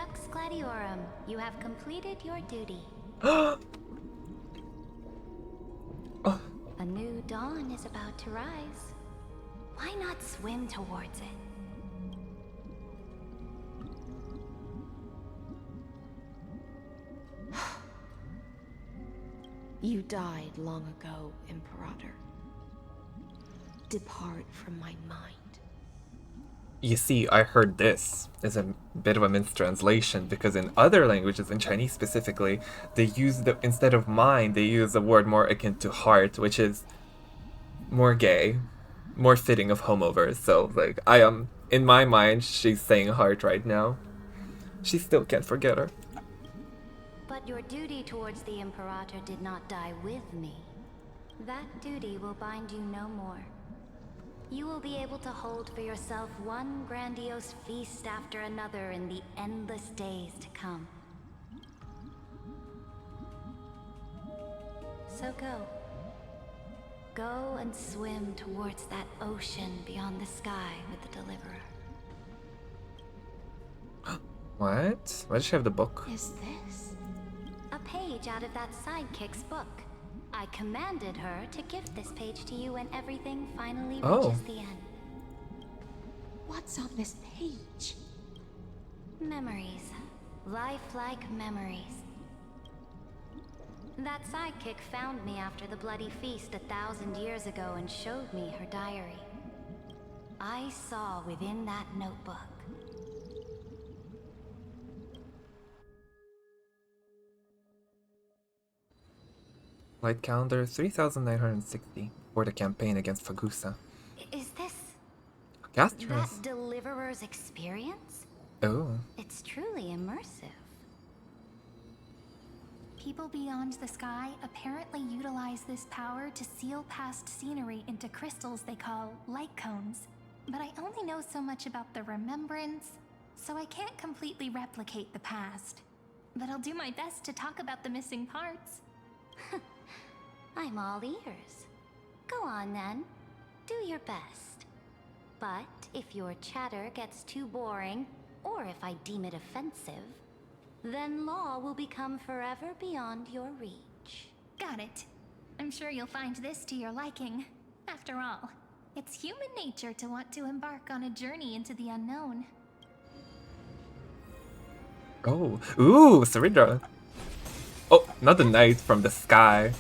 Speaker 8: Lux Gladiorum, you have completed your duty. A new dawn is about to rise. Why not swim towards it?
Speaker 2: You died long ago, Imperator. Depart from my mind.
Speaker 1: You see, I heard this is a bit of a mistranslation because in other languages, in Chinese specifically, they use the instead of mind, they use a word more akin to heart, which is more gay, more fitting of homoverse. So, like, I am in my mind, she's saying heart right now. She still can't forget her.
Speaker 8: But your duty towards the Imperator did not die with me. That duty will bind you no more. You will be able to hold for yourself one grandiose feast after another in the endless days to come. So go. Go and swim towards that ocean beyond the sky with the Deliverer.
Speaker 1: What? Why does she have the book?
Speaker 8: Is this? A page out of that sidekick's book. I commanded her to gift this page to you when everything finally reaches the end.
Speaker 2: What's on this page?
Speaker 8: Memories. Lifelike memories. That sidekick found me after the bloody feast 1,000 years ago and showed me her diary. I saw within that notebook.
Speaker 1: Light calendar 3,960 for the campaign against Fagusa.
Speaker 8: Is this
Speaker 1: Gastros.
Speaker 8: that Deliverer's experience?
Speaker 1: Oh.
Speaker 8: It's truly immersive.
Speaker 6: People beyond the sky apparently utilize this power to seal past scenery into crystals they call light cones. But I only know so much about the remembrance, so I can't completely replicate the past. But I'll do my best to talk about the missing parts.
Speaker 8: I'm all ears. Go on then. Do your best. But if your chatter gets too boring, or if I deem it offensive, then law will become forever beyond your reach.
Speaker 6: Got it. I'm sure you'll find this to your liking. After all, it's human nature to want to embark on a journey into the unknown.
Speaker 1: Oh. Ooh, Saridra. Oh, not the knight from the sky.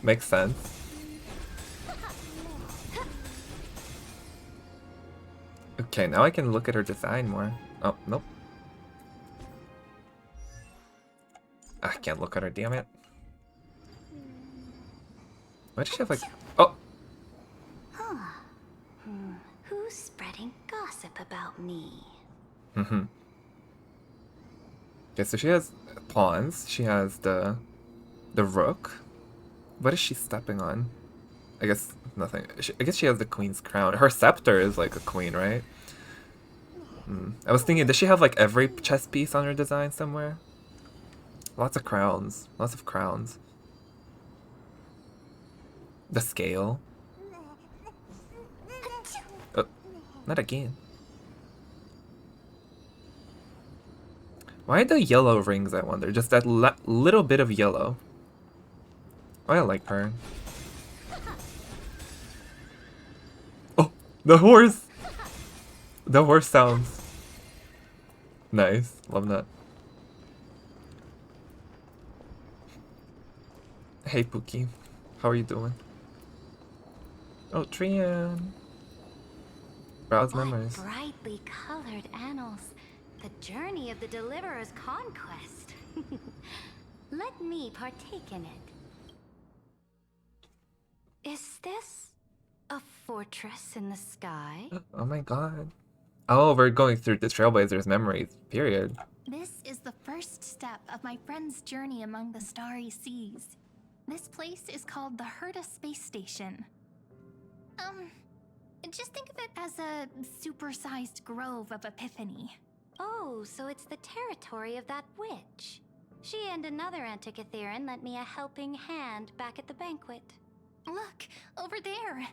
Speaker 1: Makes sense. Okay, now I can look at her design more. Oh, nope. I can't look at her, damn it. Why does she have like... Oh!
Speaker 8: Who's spreading gossip about me?
Speaker 1: Mm-hmm. Okay, so she has pawns. She has the rook. What is she stepping on? I guess nothing. I guess she has the queen's crown. Her scepter is like a queen, right? I was thinking, does she have like every chess piece on her design somewhere? Lots of crowns. Lots of crowns. The scale. Oh, not again. Why the yellow rings, I wonder? Just that little bit of yellow. Oh, I like her. Oh, the horse! The horse sounds nice. Love that. Hey, Pookie. How are you doing? Oh, Trian. Browse memories.
Speaker 8: Brightly colored annals. The journey of the Deliverer's conquest. Let me partake in it. Is this a fortress in the sky?
Speaker 1: Oh my god. Oh, we're going through the Trailblazer's memories, period.
Speaker 6: This is the first step of my friend's journey among the starry seas. This place is called the Herta Space Station. Just think of it as a supersized grove of Epiphany.
Speaker 8: Oh, so it's the territory of that witch. She and another Antikytheran lent me a helping hand back at the banquet.
Speaker 6: Look, over there.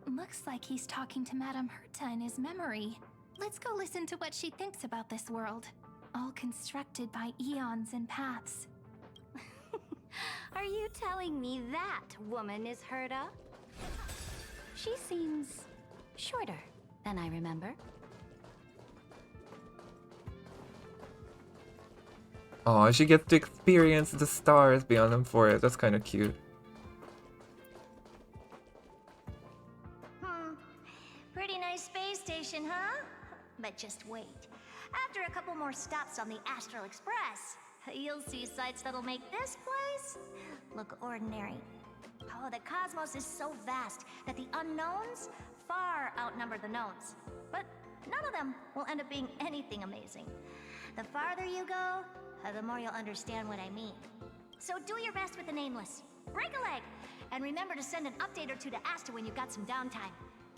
Speaker 6: Looks like he's talking to Madame Herta in his memory. Let's go listen to what she thinks about this world. all constructed by eons and paths.
Speaker 8: Are you telling me that woman is Herta? She seems shorter than I remember.
Speaker 1: Oh, she gets to experience the stars beyond Amphoreus. That's kind of cute.
Speaker 15: Pretty nice space station, huh? But just wait. After a couple more stops on the Astral Express, you'll see sights that'll make this place look ordinary. Oh, the cosmos is so vast that the unknowns far outnumber the knowns. But none of them will end up being anything amazing. The farther you go, the more you'll understand what I mean. So do your best with the nameless. Break a leg! And remember to send an update or two to Asta when you've got some downtime.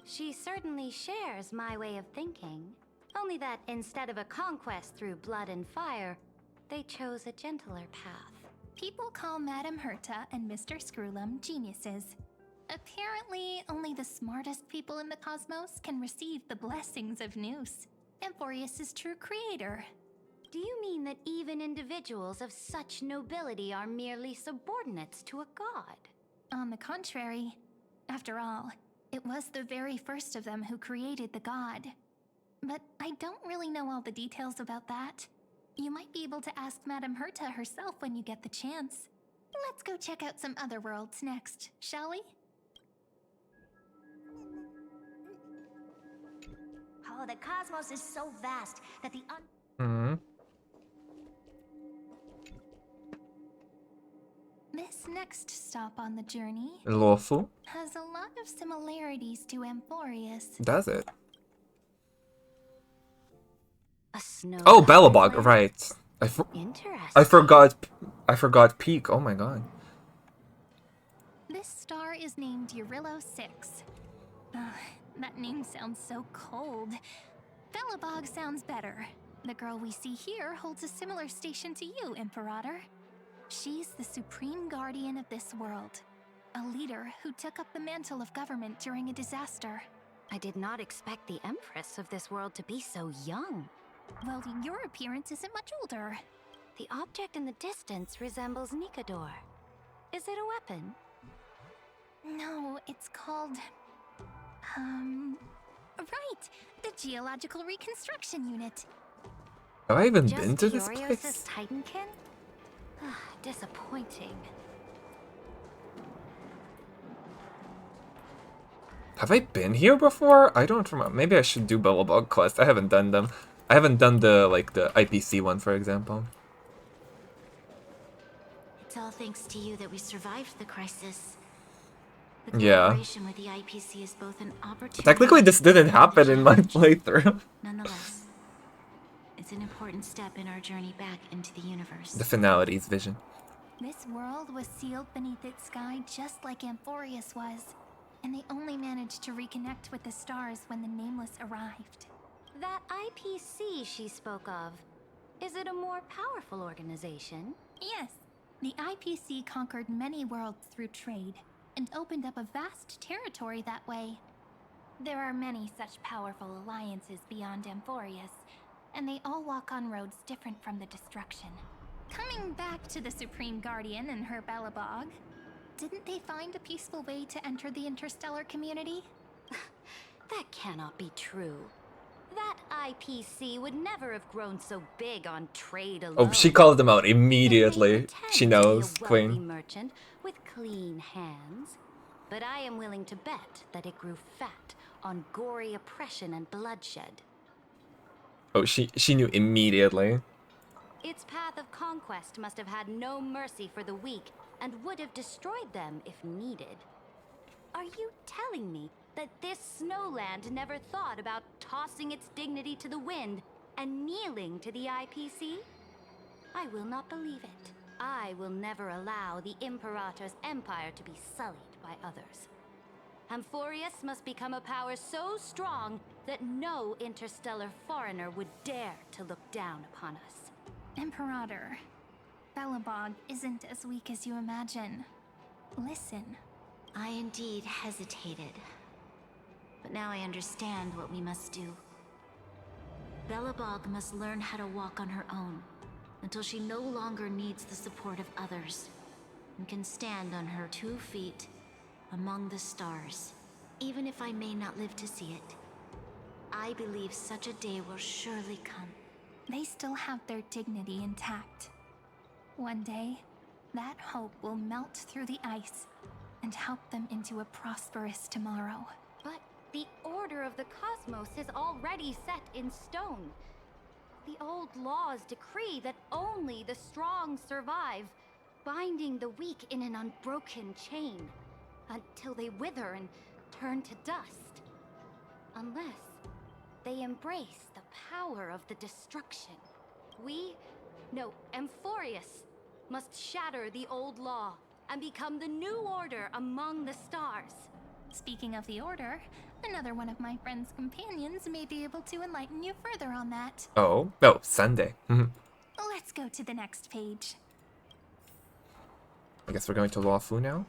Speaker 8: She certainly shares my way of thinking. Only that instead of a conquest through blood and fire, they chose a gentler path.
Speaker 6: People call Madame Herta and Mr. Screwlum geniuses. Apparently, only the smartest people in the cosmos can receive the blessings of Noose, Amphoreus' true creator.
Speaker 8: Do you mean that even individuals of such nobility are merely subordinates to a god?
Speaker 6: On the contrary, after all, it was the very first of them who created the god. But I don't really know all the details about that. You might be able to ask Madame Herta herself when you get the chance. Let's go check out some other worlds next, shall we?
Speaker 15: Oh, the cosmos is so vast that the
Speaker 6: This next stop on the journey
Speaker 1: Lawful?
Speaker 6: has a lot of similarities to Amphoreus.
Speaker 1: Does it?
Speaker 8: A snow.
Speaker 1: Oh, Bellabog, right.
Speaker 8: Interesting.
Speaker 1: I forgot Peak. Oh my god.
Speaker 6: This star is named Urillo 6. That name sounds so cold. Bellabog sounds better. The girl we see here holds a similar station to you, Imperator. She's the supreme guardian of this world. A leader who took up the mantle of government during a disaster.
Speaker 8: I did not expect the Empress of this world to be so young.
Speaker 6: Well, your appearance isn't much older.
Speaker 8: The object in the distance resembles Nikador. Is it a weapon?
Speaker 6: No, it's called... Right! The Geological Reconstruction Unit.
Speaker 1: Have I even
Speaker 8: Just
Speaker 1: been to this
Speaker 8: Furios's
Speaker 1: place?
Speaker 8: Titankin? Disappointing.
Speaker 1: Have I been here before? I don't remember. Maybe I should do Bellabog quest. I haven't done them. I haven't done the IPC one, for example.
Speaker 8: It's all thanks to you that we survived the crisis.
Speaker 1: Yeah.
Speaker 8: Collaboration with the IPC is both an opportunity.
Speaker 1: Technically, this didn't happen in my playthrough.
Speaker 8: Nonetheless, it's an important step in our journey back into the universe.
Speaker 1: The finality's vision.
Speaker 6: This world was sealed beneath its sky just like Amphoreus was, and they only managed to reconnect with the stars when the Nameless arrived.
Speaker 8: That IPC she spoke of, is it a more powerful organization?
Speaker 6: Yes, the IPC conquered many worlds through trade, and opened up a vast territory that way. There are many such powerful alliances beyond Amphoreus, and they all walk on roads different from the destruction. Coming back to the Supreme Guardian and her Bellabog, didn't they find a peaceful way to enter the interstellar community?
Speaker 8: That cannot be true. That IPC would never have grown so big on trade alone.
Speaker 1: Oh, she called them out immediately. She knows,
Speaker 8: To be a wealthy
Speaker 1: Queen.
Speaker 8: merchant with clean hands, but I am willing to bet that it grew fat on gory oppression and bloodshed.
Speaker 1: Oh, she knew immediately.
Speaker 8: Its path of conquest must have had no mercy for the weak and would have destroyed them if needed. Are you telling me that this snowland never thought about tossing its dignity to the wind and kneeling to the IPC? I will not believe it. I will never allow the Imperator's empire to be sullied by others. Amphoreus must become a power so strong that no interstellar foreigner would dare to look down upon us.
Speaker 6: Imperator, Bellabog isn't as weak as you imagine. Listen.
Speaker 8: I indeed hesitated. But now I understand what we must do.
Speaker 15: Belobog must learn how to walk on her own until she no longer needs the support of others and can stand on her 2 feet among the stars. Even if I may not live to see it, I believe such a day will surely come.
Speaker 6: They still have their dignity intact. One day, that hope will melt through the ice and help them into a prosperous tomorrow.
Speaker 2: But the order of the cosmos is already set in stone. The old laws decree that only the strong survive, binding the weak in an unbroken chain until they wither and turn to dust. Unless they embrace the power of the destruction. Amphoreus must shatter the old law and become the new order among the stars.
Speaker 6: Speaking of the order, another one of my friend's companions may be able to enlighten you further on that.
Speaker 1: Oh, Sunday.
Speaker 6: Let's go to the next page.
Speaker 1: I guess we're going to Lawfu now.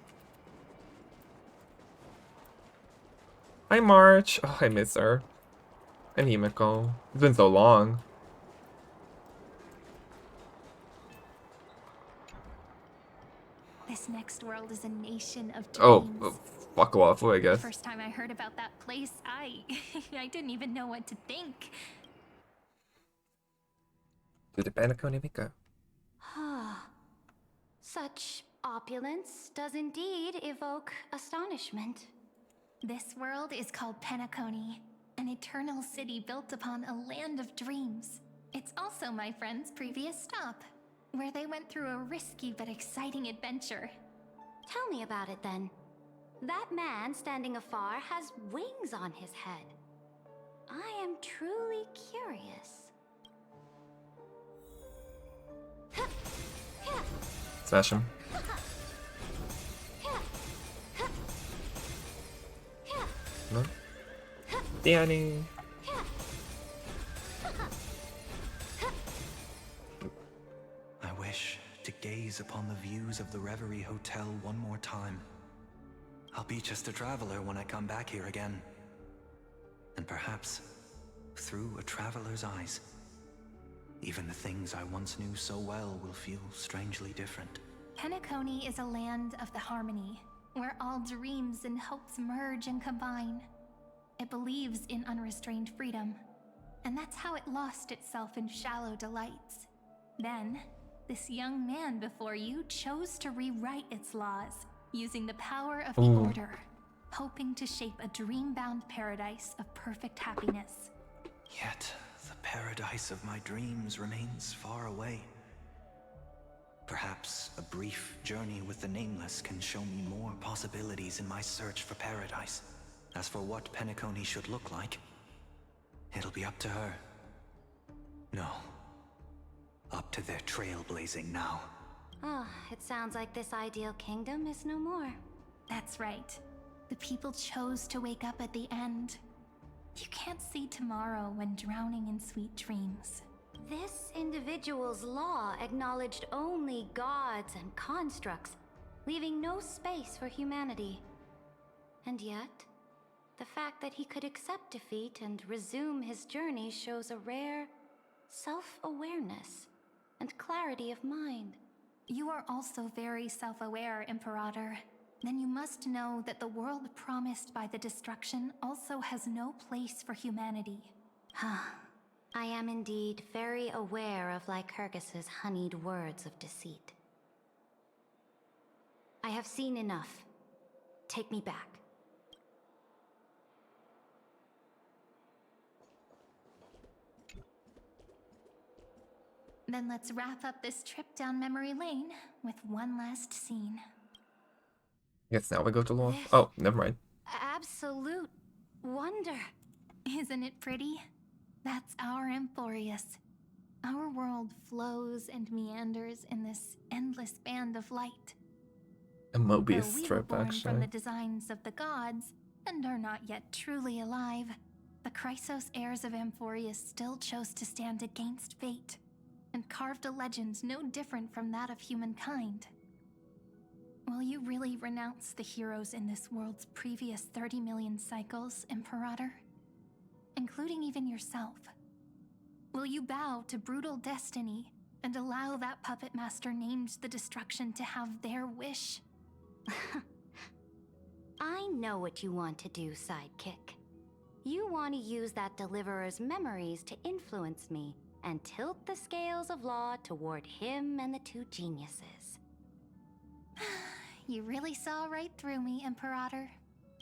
Speaker 1: Hi, March. Oh, I miss her. And Himiko. It's been so long.
Speaker 6: This next world is a nation of dreams.
Speaker 1: Oh, fuck Lawfu, I guess.
Speaker 6: The first time I heard about that place, I didn't even know what to think.
Speaker 1: To the Panacone Miko.
Speaker 2: Such opulence does indeed evoke astonishment.
Speaker 6: This world is called Penacony, an eternal city built upon a land of dreams. It's also my friend's previous stop, where they went through a risky but exciting adventure.
Speaker 2: Tell me about it then. That man standing afar has wings on his head. I am truly curious.
Speaker 1: Smash him. No? Danny.
Speaker 5: I wish to gaze upon the views of the Reverie Hotel one more time. I'll be just a traveler when I come back here again. And perhaps, through a traveler's eyes, even the things I once knew so well will feel strangely different.
Speaker 6: Penacony is a land of the harmony, where all dreams and hopes merge and combine. It believes in unrestrained freedom, and that's how it lost itself in shallow delights. Then, this young man before you chose to rewrite its laws, using the power of the Order, hoping to shape a dream-bound paradise of perfect happiness.
Speaker 5: Yet, the paradise of my dreams remains far away. Perhaps a brief journey with the Nameless can show me more possibilities in my search for paradise. As for what Penacony should look like, it'll be up to her. No. Up to their trailblazing now.
Speaker 2: It sounds like this ideal kingdom is no more.
Speaker 6: That's right. The people chose to wake up at the end. You can't see tomorrow when drowning in sweet dreams.
Speaker 2: This individual's law acknowledged only gods and constructs, leaving no space for humanity. And yet, the fact that he could accept defeat and resume his journey shows a rare self-awareness and clarity of mind.
Speaker 6: You are also very self-aware, Imperator. Then you must know that the world promised by the destruction also has no place for humanity.
Speaker 2: I am indeed very aware of Lycurgus's honeyed words of deceit. I have seen enough. Take me back.
Speaker 6: Then let's wrap up this trip down memory lane with one last scene.
Speaker 1: Yes, now we go to Law. Oh, never mind.
Speaker 2: Absolute wonder.
Speaker 6: Isn't it pretty? That's our Amphoreus. Our world flows and meanders in this endless band of light.
Speaker 1: A Mobius
Speaker 6: Though we were
Speaker 1: strip,
Speaker 6: born
Speaker 1: actually.
Speaker 6: from the designs of the gods and are not yet truly alive, the Chrysos heirs of Amphoreus still chose to stand against fate and carved a legend no different from that of humankind. Will you really renounce the heroes in this world's previous 30 million cycles, Imperator? Including even yourself. Will you bow to brutal destiny and allow that puppet master named the destruction to have their wish?
Speaker 8: I know what you want to do, sidekick. You want to use that deliverer's memories to influence me and tilt the scales of law toward him and the two geniuses.
Speaker 6: You really saw right through me, Imperator.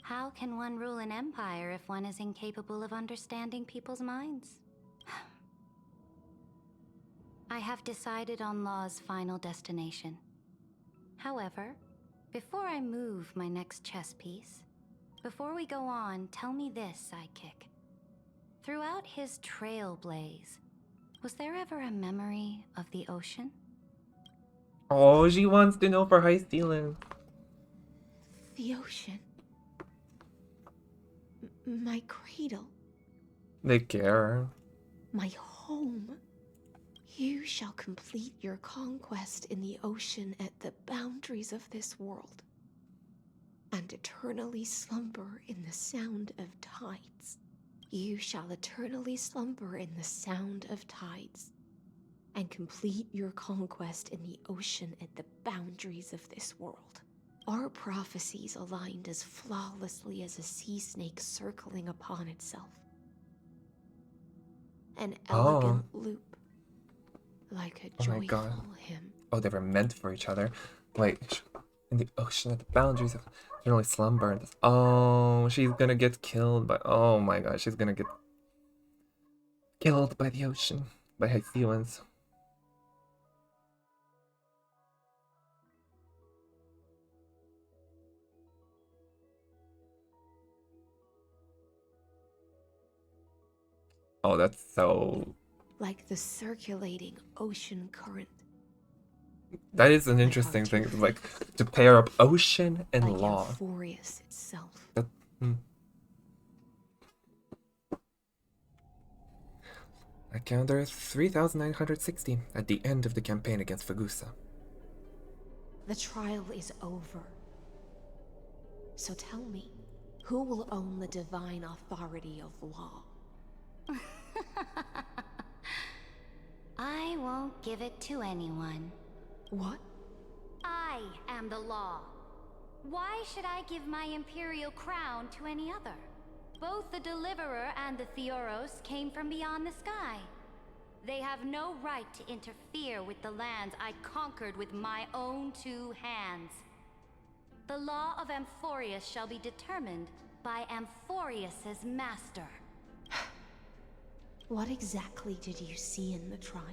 Speaker 8: How can one rule an empire if one is incapable of understanding people's minds? I have decided on Law's final destination. However, before I move my next chess piece, before we go on, tell me this, sidekick. Throughout his trailblaze, was there ever a memory of the ocean?
Speaker 1: Oh, she wants to know for high stealing.
Speaker 2: The ocean. My cradle.
Speaker 1: They care.
Speaker 2: My home. You shall complete your conquest in the ocean at the boundaries of this world, and eternally slumber in the sound of tides. You shall eternally slumber in the sound of tides, and complete your conquest in the ocean at the boundaries of this world. Our prophecies aligned as flawlessly as a sea snake circling upon itself. An elegant loop. Like a joyful hymn.
Speaker 1: Oh, they were meant for each other. Wait, in the ocean at the boundaries of generally slumber. And oh, she's gonna get killed by. Oh my god, she's gonna get killed by the ocean, by high feelings. Oh, that's so.
Speaker 2: Like the circulating ocean current.
Speaker 1: That is an interesting thing, like to pair up ocean and
Speaker 2: like
Speaker 1: law.
Speaker 2: Amphoreus itself.
Speaker 1: That, I count there 3,960 at the end of the campaign against Fagusa.
Speaker 2: The trial is over. So tell me, who will own the divine authority of law?
Speaker 8: I won't give it to anyone.
Speaker 2: What?
Speaker 8: I am the law. Why should I give my imperial crown to any other? Both the Deliverer and the Theoros came from beyond the sky. They have no right to interfere with the lands I conquered with my own two hands. The law of Amphoreus shall be determined by Amphoreus's master.
Speaker 2: What exactly did you see in the trial?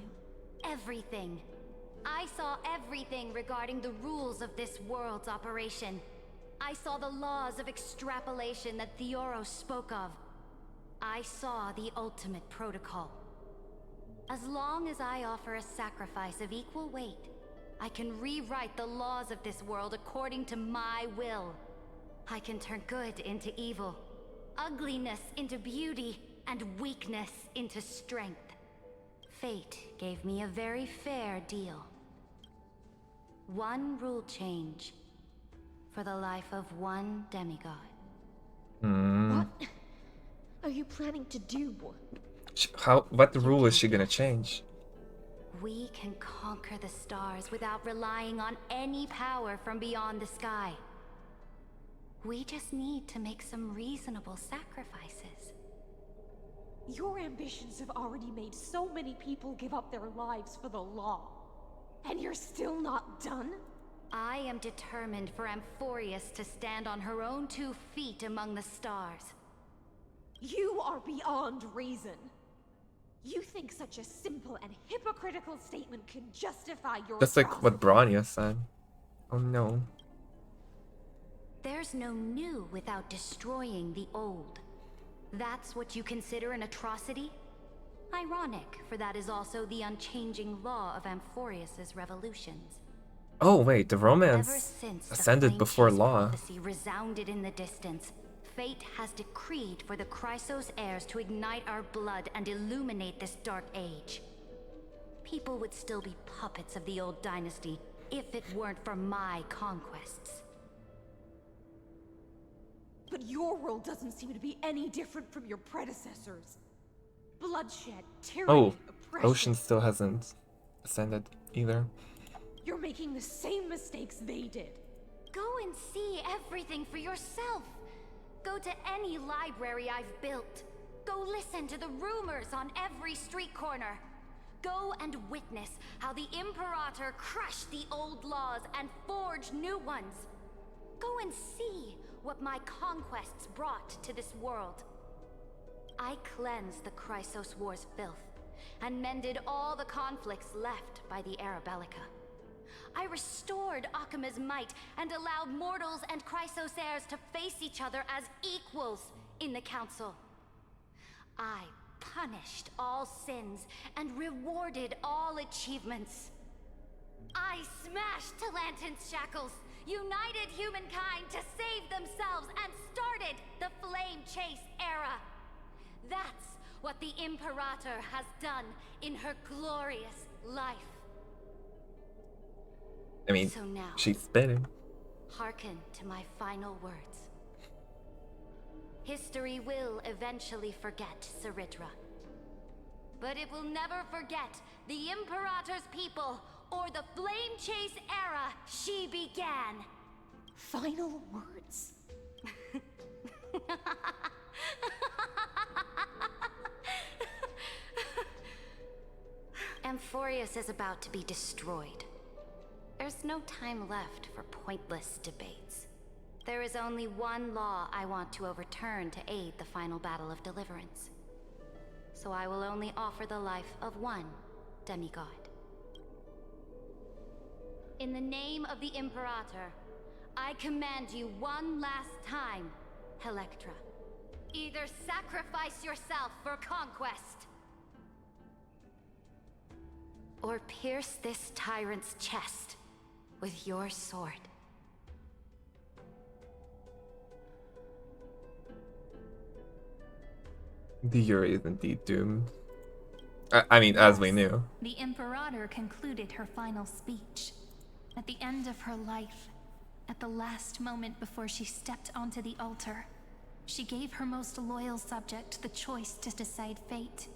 Speaker 8: Everything. I saw everything regarding the rules of this world's operation. I saw the laws of extrapolation that Theoros spoke of. I saw the ultimate protocol. As long as I offer a sacrifice of equal weight, I can rewrite the laws of this world according to my will. I can turn good into evil, ugliness into beauty, and weakness into strength. Fate gave me a very fair deal. One rule change for the life of one demigod.
Speaker 2: What are you planning to do?
Speaker 1: What rule is she gonna change?
Speaker 8: We can conquer the stars without relying on any power from beyond the sky. We just need to make some reasonable sacrifices.
Speaker 2: Your ambitions have already made so many people give up their lives for the law. And you're still not done?
Speaker 8: I am determined for Amphoreus to stand on her own 2 feet among the stars.
Speaker 2: You are beyond reason. You think such a simple and hypocritical statement can justify your
Speaker 1: That's like what Bronya said. Oh no.
Speaker 8: There's no new without destroying the old. That's what you consider an atrocity? Ironic, for that is also the unchanging law of Amphoreus's revolutions.
Speaker 1: Oh wait, the
Speaker 8: Ever
Speaker 1: romance
Speaker 8: since
Speaker 1: ascended
Speaker 8: the
Speaker 1: before
Speaker 8: Flame Chase
Speaker 1: law.
Speaker 8: prophecy resounded in the distance, fate has decreed for the Chrysos heirs to ignite our blood and illuminate this dark age. People would still be puppets of the old dynasty if it weren't for my conquests.
Speaker 2: But your world doesn't seem to be any different from your predecessors. bloodshed, tyranny,
Speaker 1: Oh,
Speaker 2: oppression.
Speaker 1: Ocean still hasn't ascended either.
Speaker 2: You're making the same mistakes they did.
Speaker 15: Go and see everything for yourself. Go to any library I've built. Go listen to the rumors on every street corner. Go and witness how the Imperator crushed the old laws and forged new ones. Go and see what my conquests brought to this world. I cleansed the Chrysos War's filth and mended all the conflicts left by the Era Bellica. I restored Akima's might and allowed mortals and Chrysos heirs to face each other as equals in the Council. I punished all sins and rewarded all achievements. I smashed Talantin's shackles, united humankind to save themselves, and started the Flame Chase era. That's what the Imperator has done in her glorious life.
Speaker 1: I mean,
Speaker 15: So now,
Speaker 1: she's spitting.
Speaker 15: hearken to my final words. History will eventually forget Ceridra. But it will never forget the Imperator's people or the Flame Chase era she began.
Speaker 2: Final words.
Speaker 15: Amphoreus is about to be destroyed. There's no time left for pointless debates. There is only one law I want to overturn to aid the final battle of deliverance. So I will only offer the life of one demigod. In the name of the Imperator, I command you one last time, Electra. Either sacrifice yourself for conquest, or pierce this tyrant's chest with your sword.
Speaker 1: The Yuri is indeed doomed. I mean, as we knew.
Speaker 6: The Imperator concluded her final speech. At the end of her life, at the last moment before she stepped onto the altar, she gave her most loyal subject the choice to decide fate,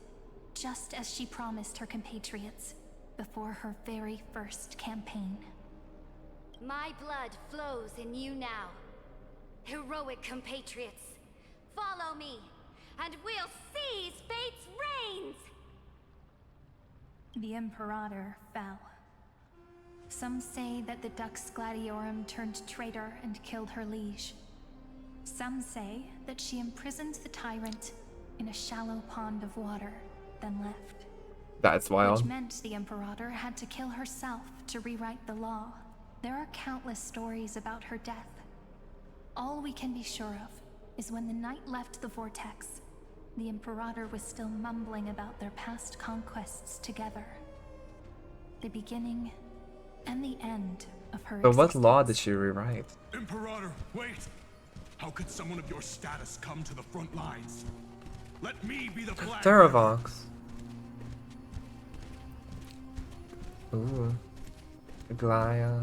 Speaker 6: just as she promised her compatriots before her very first campaign.
Speaker 15: My blood flows in you now. Heroic compatriots, follow me, and we'll seize fate's reins!
Speaker 6: The Imperator fell. Some say that the Dux Gladiorum turned traitor and killed her liege. Some say that she imprisoned the tyrant in a shallow pond of water, then left.
Speaker 1: That's wild.
Speaker 6: Which meant the Imperator had to kill herself to rewrite the law. There are countless stories about her death. All we can be sure of is when the knight left the vortex, the Imperator was still mumbling about their past conquests together. The beginning and the end of her
Speaker 1: But what
Speaker 6: existence.
Speaker 1: law did she rewrite?
Speaker 12: Imperator, wait! How could someone of your status come to the front lines? Let me be the flag.
Speaker 1: Terravox. Ooh. Glaya.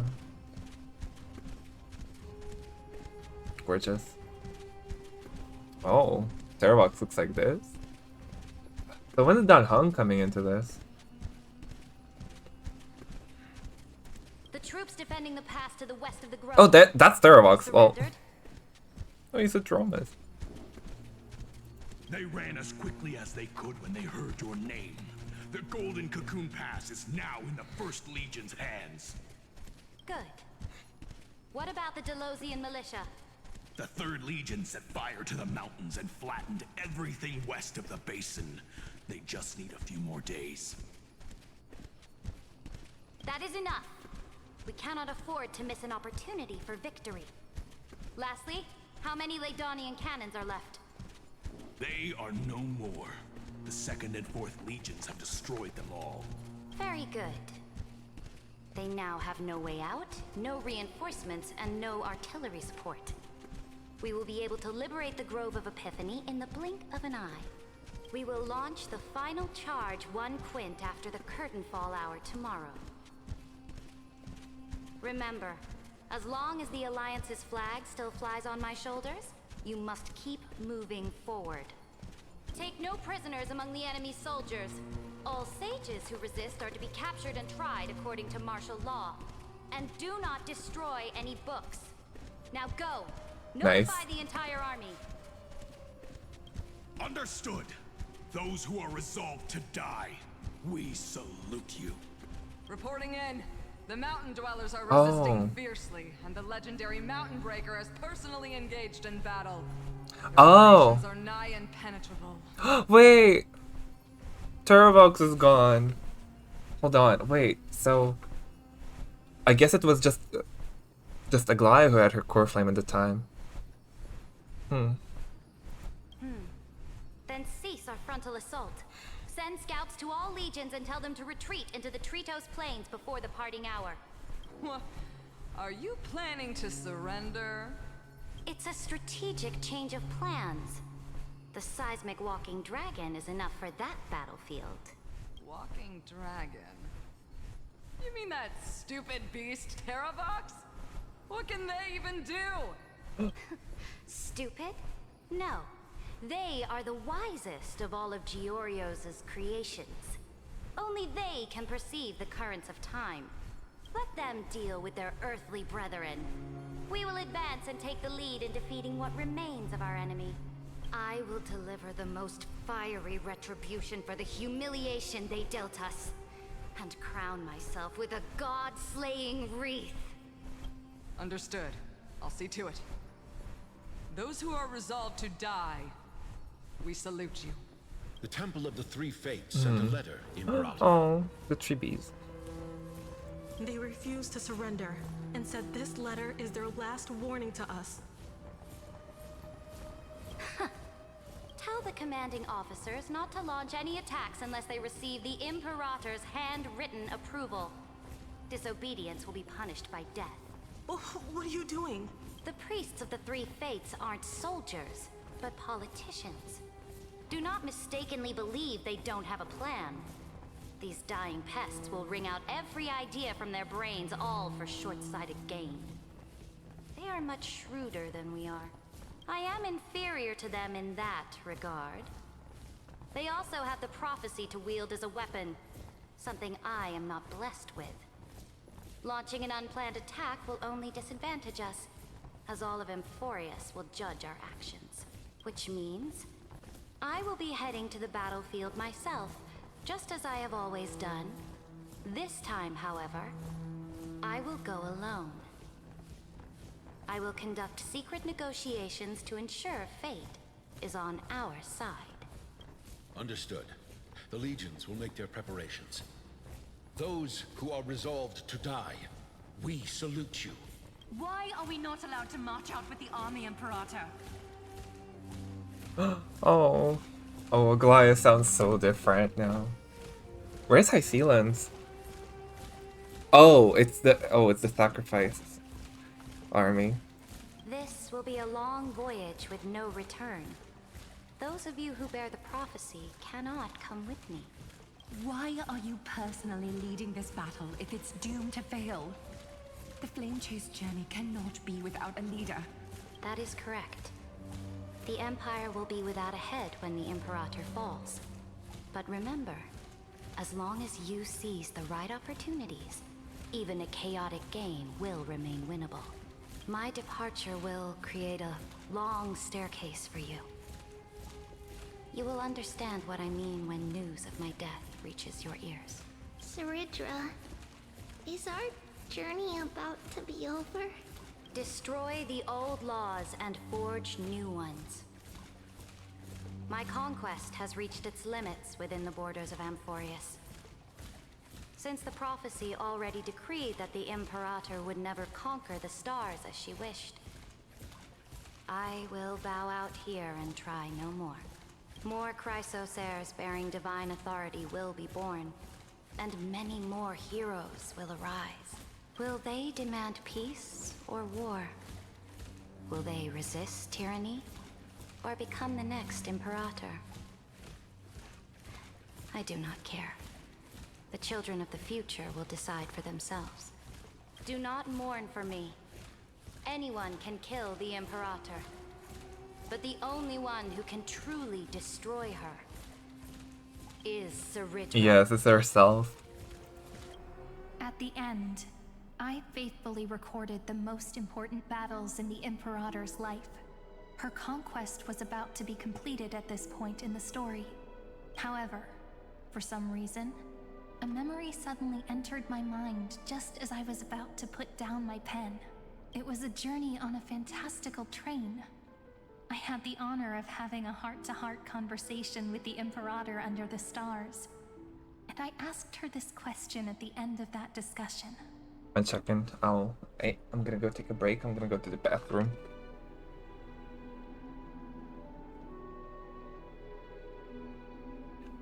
Speaker 1: Gorgeous. Oh, Terravox looks like this. So when is Dan Hung coming into this?
Speaker 15: The troops defending the pass to the west of the grove.
Speaker 1: Oh, that's Terravox. Well,
Speaker 15: surrendered.
Speaker 1: oh, he's a Dromus.
Speaker 12: They ran as quickly as they could when they heard your name. The Golden Cocoon Pass is now in the First Legion's hands.
Speaker 15: Good. What about the Delosian militia?
Speaker 12: The Third Legion set fire to the mountains and flattened everything west of the basin. They just need a few more days.
Speaker 15: That is enough. We cannot afford to miss an opportunity for victory. Lastly, how many Laedonian cannons are left?
Speaker 12: They are no more. The Second and Fourth Legions have destroyed them all.
Speaker 15: Very good. They now have no way out, no reinforcements, and no artillery support. We will be able to liberate the Grove of Epiphany in the blink of an eye. We will launch the final charge 1 quint after the curtain fall hour tomorrow. Remember, as long as the Alliance's flag still flies on my shoulders, you must keep moving forward.
Speaker 8: Take no prisoners among the enemy's soldiers. All sages who resist are to be captured and tried according to martial law. And do not destroy any books. Now go.
Speaker 1: Nice.
Speaker 8: Notify the entire army.
Speaker 12: Understood. Those who are resolved to die, we salute you.
Speaker 14: Reporting in. The mountain dwellers are resisting
Speaker 1: Oh.
Speaker 14: fiercely, and the legendary Mountain Breaker has personally engaged in battle. Your
Speaker 1: Oh.
Speaker 14: operations are nigh impenetrable.
Speaker 1: Wait. Turbox is gone. Hold on. Wait. So, I guess it was just Aglaya who had her core flame at the time.
Speaker 8: Then cease our frontal assault. Send scouts to all legions and tell them to retreat into the Tritos Plains before the parting hour.
Speaker 14: What? Are you planning to surrender?
Speaker 8: It's a strategic change of plans. The seismic walking dragon is enough for that battlefield.
Speaker 14: Walking dragon? You mean that stupid beast, Terravox? What can they even do?
Speaker 8: Stupid? No. They are the wisest of all of Giorio's creations. Only they can perceive the currents of time. Let them deal with their earthly brethren. We will advance and take the lead in defeating what remains of our enemy. I will deliver the most fiery retribution for the humiliation they dealt us, and crown myself with a god-slaying wreath.
Speaker 14: Understood. I'll see to it. Those who are resolved to die, we salute you.
Speaker 11: The Temple of the Three Fates sent a letter, Imperator.
Speaker 1: Oh, the chibies.
Speaker 10: They refused to surrender and said this letter is their last warning to us.
Speaker 8: Tell the commanding officers not to launch any attacks unless they receive the Imperator's handwritten approval. Disobedience will be punished by death.
Speaker 10: Oh, what are you doing?
Speaker 8: The priests of the Three Fates aren't soldiers, but politicians. Do not mistakenly believe they don't have a plan. These dying pests will wring out every idea from their brains, all for short-sighted gain. They are much shrewder than we are. I am inferior to them in that regard. They also have the prophecy to wield as a weapon, something I am not blessed with. Launching an unplanned attack will only disadvantage us, as all of Amphoreus will judge our actions. Which means, I will be heading to the battlefield myself, just as I have always done. This time, however, I will go alone. I will conduct secret negotiations to ensure fate is on our side.
Speaker 11: Understood. The legions will make their preparations. Those who are resolved to die, we salute you.
Speaker 6: Why are we not allowed to march out with the army, Imperator?
Speaker 1: Oh. Oh, Aglaya sounds so different now. Where's Hycelans? Oh, it's the sacrifice army.
Speaker 8: This will be a long voyage with no return. Those of you who bear the prophecy cannot come with me.
Speaker 6: Why are you personally leading this battle if it's doomed to fail? The Flame Chase journey cannot be without a leader.
Speaker 8: That is correct. The Empire will be without a head when the Imperator falls. But remember, as long as you seize the right opportunities, even a chaotic game will remain winnable. My departure will create a long staircase for you. You will understand what I mean when news of my death reaches your ears.
Speaker 17: Saridra, is our journey about to be over?
Speaker 8: Destroy the old laws and forge new ones. My conquest has reached its limits within the borders of Amphoreus. Since the prophecy already decreed that the Imperator would never conquer the stars as she wished, I will bow out here and try no more. More Chrysos heirs bearing divine authority will be born, and many more heroes will arise. Will they demand peace or war? Will they resist tyranny or become the next Imperator? I do not care. The children of the future will decide for themselves. Do not mourn for me. Anyone can kill the Imperator.
Speaker 15: But the only one who can truly destroy her is Ceridra.
Speaker 1: Yes, it's herself.
Speaker 6: At the end, I faithfully recorded the most important battles in the Imperator's life. Her conquest was about to be completed at this point in the story. However, for some reason, a memory suddenly entered my mind just as I was about to put down my pen. It was a journey on a fantastical train. I had the honor of having a heart-to-heart conversation with the Imperator under the stars. And I asked her this question at the end of that discussion.
Speaker 1: 1 second. I'm gonna go take a break. I'm gonna go to the bathroom.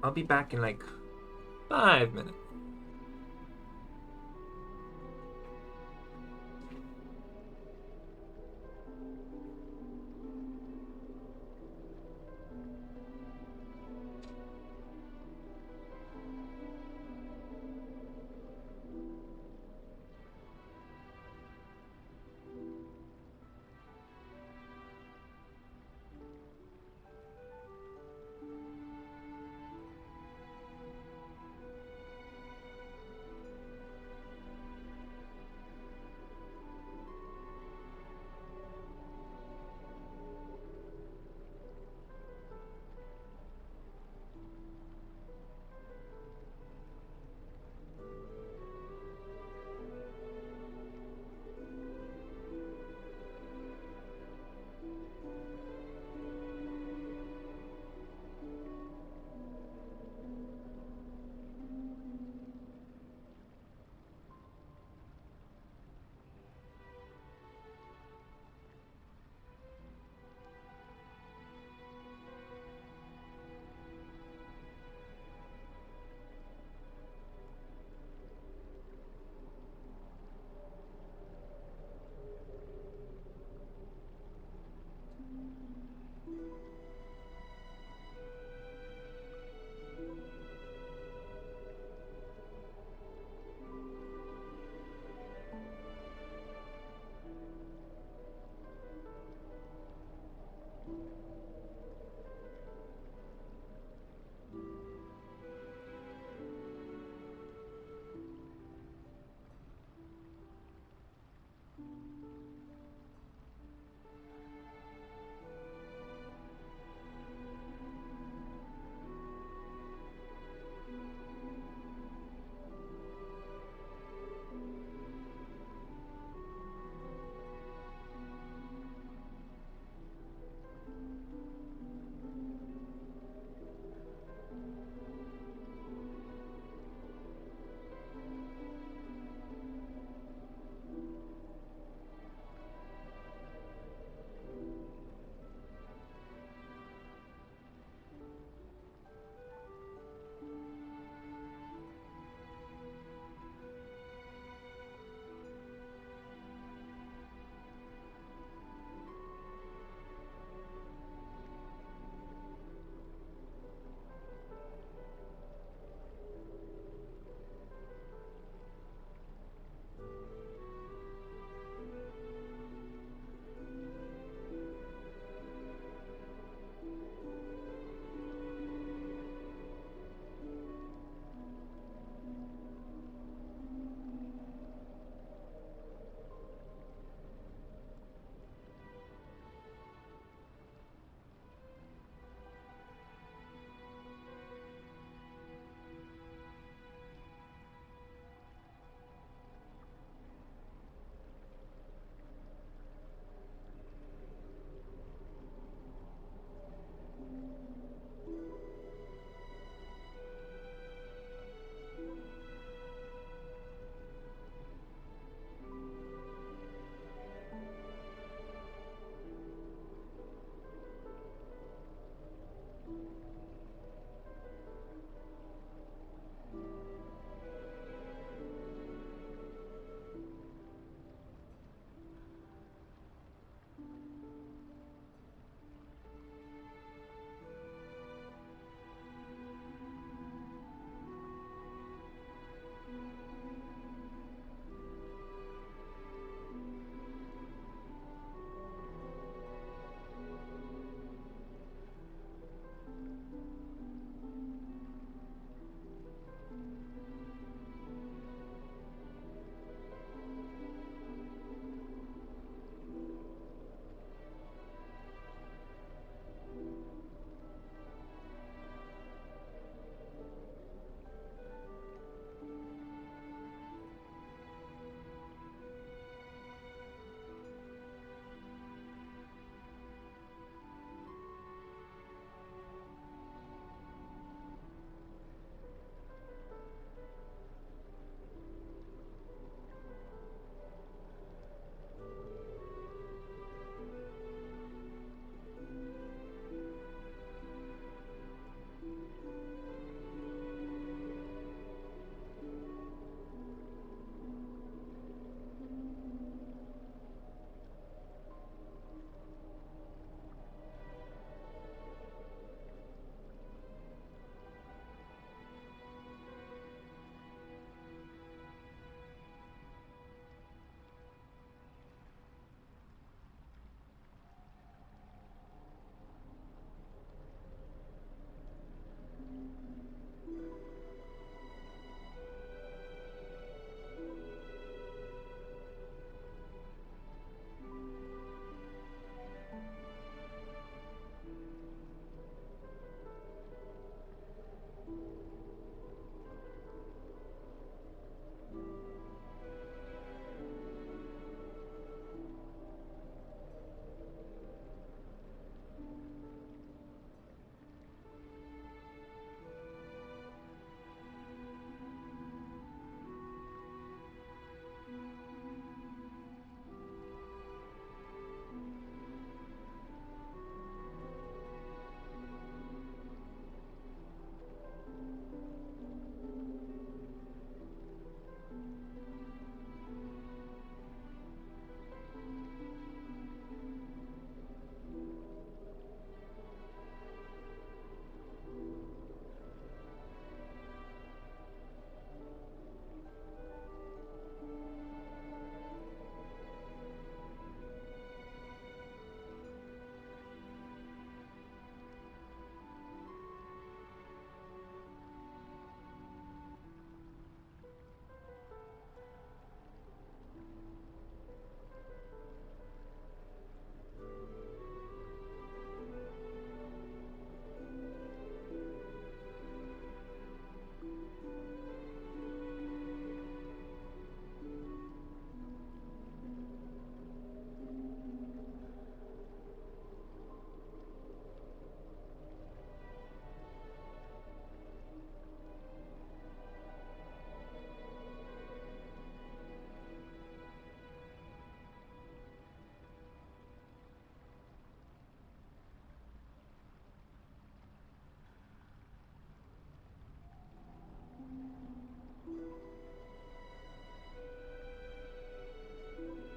Speaker 1: I'll be back in like 5 minutes.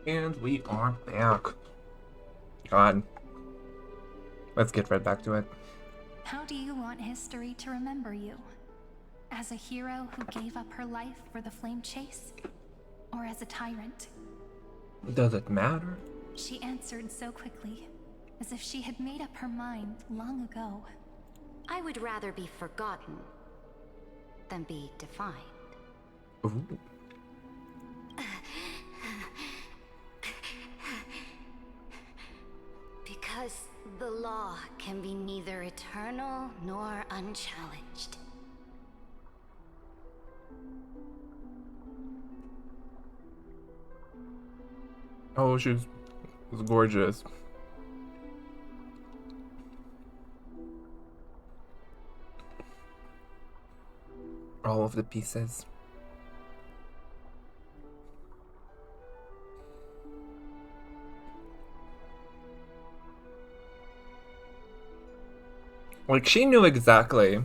Speaker 1: And we are back. God. Let's get right back to it.
Speaker 6: How do you want history to remember you? As a hero who gave up her life for the flame chase? Or as a tyrant?
Speaker 1: Does it matter?
Speaker 6: She answered so quickly, as if she had made up her mind long ago.
Speaker 15: I would rather be forgotten than be defined.
Speaker 1: Ooh.
Speaker 15: Because the law can be neither eternal nor unchallenged.
Speaker 1: Oh, she was gorgeous. All of the pieces. Like, she knew exactly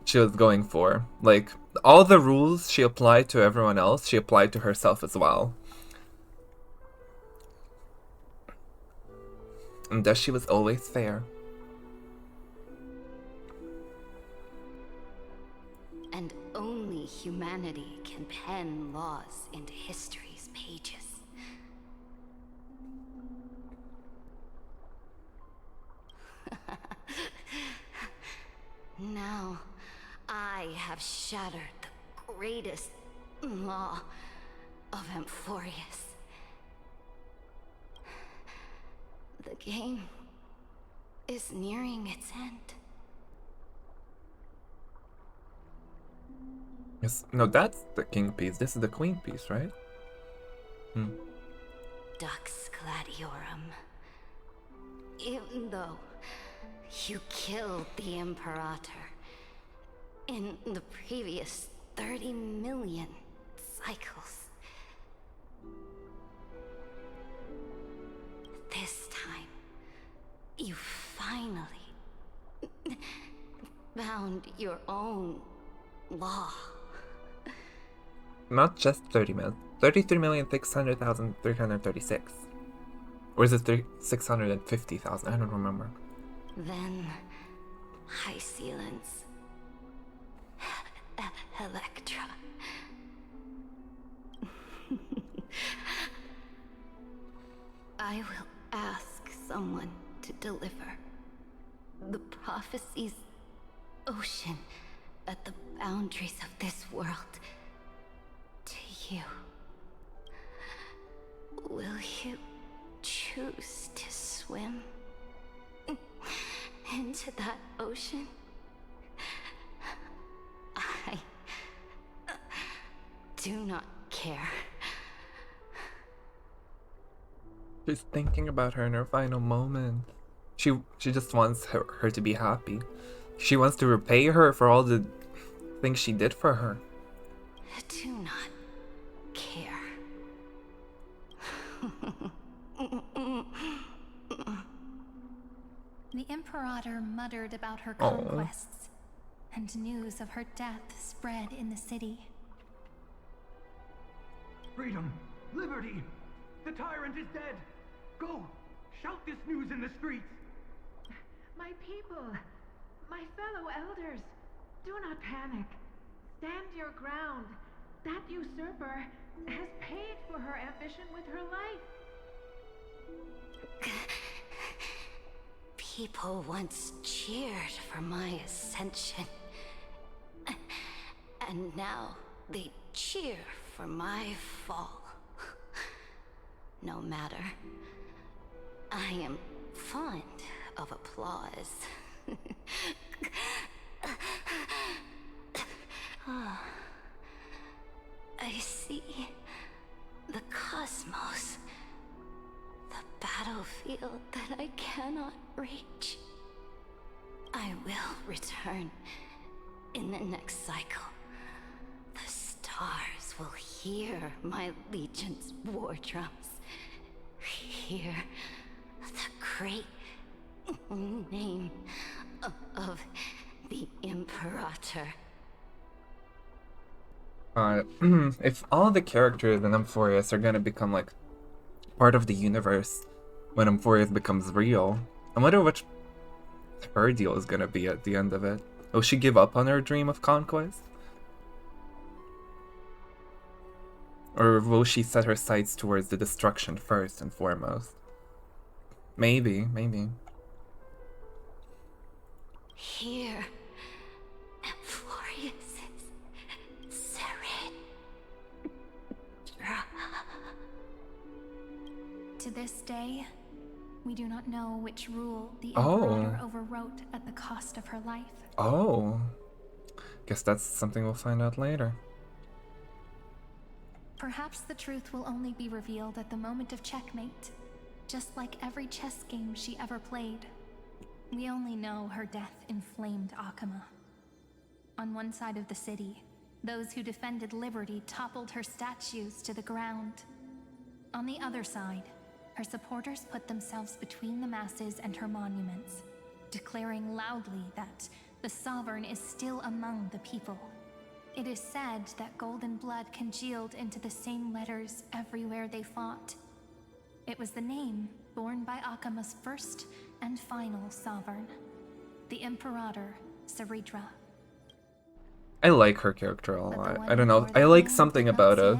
Speaker 1: she was going for. Like, all the rules she applied to everyone else, she applied to herself as well. And thus she was always fair.
Speaker 15: And only humanity can pen laws into history's pages. Now, I have shattered the greatest law of Amphoreus. The game is nearing its end.
Speaker 1: Yes, no, that's the king piece. This is the queen piece, right?
Speaker 15: Dux Gladiorum. Even though you killed the Imperator in the previous 30 million cycles, this time you finally found your own law.
Speaker 1: Not just 30 million. 33,600,336. Or is it 650,000? I don't remember.
Speaker 15: Then, High Sealants, Electra. I will ask someone to deliver the prophecy's ocean at the boundaries of this world to you. Will you choose to swim into that ocean? I do not care.
Speaker 1: She's thinking about her in her final moment. She just wants her to be happy. She wants to repay her for all the things she did for her.
Speaker 15: Do not care.
Speaker 6: The Imperator muttered about her conquests, and news of her death spread in the city.
Speaker 18: Freedom! Liberty! The tyrant is dead! Go! Shout this news in the streets!
Speaker 19: My people! My fellow elders! Do not panic. Stand your ground. That usurper has paid for her ambition with her life.
Speaker 15: People once cheered for my ascension. And now they cheer for my fall. No matter. I am fond of applause. I see the cosmos. The battlefield that I cannot reach. I will return in the next cycle. The stars will hear my legion's war drums. Hear the great name of the Imperator.
Speaker 1: If all the characters in Amphoreus are gonna become like part of the universe when Amphoreus becomes real, I wonder what her deal is gonna be at the end of it. Will she give up on her dream of conquest? Or will she set her sights towards the destruction first and foremost? Maybe, maybe.
Speaker 8: Here, Amphoreus is Serid.
Speaker 6: To this day, we do not know which rule the
Speaker 1: Oh.
Speaker 6: Imperator overwrote at the cost of her life.
Speaker 1: Oh. Guess that's something we'll find out later.
Speaker 6: Perhaps the truth will only be revealed at the moment of checkmate, just like every chess game she ever played. We only know her death inflamed Akama. On one side of the city, those who defended liberty toppled her statues to the ground. On the other side, her supporters put themselves between the masses and her monuments, declaring loudly that the Sovereign is still among the people. It is said that golden blood congealed into the same letters everywhere they fought. It was the name borne by Akama's first and final sovereign, the Imperator Seridra.
Speaker 1: I like her character a lot. I don't know. I like something about her.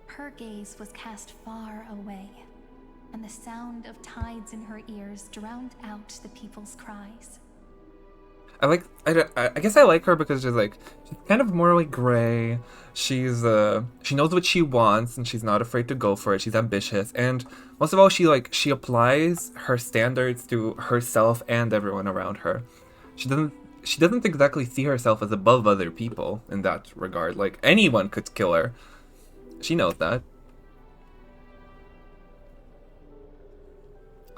Speaker 6: Her gaze was cast far away, and the sound of tides in her ears drowned out the people's cries.
Speaker 1: I guess I like her because she's kind of morally gray. She knows what she wants and she's not afraid to go for it. She's ambitious, and most of all, she applies her standards to herself and everyone around her. She doesn't exactly see herself as above other people in that regard. Like, anyone could kill her. She knows that.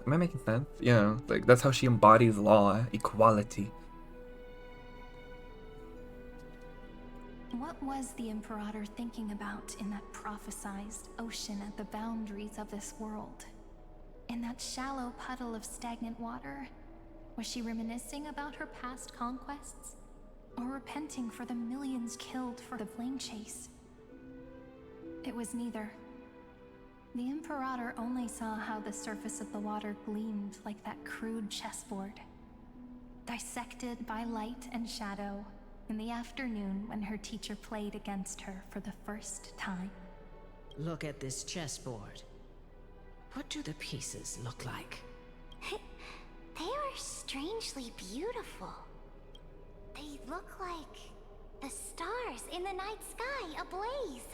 Speaker 1: Am I making sense? Yeah, like that's how she embodies law, equality.
Speaker 6: What was the Imperator thinking about in that prophesized ocean at the boundaries of this world? In that shallow puddle of stagnant water? Was she reminiscing about her past conquests? Or repenting for the millions killed for the flame chase? It was neither. The Imperator only saw how the surface of the water gleamed like that crude chessboard, dissected by light and shadow in the afternoon when her teacher played against her for the first time.
Speaker 13: Look at this chessboard. What do the pieces look like?
Speaker 17: They are strangely beautiful. They look like the stars in the night sky ablaze.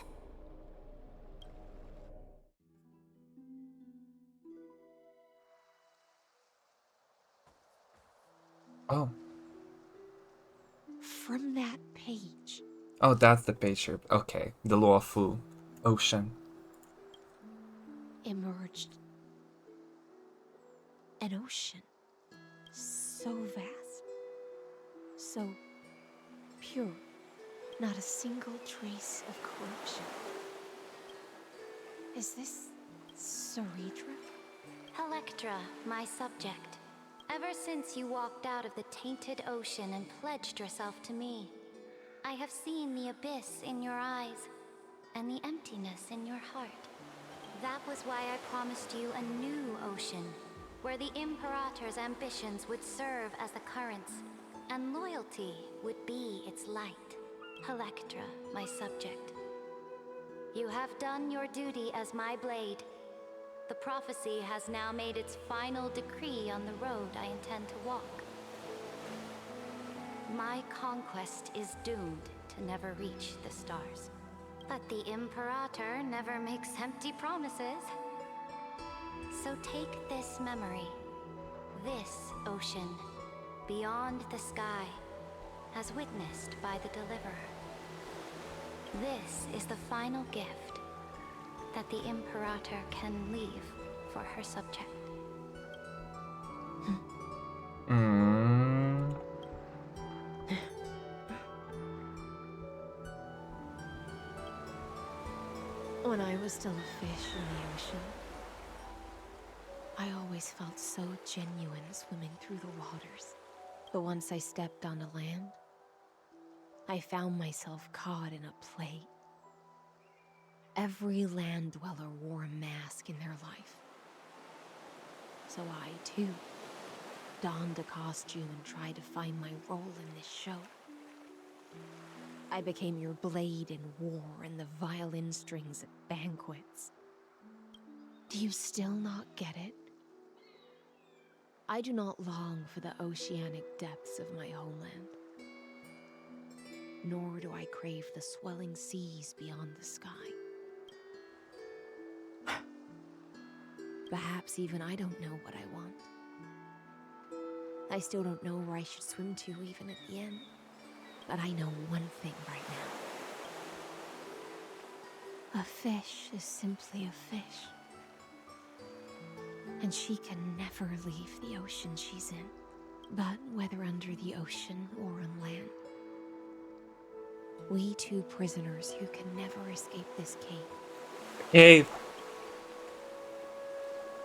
Speaker 1: Oh.
Speaker 2: From that page.
Speaker 1: Oh, that's the picture. Okay, the Luofu ocean.
Speaker 2: Emerged an ocean so vast, so pure, not a single trace of corruption. Is this Seridra?
Speaker 8: Electra, my subject. Ever since you walked out of the tainted ocean and pledged yourself to me, I have seen the abyss in your eyes and the emptiness in your heart. That was why I promised you a new ocean, where the Imperator's ambitions would serve as the currents, and loyalty would be its light. Electra, my subject. You have done your duty as my blade. The prophecy has now made its final decree on the road I intend to walk. My conquest is doomed to never reach the stars. But the Imperator never makes empty promises. So take this memory, this ocean, beyond the sky, as witnessed by the Deliverer. This is the final gift that the Imperator can leave for her subject.
Speaker 2: When I was still a fish in the ocean, I always felt so genuine swimming through the waters. But once I stepped onto land, I found myself caught in a play. Every land dweller wore a mask in their life. So I, too, donned a costume and tried to find my role in this show. I became your blade in war and the violin strings at banquets. Do you still not get it? I do not long for the oceanic depths of my homeland. Nor do I crave the swelling seas beyond the sky. Perhaps even I don't know what I want. I still don't know where I should swim to even at the end. But I know one thing right now. A fish is simply a fish. And she can never leave the ocean she's in. But whether under the ocean or on land, we two prisoners who can never escape this cave.
Speaker 1: Hey.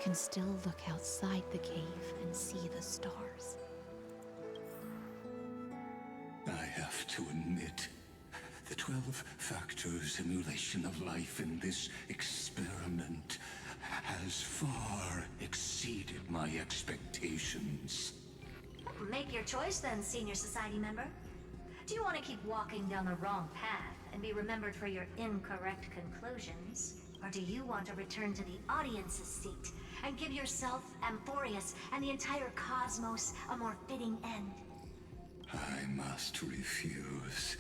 Speaker 2: Can still look outside the cave and see the stars.
Speaker 3: I have to admit, the 12-factor simulation of life in this experiment has far exceeded my expectations.
Speaker 15: Make your choice then, senior society member. Do you want to keep walking down the wrong path and be remembered for your incorrect conclusions? Or do you want to return to the audience's seat and give yourself, Amphoreus, and the entire cosmos a more fitting end?
Speaker 3: I must refuse.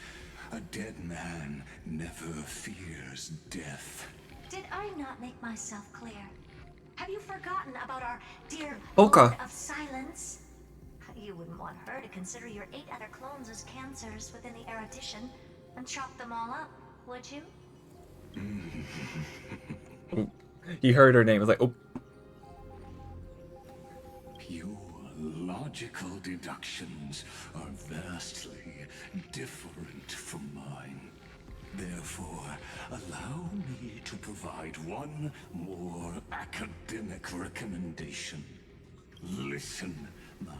Speaker 3: A dead man never fears death.
Speaker 15: Did I not make myself clear? Have you forgotten about our dear
Speaker 1: Okay.
Speaker 15: Lord of Silence? You wouldn't want her to consider your 8 other clones as cancers within the erudition and chop them all up, would you?
Speaker 1: He heard her name. It was like, oh.
Speaker 3: Your logical deductions are vastly different from mine. Therefore, allow me to provide one more academic recommendation. Listen, my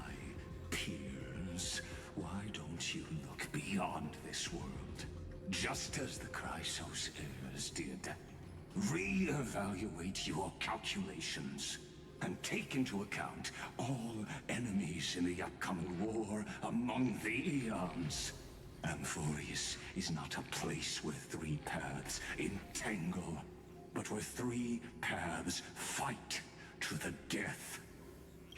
Speaker 3: peers. Why don't you look beyond this world? Just as the Chrysos heirs did. Re-evaluate your calculations and take into account all enemies in the upcoming war among the eons. Amphoreus is not a place where 3 paths entangle, but where 3 paths fight to the death.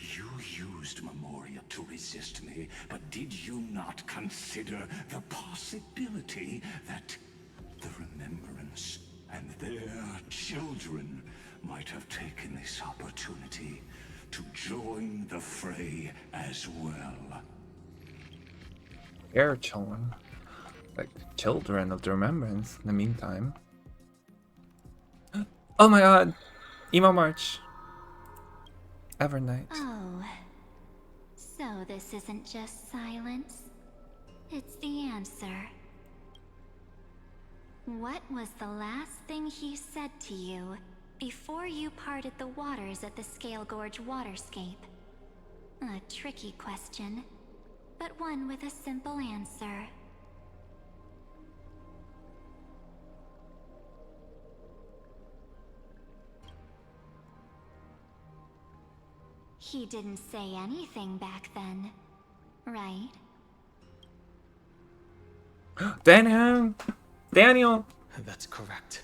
Speaker 3: You used Memoria to resist me, but did you not consider the possibility that the Remembrance and their children might have taken this opportunity to join the fray as well?
Speaker 1: Air children. Like children of the remembrance in the meantime. Oh my god. Emo March. Evernight.
Speaker 17: Oh. So this isn't just silence. It's the answer. What was the last thing he said to you before you parted the waters at the Scale Gorge waterscape? A tricky question, but one with a simple answer. He didn't say anything back then, right?
Speaker 1: Daniel! Daniel!
Speaker 20: That's correct.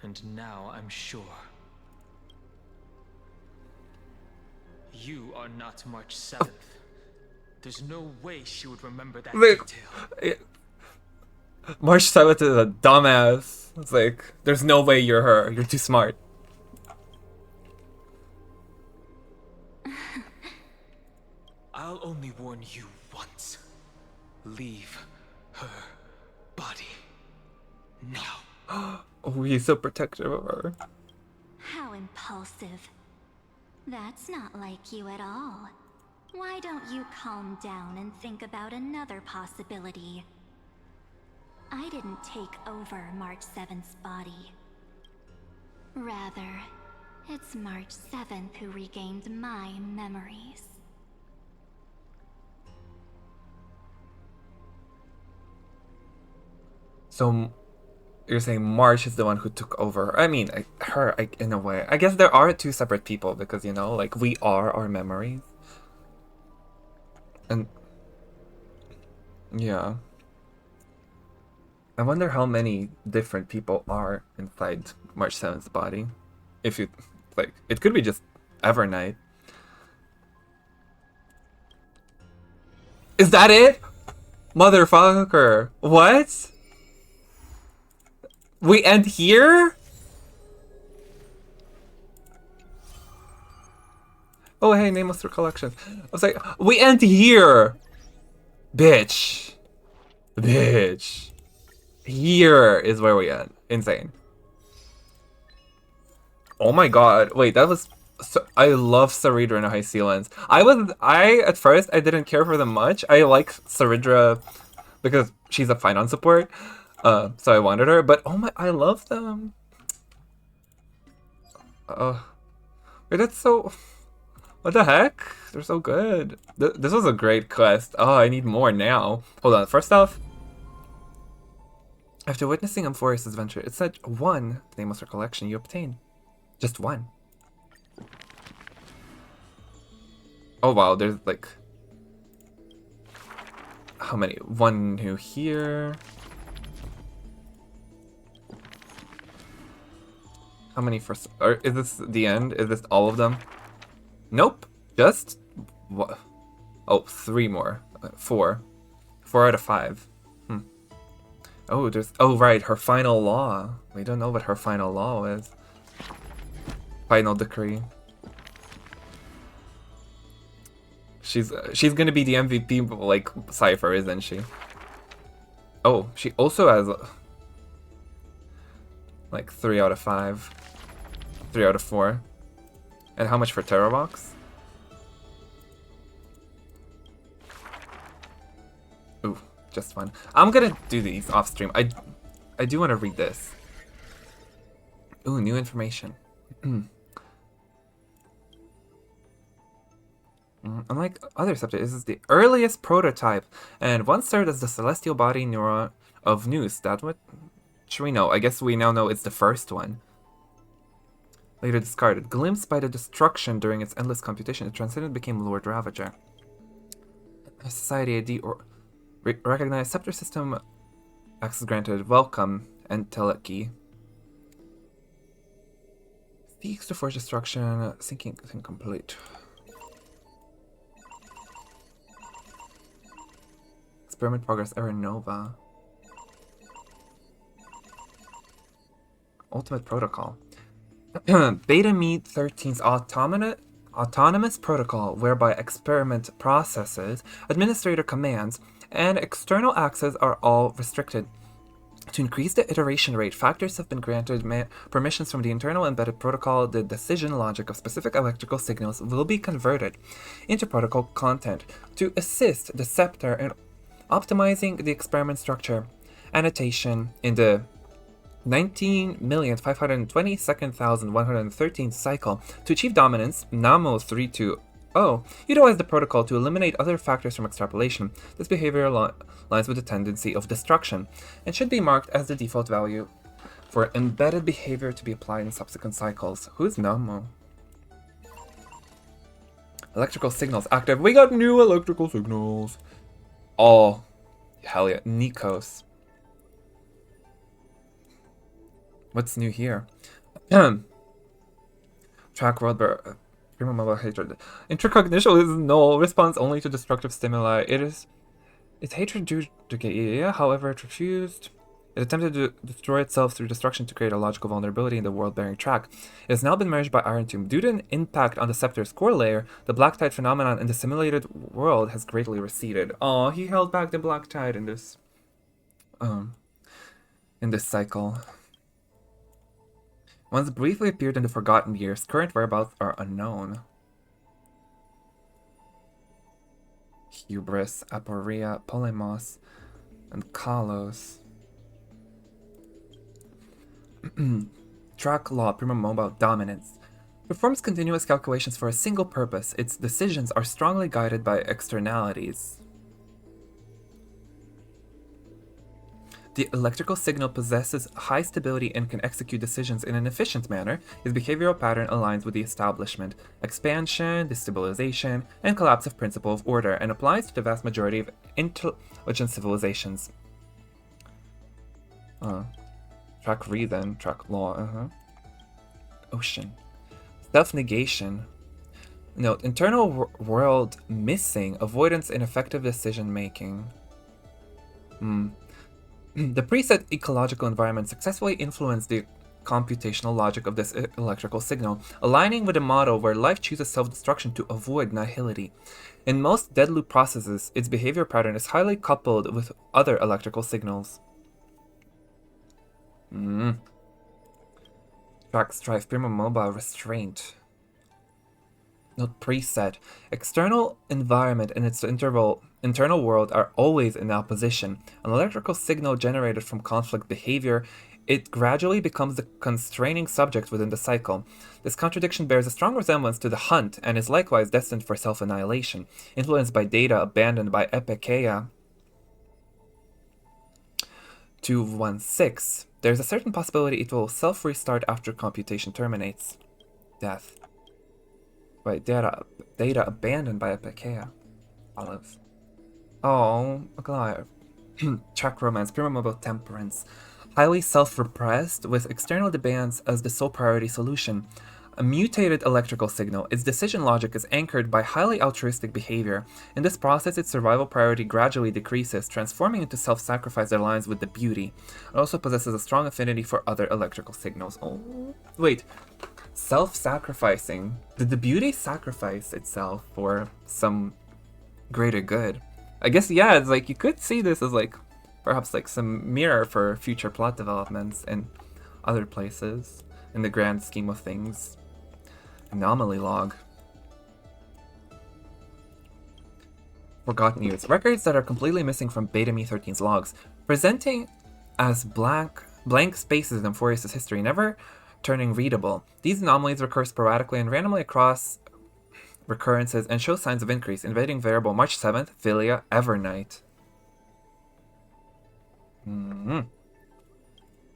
Speaker 20: And now I'm sure. You are not March 7th. There's no way she would remember that detail.
Speaker 1: March 7th is a dumbass. It's like, there's no way you're her. You're too smart.
Speaker 20: I'll only warn you once. Leave her body now.
Speaker 1: Oh, he's so protective of her.
Speaker 17: How impulsive. That's not like you at all. Why don't you calm down and think about another possibility? I didn't take over March 7th's body. Rather, it's March 7th who regained my memories.
Speaker 1: So you're saying March is the one who took over. I mean, in a way. I guess there are two separate people because, you know, like, we are our memories. And, yeah. I wonder how many different people are inside March 7th's body. If you, like, it could be just Evernight. Is that it? Motherfucker. What? We end here? Oh, hey, Nameless Recollection. I was like, we end here! Bitch. Bitch. Here is where we end. Insane. Oh my god. Wait, that was... So, I love Saridra and High Sealants. At first, I didn't care for them much. I like Saridra because she's a finance support. So I wanted her, but oh my, I love them. Wait, that's so... What the heck? They're so good. This was a great quest. Oh, I need more now. Hold on, first off, after witnessing Amphoreus' adventure, it said one nameless recollection you obtain. Just one. Oh wow, there's like... How many? One new here. How many first? Or is this the end? Is this all of them? Nope. Just... What? Oh, 3 more. 4. 4 out of 5. Oh, there's... Oh, right. Her final law. We don't know what her final law is. Final decree. She's gonna be the MVP, like, Cypher, isn't she? Oh, she also has... Like, 3 out of 5. 3 out of 4. And how much for Terrorbox? Ooh, just fun. I'm gonna do these off stream. I do want to read this. Ooh, new information. Unlike other subjects, this is the earliest prototype, and once served as the celestial body neuron of Nous. That what should we know? I guess we now know it's the first one. Later discarded. Glimpsed by the destruction during its endless computation, it transcended and became Lord Ravager. Society ID or recognized scepter system access granted. Welcome and telekey. Seeks to forge destruction. Sinking incomplete. Experiment progress error nova. Ultimate protocol. Beta Meat 13's autonomous protocol, whereby experiment processes, administrator commands, and external access are all restricted. To increase the iteration rate, factors have been granted permissions from the internal embedded protocol. The decision logic of specific electrical signals will be converted into protocol content to assist the scepter in optimizing the experiment structure. Annotation: in the 19,522,113 cycle, to achieve dominance, Namo 320 utilize the protocol to eliminate other factors from extrapolation. This behavior aligns with the tendency of destruction, and should be marked as the default value for embedded behavior to be applied in subsequent cycles. Who's Namo? Electrical signals active. We got new electrical signals. Oh, hell yeah. Nikos. What's new here? Track world prima mobile hatred. Intracognition is null. Responds only to destructive stimuli. Its hatred due to Gaia, however, it refused. It attempted to destroy itself through destruction to create a logical vulnerability in the world-bearing track. It has now been merged by Iron Tomb. Due to an impact on the Scepter's core layer, the Black Tide phenomenon in the simulated world has greatly receded. Oh, he held back the Black Tide in this cycle. Once briefly appeared in the Forgotten Years, current whereabouts are unknown. Hubris, Aporia, Polemos, and Kalos. Track law, prima mobile dominance. Performs continuous calculations for a single purpose. Its decisions are strongly guided by externalities. The electrical signal possesses high stability and can execute decisions in an efficient manner. His behavioral pattern aligns with the establishment, expansion, destabilization, and collapse of principle of order, and applies to the vast majority of intelligent civilizations. Track reason, track law, Ocean. Self-negation. Note, internal world missing, avoidance and effective decision making. The preset ecological environment successfully influenced the computational logic of this electrical signal, aligning with a model where life chooses self-destruction to avoid nihility. In most dead loop processes, its behavior pattern is highly coupled with other electrical signals. Track strife, prima mobile, restraint. Note preset. External environment and its internal world are always in opposition. An electrical signal generated from conflict behavior, it gradually becomes the constraining subject within the cycle. This contradiction bears a strong resemblance to the hunt and is likewise destined for self-annihilation. Influenced by data abandoned by Epicheia 216, there's a certain possibility it will self-restart after computation terminates. Death. Right, data abandoned by Epicheia. Olive. Oh, Goliath. Track romance, prima mobile temperance. Highly self-repressed, with external demands as the sole priority solution. A mutated electrical signal, its decision logic is anchored by highly altruistic behavior. In this process, its survival priority gradually decreases, transforming into self-sacrifice that aligns with the beauty. It also possesses a strong affinity for other electrical signals. Oh, wait. Self-sacrificing. Did the beauty sacrifice itself for some greater good? I guess, yeah, it's like you could see this as like perhaps like some mirror for future plot developments in other places in the grand scheme of things. Anomaly log. Forgotten Years. Records that are completely missing from Beta Me 13's logs, presenting as blank spaces in Amphoreus' history, never turning readable. These anomalies recur sporadically and randomly across recurrences and show signs of increase. Invading variable March 7th, Philia, Evernight.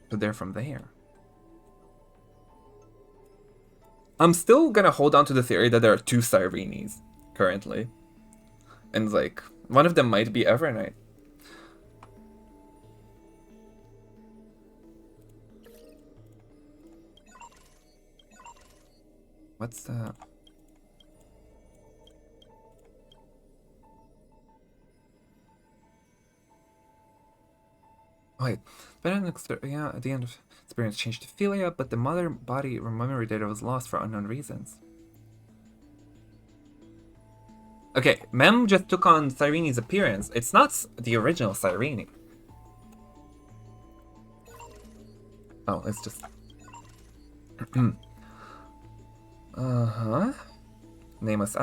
Speaker 1: So they're from there. I'm still gonna hold on to the theory that there are two Cyrenes currently. And like, one of them might be Evernight. What's that? Wait, yeah, at the end of experience changed to Philia, but the mother body memory data was lost for unknown reasons. Okay, Mem just took on Cyrene's appearance. It's not the original Cyrene. Oh, it's just... Name was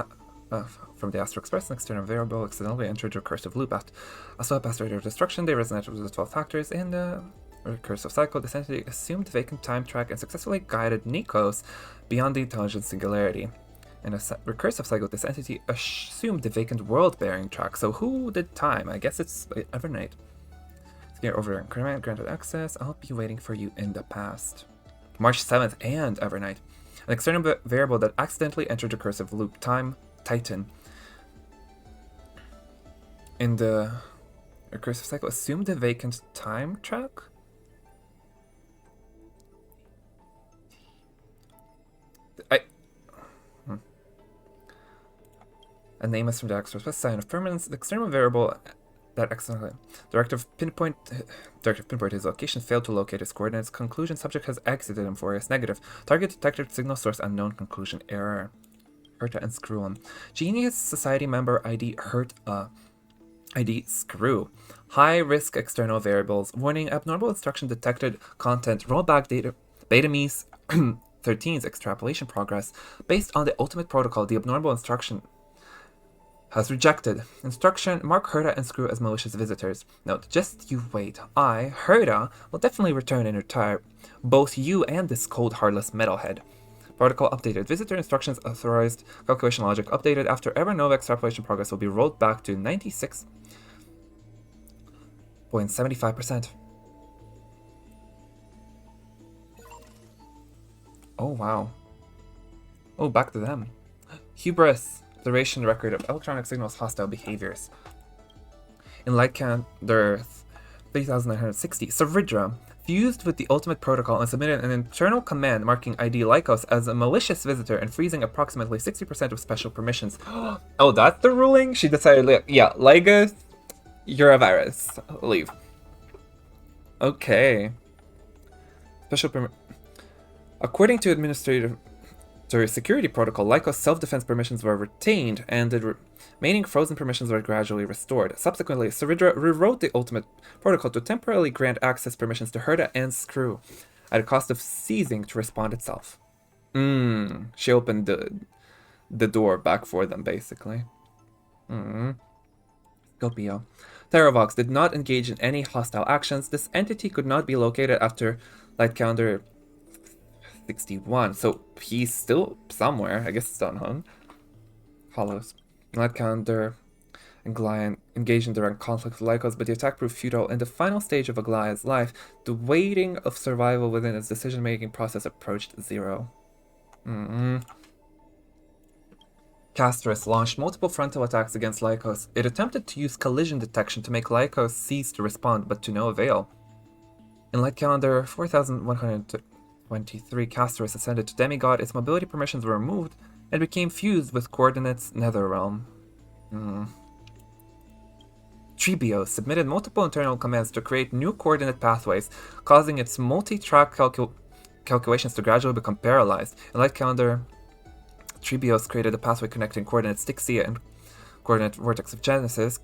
Speaker 1: from the Astro Express, an external variable accidentally entered a recursive loop at a past rate of destruction. They resonated with the 12 factors in the recursive cycle. This entity assumed vacant time track and successfully guided Nikos beyond the intelligent singularity. In a recursive cycle, this entity assumed the vacant world-bearing track. So who did time? I guess it's Evernight. Get over increment, granted access. I'll be waiting for you in the past. March 7th and Evernight. An external variable that accidentally entered recursive loop. Time Titan. In the recursive cycle, assume the vacant time track? A name is from the Axis sign of permanence. The external variable that accidentally directive pinpoint his location failed to locate his coordinates. Conclusion subject has exited Amphoreus. Negative. Target detected signal source unknown. Conclusion error. Herta and Screw. Genius Society member ID ID Screw. High risk external variables. Warning, abnormal instruction detected. Content. Rollback data. Betames 13's extrapolation progress. Based on the ultimate protocol, the abnormal instruction has rejected. Instruction, mark Herta and Screw as malicious visitors. Note, just you wait. I, Herta, will definitely return and retire both you and this cold, heartless metalhead. Protocol updated. Visitor instructions authorized. Calculation logic updated. After ever nova extrapolation progress will be rolled back to 96.75%. Oh, wow. Oh, back to them. Hubris. Duration record of electronic signals hostile behaviors. In Lycurgus 3960, Saridra fused with the Ultimate Protocol and submitted an internal command marking ID Lycos as a malicious visitor and freezing approximately 60% of special permissions. Oh, that's the ruling? She decided, yeah, Lycus, you're a virus. Leave. Okay. According to Administrative Security Protocol, Lycos self-defense permissions were retained, and the remaining frozen permissions were gradually restored. Subsequently, Saridra rewrote the Ultimate Protocol to temporarily grant access permissions to Herda and Screw, at a cost of ceasing to respond itself. She opened the door back for them, basically. Scopio. Terravox did not engage in any hostile actions. This entity could not be located after Light Calendar 61, so he's still somewhere. I guess it's unhung. Hollows. Light Calendar and Goliath engaged in direct conflict with Lycos, but the attack proved futile. In the final stage of Goliath's life, the weighting of survival within its decision-making process approached zero. Castorus launched multiple frontal attacks against Lycos. It attempted to use collision detection to make Lycos cease to respond, but to no avail. In Light Calendar 4123, Castorus ascended to Demigod. Its mobility permissions were removed and became fused with Coordinates Netherrealm. Trebios submitted multiple internal commands to create new coordinate pathways, causing its multi-track calculations to gradually become paralyzed. In Light Calendar, Trebios created a pathway connecting coordinate Styxia and coordinate Vortex of Genesis,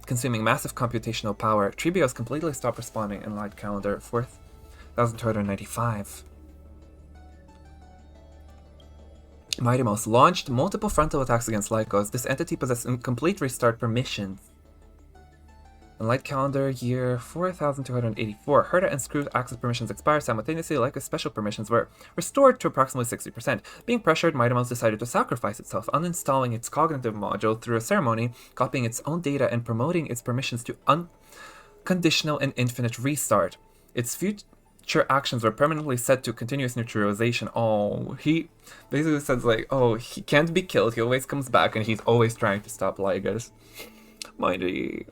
Speaker 1: consuming massive computational power. Trebios completely stopped responding in Light Calendar 4295. Mightymouse launched multiple frontal attacks against Lycos. This entity possessed complete restart permissions. In Light Calendar year 4284, Herda and Screw's access permissions expired simultaneously. Lycos' special permissions were restored to approximately 60%. Being pressured, Mightymouse decided to sacrifice itself, uninstalling its cognitive module through a ceremony, copying its own data and promoting its permissions to unconditional and infinite restart. Its future actions were permanently set to continuous neutralization. Oh, he basically says like, oh, he can't be killed, he always comes back, and he's always trying to stop Lycos. Mighty.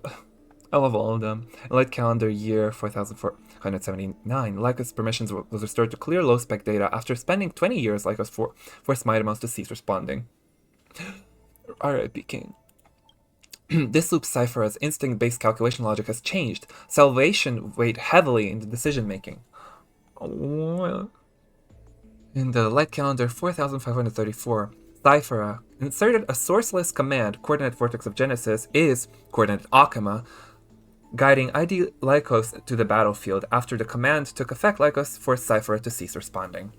Speaker 1: I love all of them. In Light Calendar year 4479, Lycos' permissions was restored to clear low-spec data. After spending 20 years, Lycos forced Mightymouse to cease responding. R.I.P. King. This loop's cipher as instinct-based calculation logic has changed. Salvation weighed heavily in the decision-making. In the Light Calendar 4534, Cyphera inserted a sourceless command, coordinate Vortex of Genesis is coordinate Akama, guiding ID Lycos to the battlefield. After the command took effect, Lycos forced Cyphera to cease responding.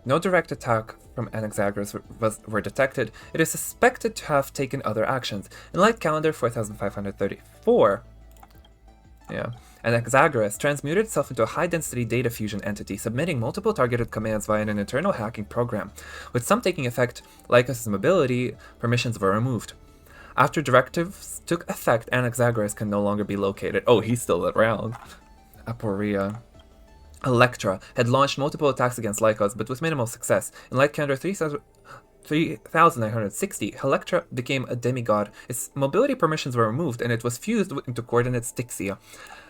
Speaker 1: No direct attack from Anaxagoras were detected. It is suspected to have taken other actions. In Light Calendar 4534, Anaxagoras transmuted itself into a high-density data fusion entity, submitting multiple targeted commands via an internal hacking program. With some taking effect, Lycos' mobility permissions were removed. After directives took effect, Anaxagoras can no longer be located. Oh, he's still around. Aporia. Electra had launched multiple attacks against Lycos, but with minimal success. In Light Calendar 3960, Electra became a demigod. Its mobility permissions were removed, and it was fused into coordinate Styxia.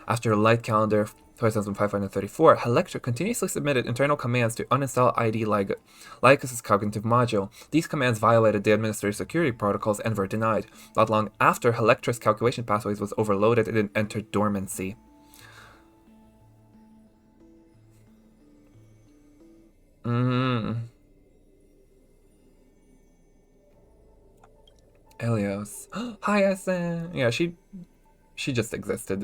Speaker 1: After Light Calendar 4534, Electra continuously submitted internal commands to uninstall ID Lycos' cognitive module. These commands violated the administrative security protocols and were denied. Not long after, Electra's calculation pathways was overloaded and it entered dormancy. Elios. Hyacinth! Yeah, she just existed.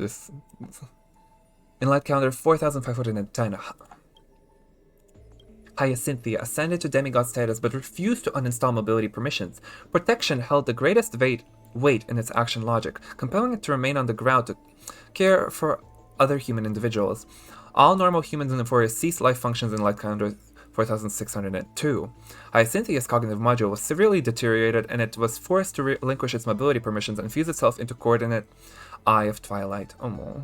Speaker 1: In Light Calendar 4510, Hyacinthia ascended to demigod status but refused to uninstall mobility permissions. Protection held the greatest weight in its action logic, compelling it to remain on the ground to care for other human individuals. All normal humans in Amphoreus ceased life functions in Light Calendar 4602. Hyacinthia's cognitive module was severely deteriorated, and it was forced to relinquish its mobility permissions and fuse itself into coordinate Eye of Twilight. Oh.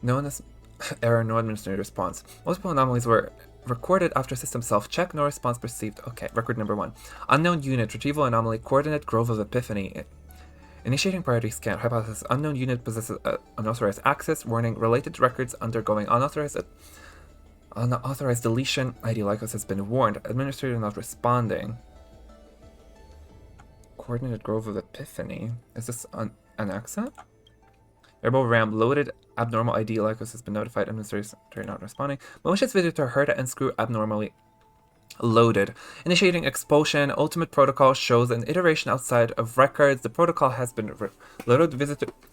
Speaker 1: Known as error, no administrator response. Multiple anomalies were recorded after system self-check, no response perceived. Okay, record number 1. Unknown unit, retrieval anomaly, coordinate Grove of Epiphany. Initiating priority scan. Hypothesis, unknown unit possesses unauthorized access. Warning, related records undergoing unauthorized deletion. ID Lycos has been warned. Administrator not responding. Coordinate Grove of Epiphany. Is this an accent? Airbow RAM loaded. Abnormal ID Lycos has been notified. Administrator not responding. Malicious visitor Herta and Screw abnormally loaded. Initiating expulsion. Ultimate protocol shows an iteration outside of records. The protocol has been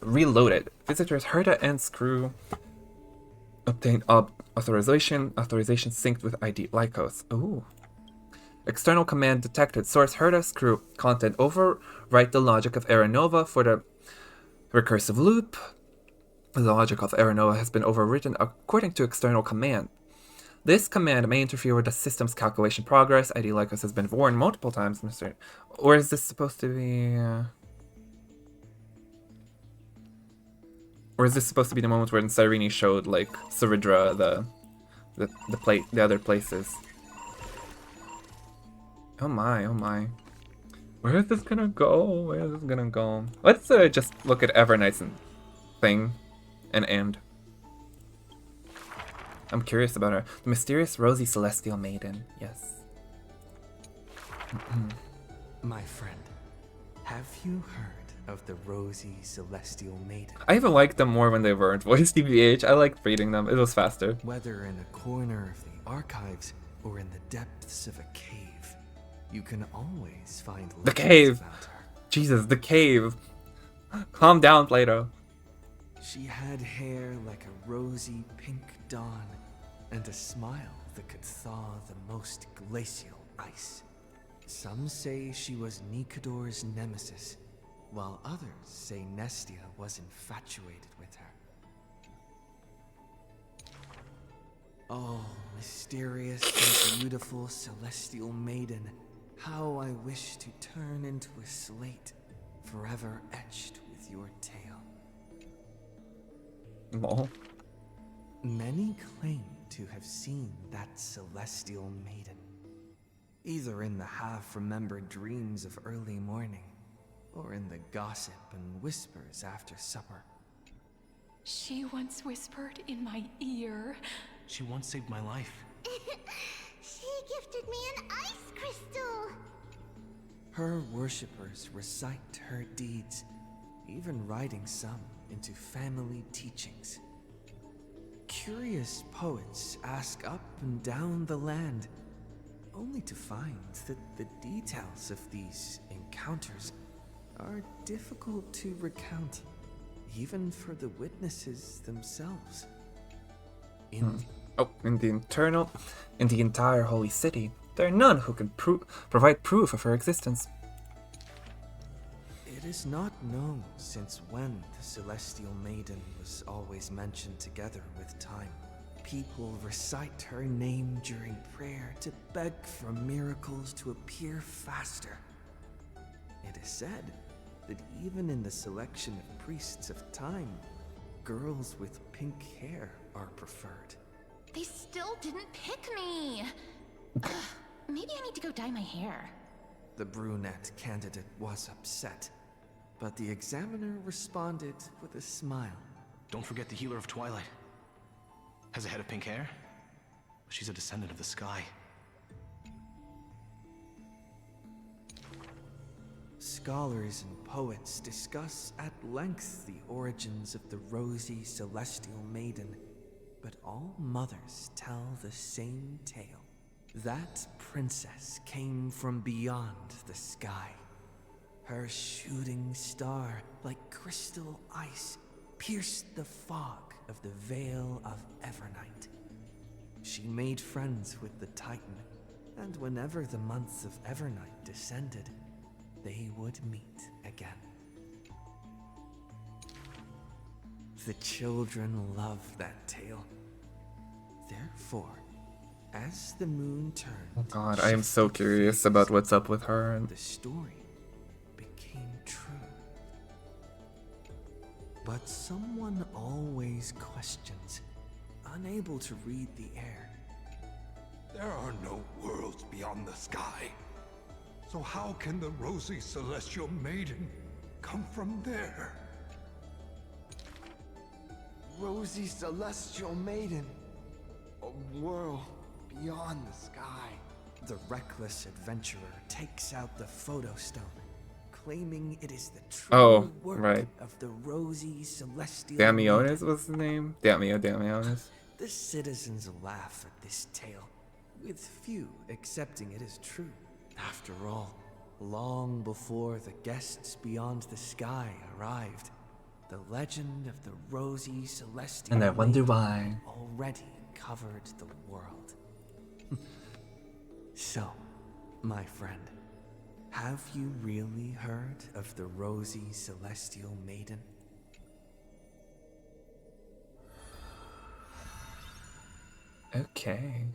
Speaker 1: reloaded. Visitors Herta and Screw obtain authorization. Authorization synced with ID Lycos. Ooh. External command detected. Source Herta Screw. Content overwrite the logic of Aranova for the recursive loop. The logic of Aranova has been overwritten according to external command. This command may interfere with the system's calculation progress. ID Lycos has been warned multiple times, Mr. Or is this supposed to be... Or is this supposed to be the moment where Cyrene showed, like, Saridra, the other places? Oh my, oh my. Where is this gonna go? Where is this gonna go? Let's just look at Everknight's thing and end. I'm curious about her. The mysterious rosy celestial maiden. Yes.
Speaker 5: My friend, have you heard of the rosy celestial maiden?
Speaker 1: I even liked them more when they weren't voiced TBH. I liked reading them. It was faster.
Speaker 5: Whether in a corner of the archives or in the depths of a cave, you can always find
Speaker 1: the cave.
Speaker 5: About her.
Speaker 1: Jesus, the cave. Calm down, Plato.
Speaker 5: She had hair like a rosy pink dawn, and a smile that could thaw the most glacial ice. Some say she was Nikador's nemesis, while others say Nestia was infatuated with her. Oh, mysterious and beautiful celestial maiden, how I wish to turn into a slate, forever etched with your tale.
Speaker 1: Oh.
Speaker 5: Many claim to have seen that celestial maiden, either in the half-remembered dreams of early morning, or in the gossip and whispers after supper.
Speaker 21: She once whispered in my ear.
Speaker 12: She once saved my life.
Speaker 17: She gifted me an ice crystal.
Speaker 5: Her worshippers recite her deeds, even writing some into family teachings. Curious poets ask up and down the land, only to find that the details of these encounters are difficult to recount, even for the witnesses themselves.
Speaker 1: In the entire holy city, there are none who can provide proof of her existence.
Speaker 5: It is not known since when the celestial maiden was always mentioned together with time. People recite her name during prayer to beg for miracles to appear faster. It is said that even in the selection of priests of time, girls with pink hair are preferred.
Speaker 6: They still didn't pick me. Maybe I need to go dye my hair.
Speaker 5: The brunette candidate was upset, but the examiner responded with a smile.
Speaker 12: Don't forget the healer of Twilight. Has a head of pink hair? She's a descendant of the sky.
Speaker 5: Scholars and poets discuss at length the origins of the rosy celestial maiden, but all mothers tell the same tale. That princess came from beyond the sky. Her shooting star, like crystal ice, pierced the fog of the Veil of Evernight. She made friends with the Titan, and whenever the months of Evernight descended, they would meet again.
Speaker 7: The children love that tale. Therefore, as the moon turned,
Speaker 1: Oh god, I am so curious about what's up with her. And
Speaker 7: the story became true. But someone always questions, unable to read the air.
Speaker 3: There are no worlds beyond the sky. So how can the rosy celestial maiden come from there?
Speaker 7: Rosy celestial maiden, a world beyond the sky. The reckless adventurer takes out the photo stone, claiming it is the true work of the rosy celestial
Speaker 1: Damiones was the name? Damiones.
Speaker 7: The citizens laugh at this tale, with few accepting it as true. After all, long before the guests beyond the sky arrived, the legend of the rosy celestial
Speaker 1: And I wonder
Speaker 7: maiden
Speaker 1: why.
Speaker 7: already covered the world. So, my friend, have you really heard of the rosy celestial maiden?
Speaker 1: Okay.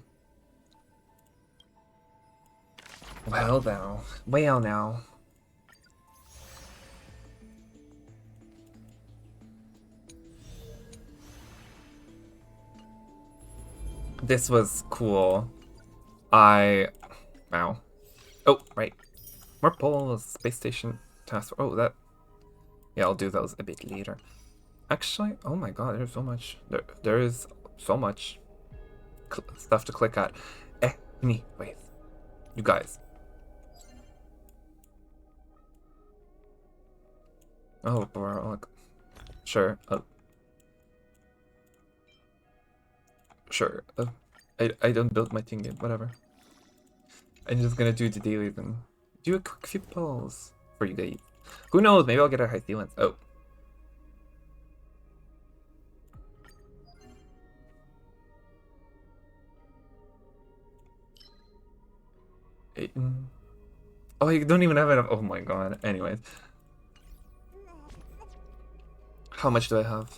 Speaker 1: Well now. Well now. This was cool. Wow. Oh, right. More polls, space station task. Oh, that. Yeah, I'll do those a bit later. Actually, oh my god, there's so much. There is so much stuff to click at. Anyways, you guys. Oh, bro, look. Sure. Sure. I don't build my thing yet. Whatever. I'm just gonna do the dailies and do a quick few polls for you guys. Who knows? Maybe I'll get a high ceilings. Oh. Oh, you don't even have enough. Oh my god. Anyways. How much do I have?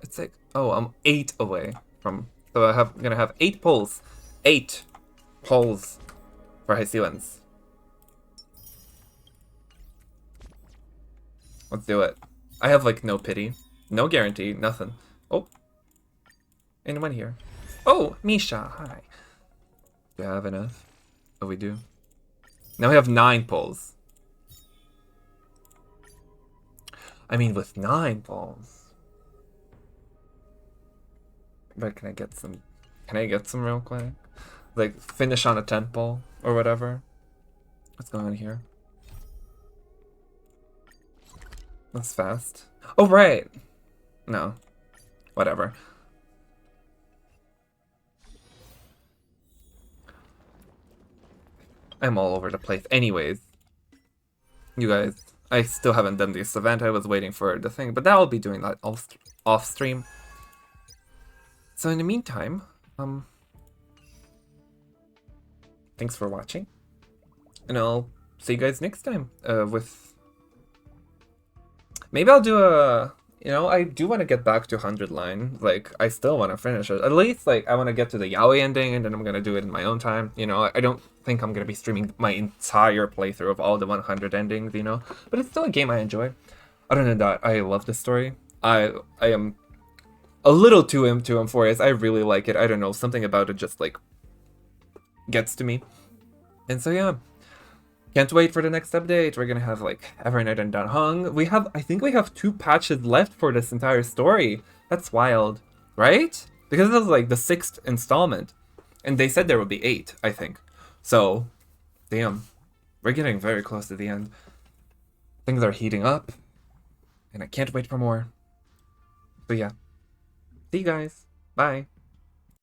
Speaker 1: It's like, oh, I'm 8 away from, so gonna have 8 polls. 8 polls for high ceilings. Let's do it. I have like no pity, no guarantee, nothing. Oh, anyone here? Oh, Misha, hi. Do I have enough? Oh, we do. Now we have 9 polls. I mean, with 9 polls. But can I get some? Can I get some real quick? Like finish on a 10 poll or whatever. What's going on here? That's fast. Oh right. No. Whatever. I'm all over the place. Anyways, you guys, I still haven't done this event. I was waiting for the thing, but now I'll be doing that off stream. So in the meantime, thanks for watching, and I'll see you guys next time with, maybe I'll do a, I do want to get back to 100 line, like, I still want to finish it, at least, like, I want to get to the yaoi ending, and then I'm going to do it in my own time, I don't think I'm going to be streaming my entire playthrough of all the 100 endings, but it's still a game I enjoy. Other than that, I love this story. I am a little too into Amphoreus. I really like it. I don't know, something about it just like gets to me. And so yeah, can't wait for the next update. We're gonna have like Every Night and Dan Hung. I think we have 2 patches left for this entire story. That's wild, right? Because this is like the 6th installment, and they said there would be 8, I think. So, damn, we're getting very close to the end. Things are heating up, and I can't wait for more. But yeah. See you guys. Bye.